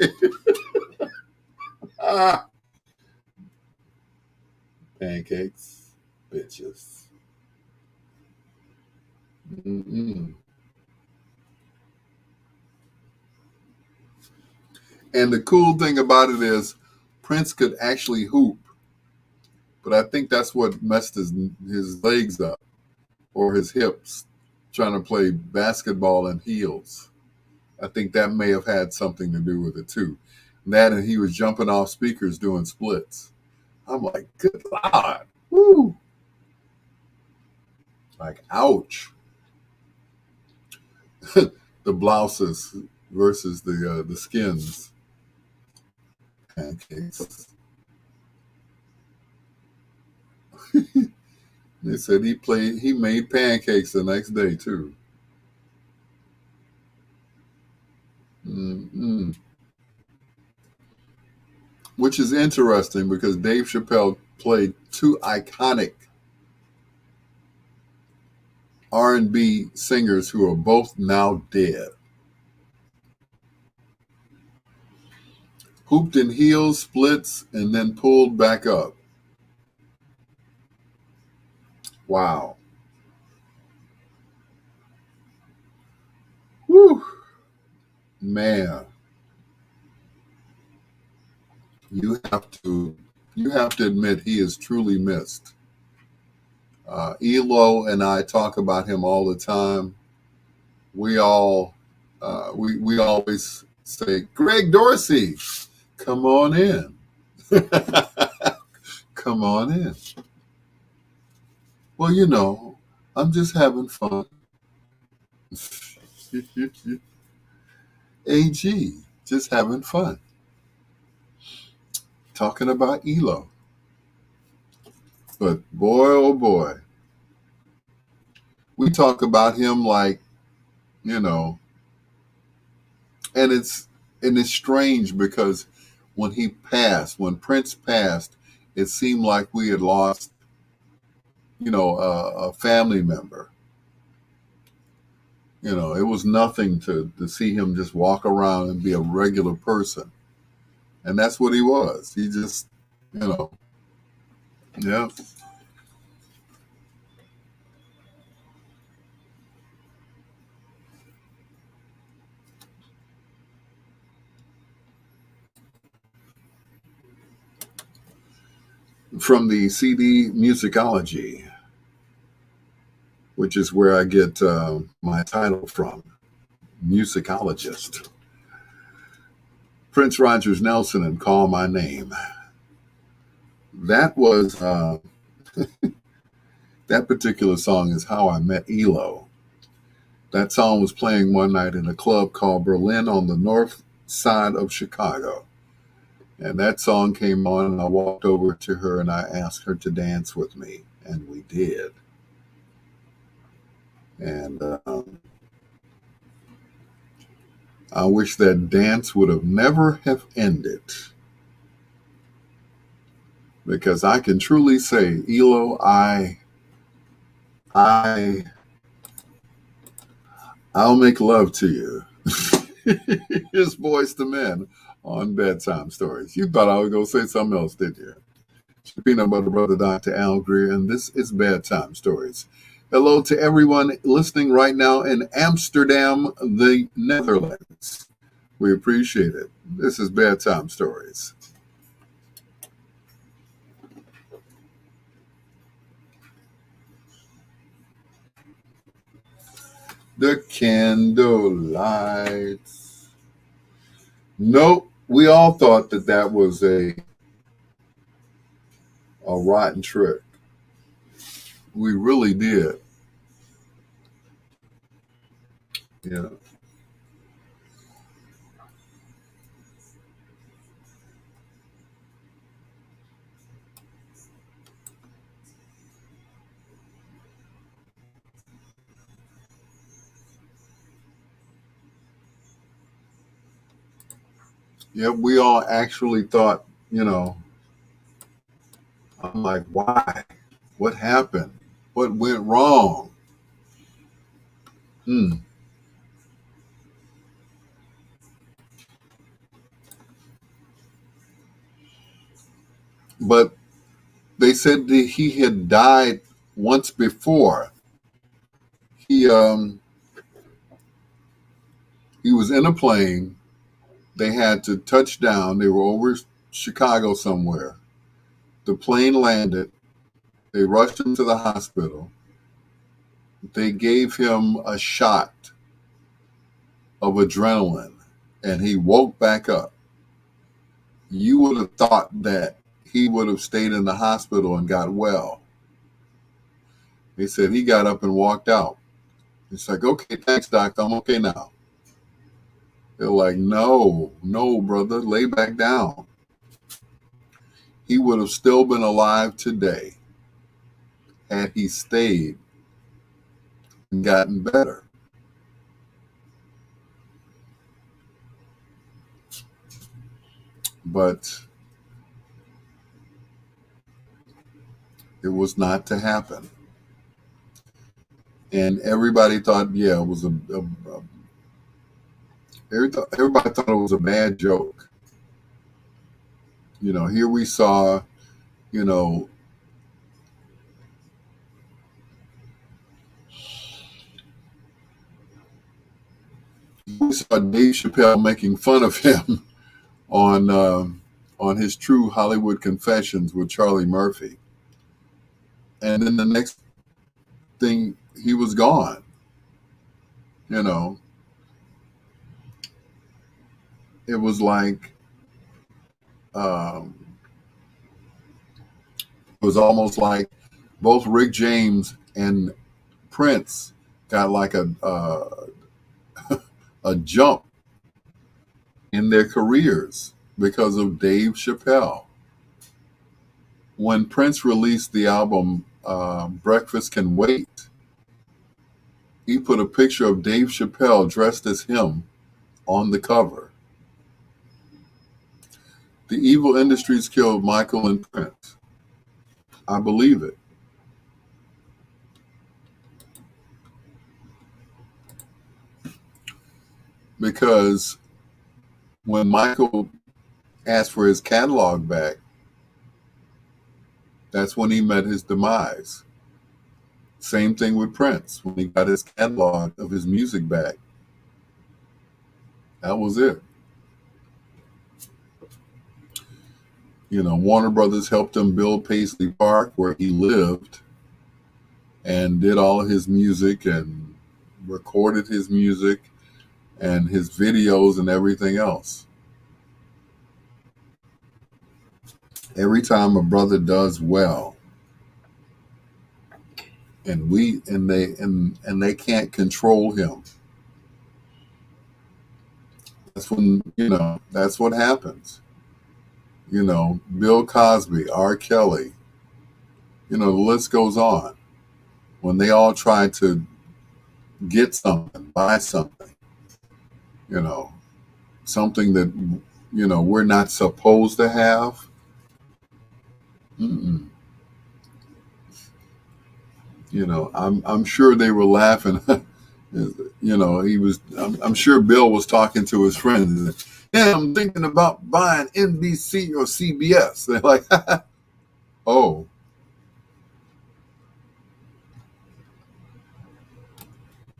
Pancakes, bitches. Mm-mm. And the cool thing about it is Prince could actually hoop, but I think that's what messed his legs up or his hips trying to play basketball in heels. I think that may have had something to do with it too. That and he was jumping off speakers doing splits. I'm like, good Lord. Woo. Like, ouch. The blouses versus the skins. Pancakes. They said he made pancakes the next day too. Mm-mm. Which is interesting because Dave Chappelle played two iconic R&B singers who are both now dead. Hooped in heels, splits, and then pulled back up. Wow. Whew. Man, you have to admit he is truly missed. Elo and I talk about him all the time. We always say, Greg Dorsey, come on in. Come on in. Well, I'm just having fun. AG, just having fun. Talking about Elo. But boy, oh boy, we talk about him like, and it's strange because when Prince passed, it seemed like we had lost, a family member. It was nothing to see him just walk around and be a regular person. And that's what he was. He just, yeah. from the CD Musicology, which is where I get my title from, musicologist. Prince Rogers Nelson and Call My Name. That was, that particular song is How I Met ELO. That song was playing one night in a club called Berlin on the north side of Chicago. And that song came on, and I walked over to her and I asked her to dance with me, and we did. And I wish that dance would have never have ended, because I can truly say, ELO, I'll make love to you. His voice to men on Bedtime Stories. You thought I was going to say something else, did you? It's your peanut butter brother, Dr. Al Greer, and this is Bedtime Stories. Hello to everyone listening right now in Amsterdam, the Netherlands. We appreciate it. This is Bedtime Stories. The candlelights. Nope. We all thought that was a rotten trick. We really did. Yeah. Yeah, we all actually thought, I'm like, why? What happened? What went wrong? But they said that he had died once before. He was in a plane. They had to touch down. They were over Chicago somewhere. The plane landed. They rushed him to the hospital. They gave him a shot of adrenaline, and he woke back up. You would have thought that he would have stayed in the hospital and got well. They said he got up and walked out. It's like, okay, thanks, doctor. I'm okay now. They're like, no, brother, lay back down. He would have still been alive today had he stayed and gotten better. But it was not to happen. And everybody thought, yeah, it was everybody thought it was a bad joke. Here we saw, we saw Dave Chappelle making fun of him on his True Hollywood Confessions with Charlie Murphy. And then the next thing, he was gone. It was like, it was almost like both Rick James and Prince got like a jump in their careers because of Dave Chappelle. When Prince released the album Breakfast Can Wait, he put a picture of Dave Chappelle dressed as him on the cover. The evil industries killed Michael and Prince. I believe it. Because when Michael asked for his catalog back, that's when he met his demise. Same thing with Prince. When he got his catalog of his music back, that was it. Warner Brothers helped him build Paisley Park, where he lived, and did all of his music and recorded his music and his videos and everything else. Every time a brother does well, and they can't control him, that's when that's what happens. Bill Cosby, R. Kelly, the list goes on. When they all try to get something, buy something, something that we're not supposed to have. Mm-mm. I'm sure they were laughing. I'm sure Bill was talking to his friends. Yeah, I'm thinking about buying NBC or CBS. They're like, oh.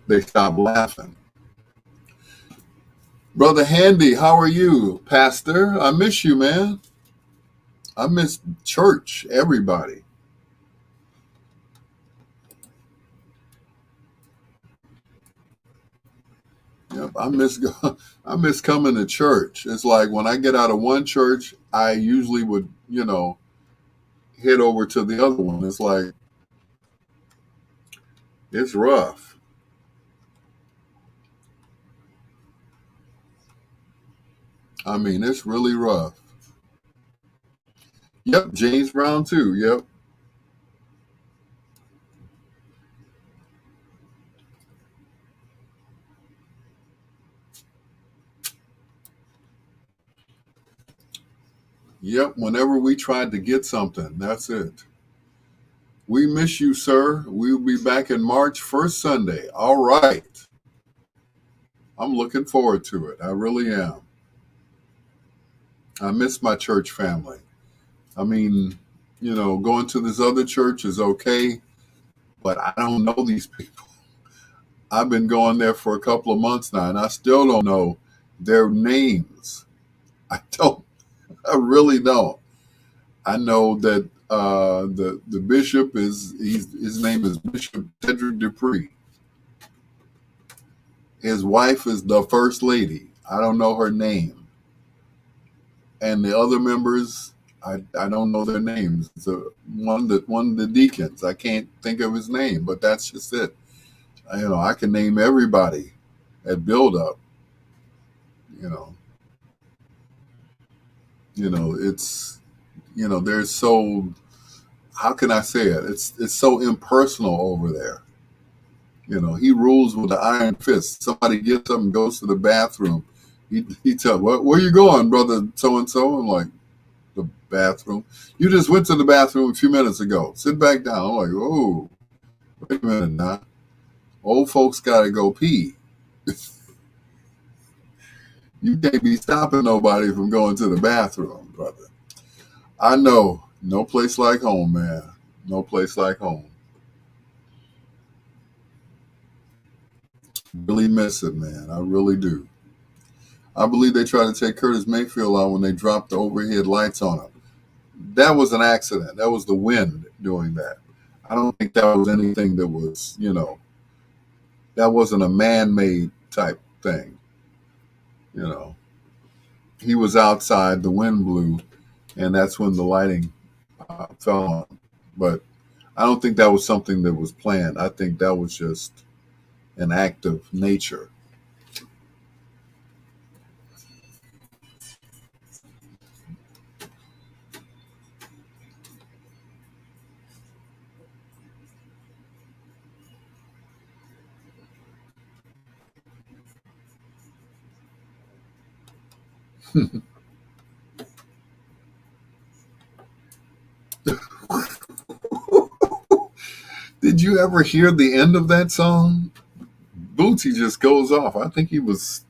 They stopped laughing. Brother Handy, how are you, Pastor? I miss you, man. I miss church, everybody. Yep, I miss coming to church. It's like when I get out of one church, I usually would, head over to the other one. It's like, it's rough. I mean, it's really rough. Yep, James Brown too. Yep. Yep, whenever we tried to get something, that's it. We miss you, sir. We'll be back in March, first Sunday. All right. I'm looking forward to it. I really am. I miss my church family. I mean, going to this other church is okay, but I don't know these people. I've been going there for a couple of months now, and I still don't know their names. I really don't. I know that the bishop his name is Bishop Cedric Dupree. His wife is the first lady. I don't know her name. And the other members, I don't know their names. One of the deacons, I can't think of his name, but that's just it. I can name everybody at Build Up. It's they're so, how can I say it? It's so impersonal over there. He rules with the iron fist. Somebody gets up and goes to the bathroom. He tells, where you going, brother so-and-so? I'm like, the bathroom. You just went to the bathroom a few minutes ago. Sit back down. I'm like, oh, wait a minute now. Old folks got to go pee. You can't be stopping nobody from going to the bathroom, brother. I know. No place like home, man. No place like home. Really miss it, man. I really do. I believe they tried to take Curtis Mayfield out when they dropped the overhead lights on him. That was an accident. That was the wind doing that. I don't think that was anything that was, that wasn't a man-made type thing. He was outside, the wind blew, and that's when the lighting fell on. But I don't think that was something that was planned. I think that was just an act of nature. Did you ever hear the end of that song? Bootsy just goes off. I think he was,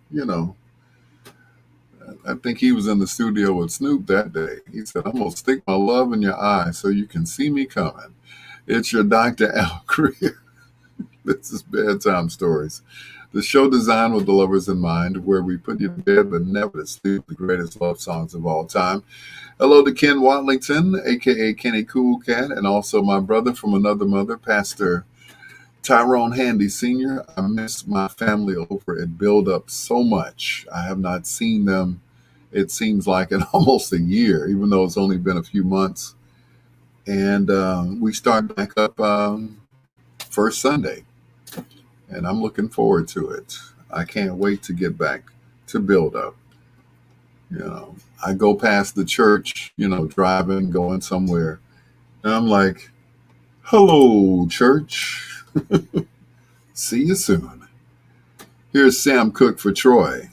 I think he was in the studio with Snoop that day. He said, I'm going to stick my love in your eye so you can see me coming. It's your Dr. Al Greer. This is Bedtime Stories. The show designed with the lovers in mind, where we put you to bed but never to sleep, the greatest love songs of all time. Hello to Ken Watlington, a.k.a. Kenny Cool Cat, and also my brother from another mother, Pastor Tyrone Handy Sr. I miss my family over at Build Up so much. I have not seen them, it seems like, in almost a year, even though it's only been a few months. And we start back up first Sunday, and I'm looking forward to it. I can't wait to get back to Build Up. I go past the church, driving, going somewhere, and I'm like, hello, church. See you soon. Here's Sam Cooke for Troy.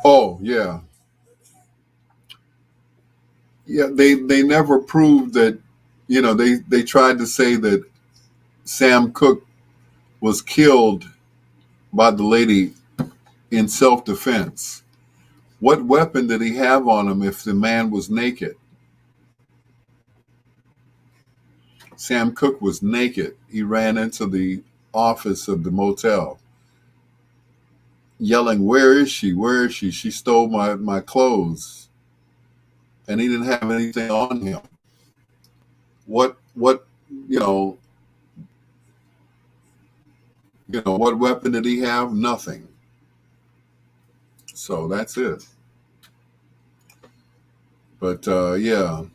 Oh, yeah. Yeah, they never proved that, they tried to say that Sam Cooke was killed by the lady in self-defense. What weapon did he have on him if the man was naked? Sam Cooke was naked. He ran into the office of the motel yelling, "Where is she? Where is she? She stole my clothes." And he didn't have anything on him. What you know what weapon did he have? Nothing. So that's it. But yeah,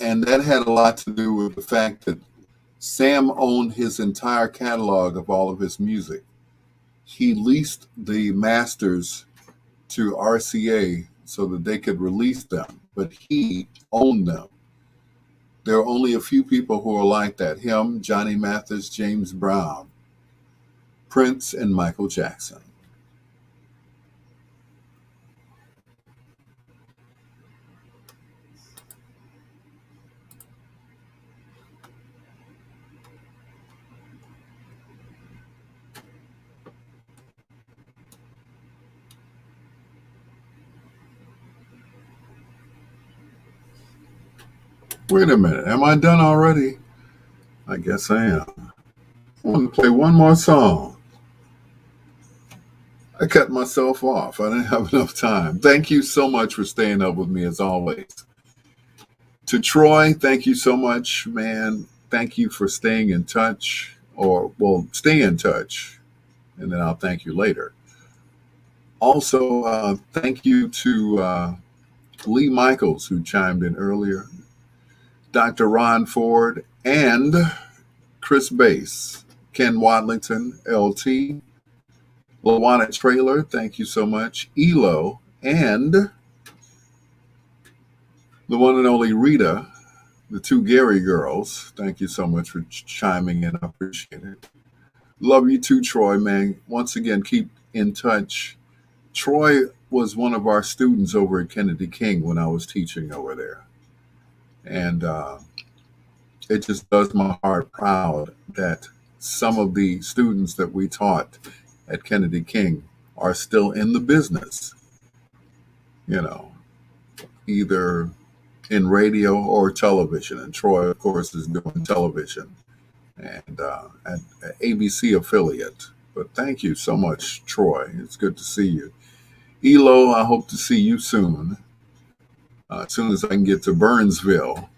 and that had a lot to do with the fact that Sam owned his entire catalog of all of his music. He leased the masters to RCA so that they could release them, but he owned them. There are only a few people who are like that. Him, Johnny Mathis, James Brown, Prince, and Michael Jackson. Wait a minute. Am I done already? I guess I am. I want to play one more song. I cut myself off. I didn't have enough time. Thank you so much for staying up with me as always. To Troy, thank you so much, man. Thank you for staying in touch, stay in touch, and then I'll thank you later. Also, thank you to Lee Michaels, who chimed in earlier, Dr. Ron Ford, and Chris Bass, Ken Wadlington, LT, Lawana Trailer, thank you so much, Elo, and the one and only Rita, the two Gary girls. Thank you so much for chiming in. I appreciate it. Love you too, Troy, man. Once again, keep in touch. Troy was one of our students over at Kennedy King when I was teaching over there. And it just does my heart proud that some of the students that we taught at Kennedy King are still in the business, either in radio or television. And Troy, of course, is doing television and at ABC affiliate. But thank you so much, Troy. It's good to see you. Elo, I hope to see you soon. As soon as I can get to Burnsville.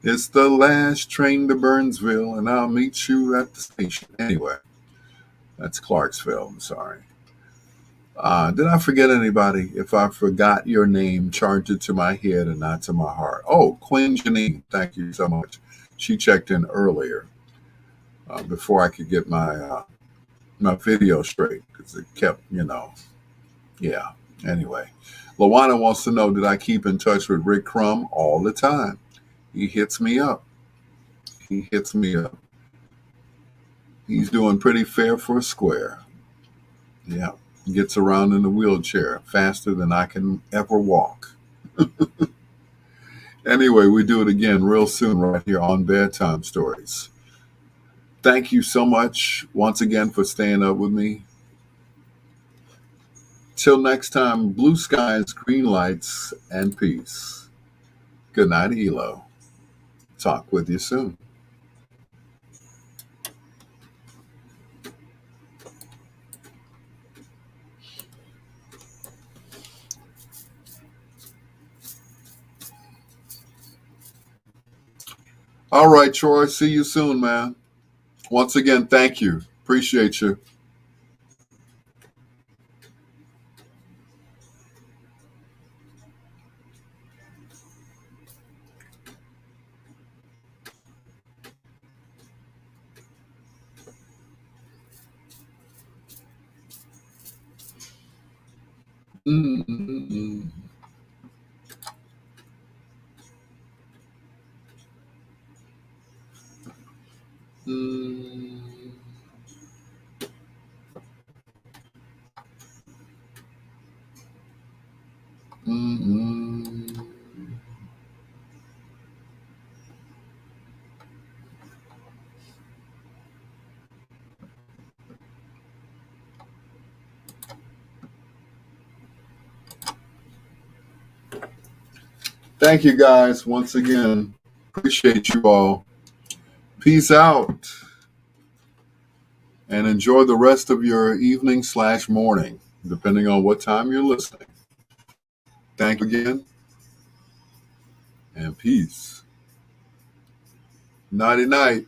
It's the last train to Burnsville, and I'll meet you at the station. Anyway, that's Clarksville. I'm sorry. Did I forget anybody? If I forgot your name, charge it to my head and not to my heart. Oh, Queen Janine, thank you so much. She checked in earlier before I could get my video straight because it kept, yeah. Anyway, Lawana wants to know, did I keep in touch with Rick Crum? All the time. He hits me up. He's doing pretty fair for a square. Yeah. Gets around in a wheelchair faster than I can ever walk. Anyway, we do it again real soon right here on Bedtime Stories. Thank you so much once again for staying up with me. Till next time, blue skies, green lights, and peace. Good night, Elo. Talk with you soon. All right, Troy. See you soon, man. Once again, thank you. Appreciate you. Mm-mm-mm. Mm. Mm-mm. Thank you guys once again. Appreciate you all. Peace out. And enjoy the rest of your evening/morning, depending on what time you're listening. Thank you again. And peace. Nighty night.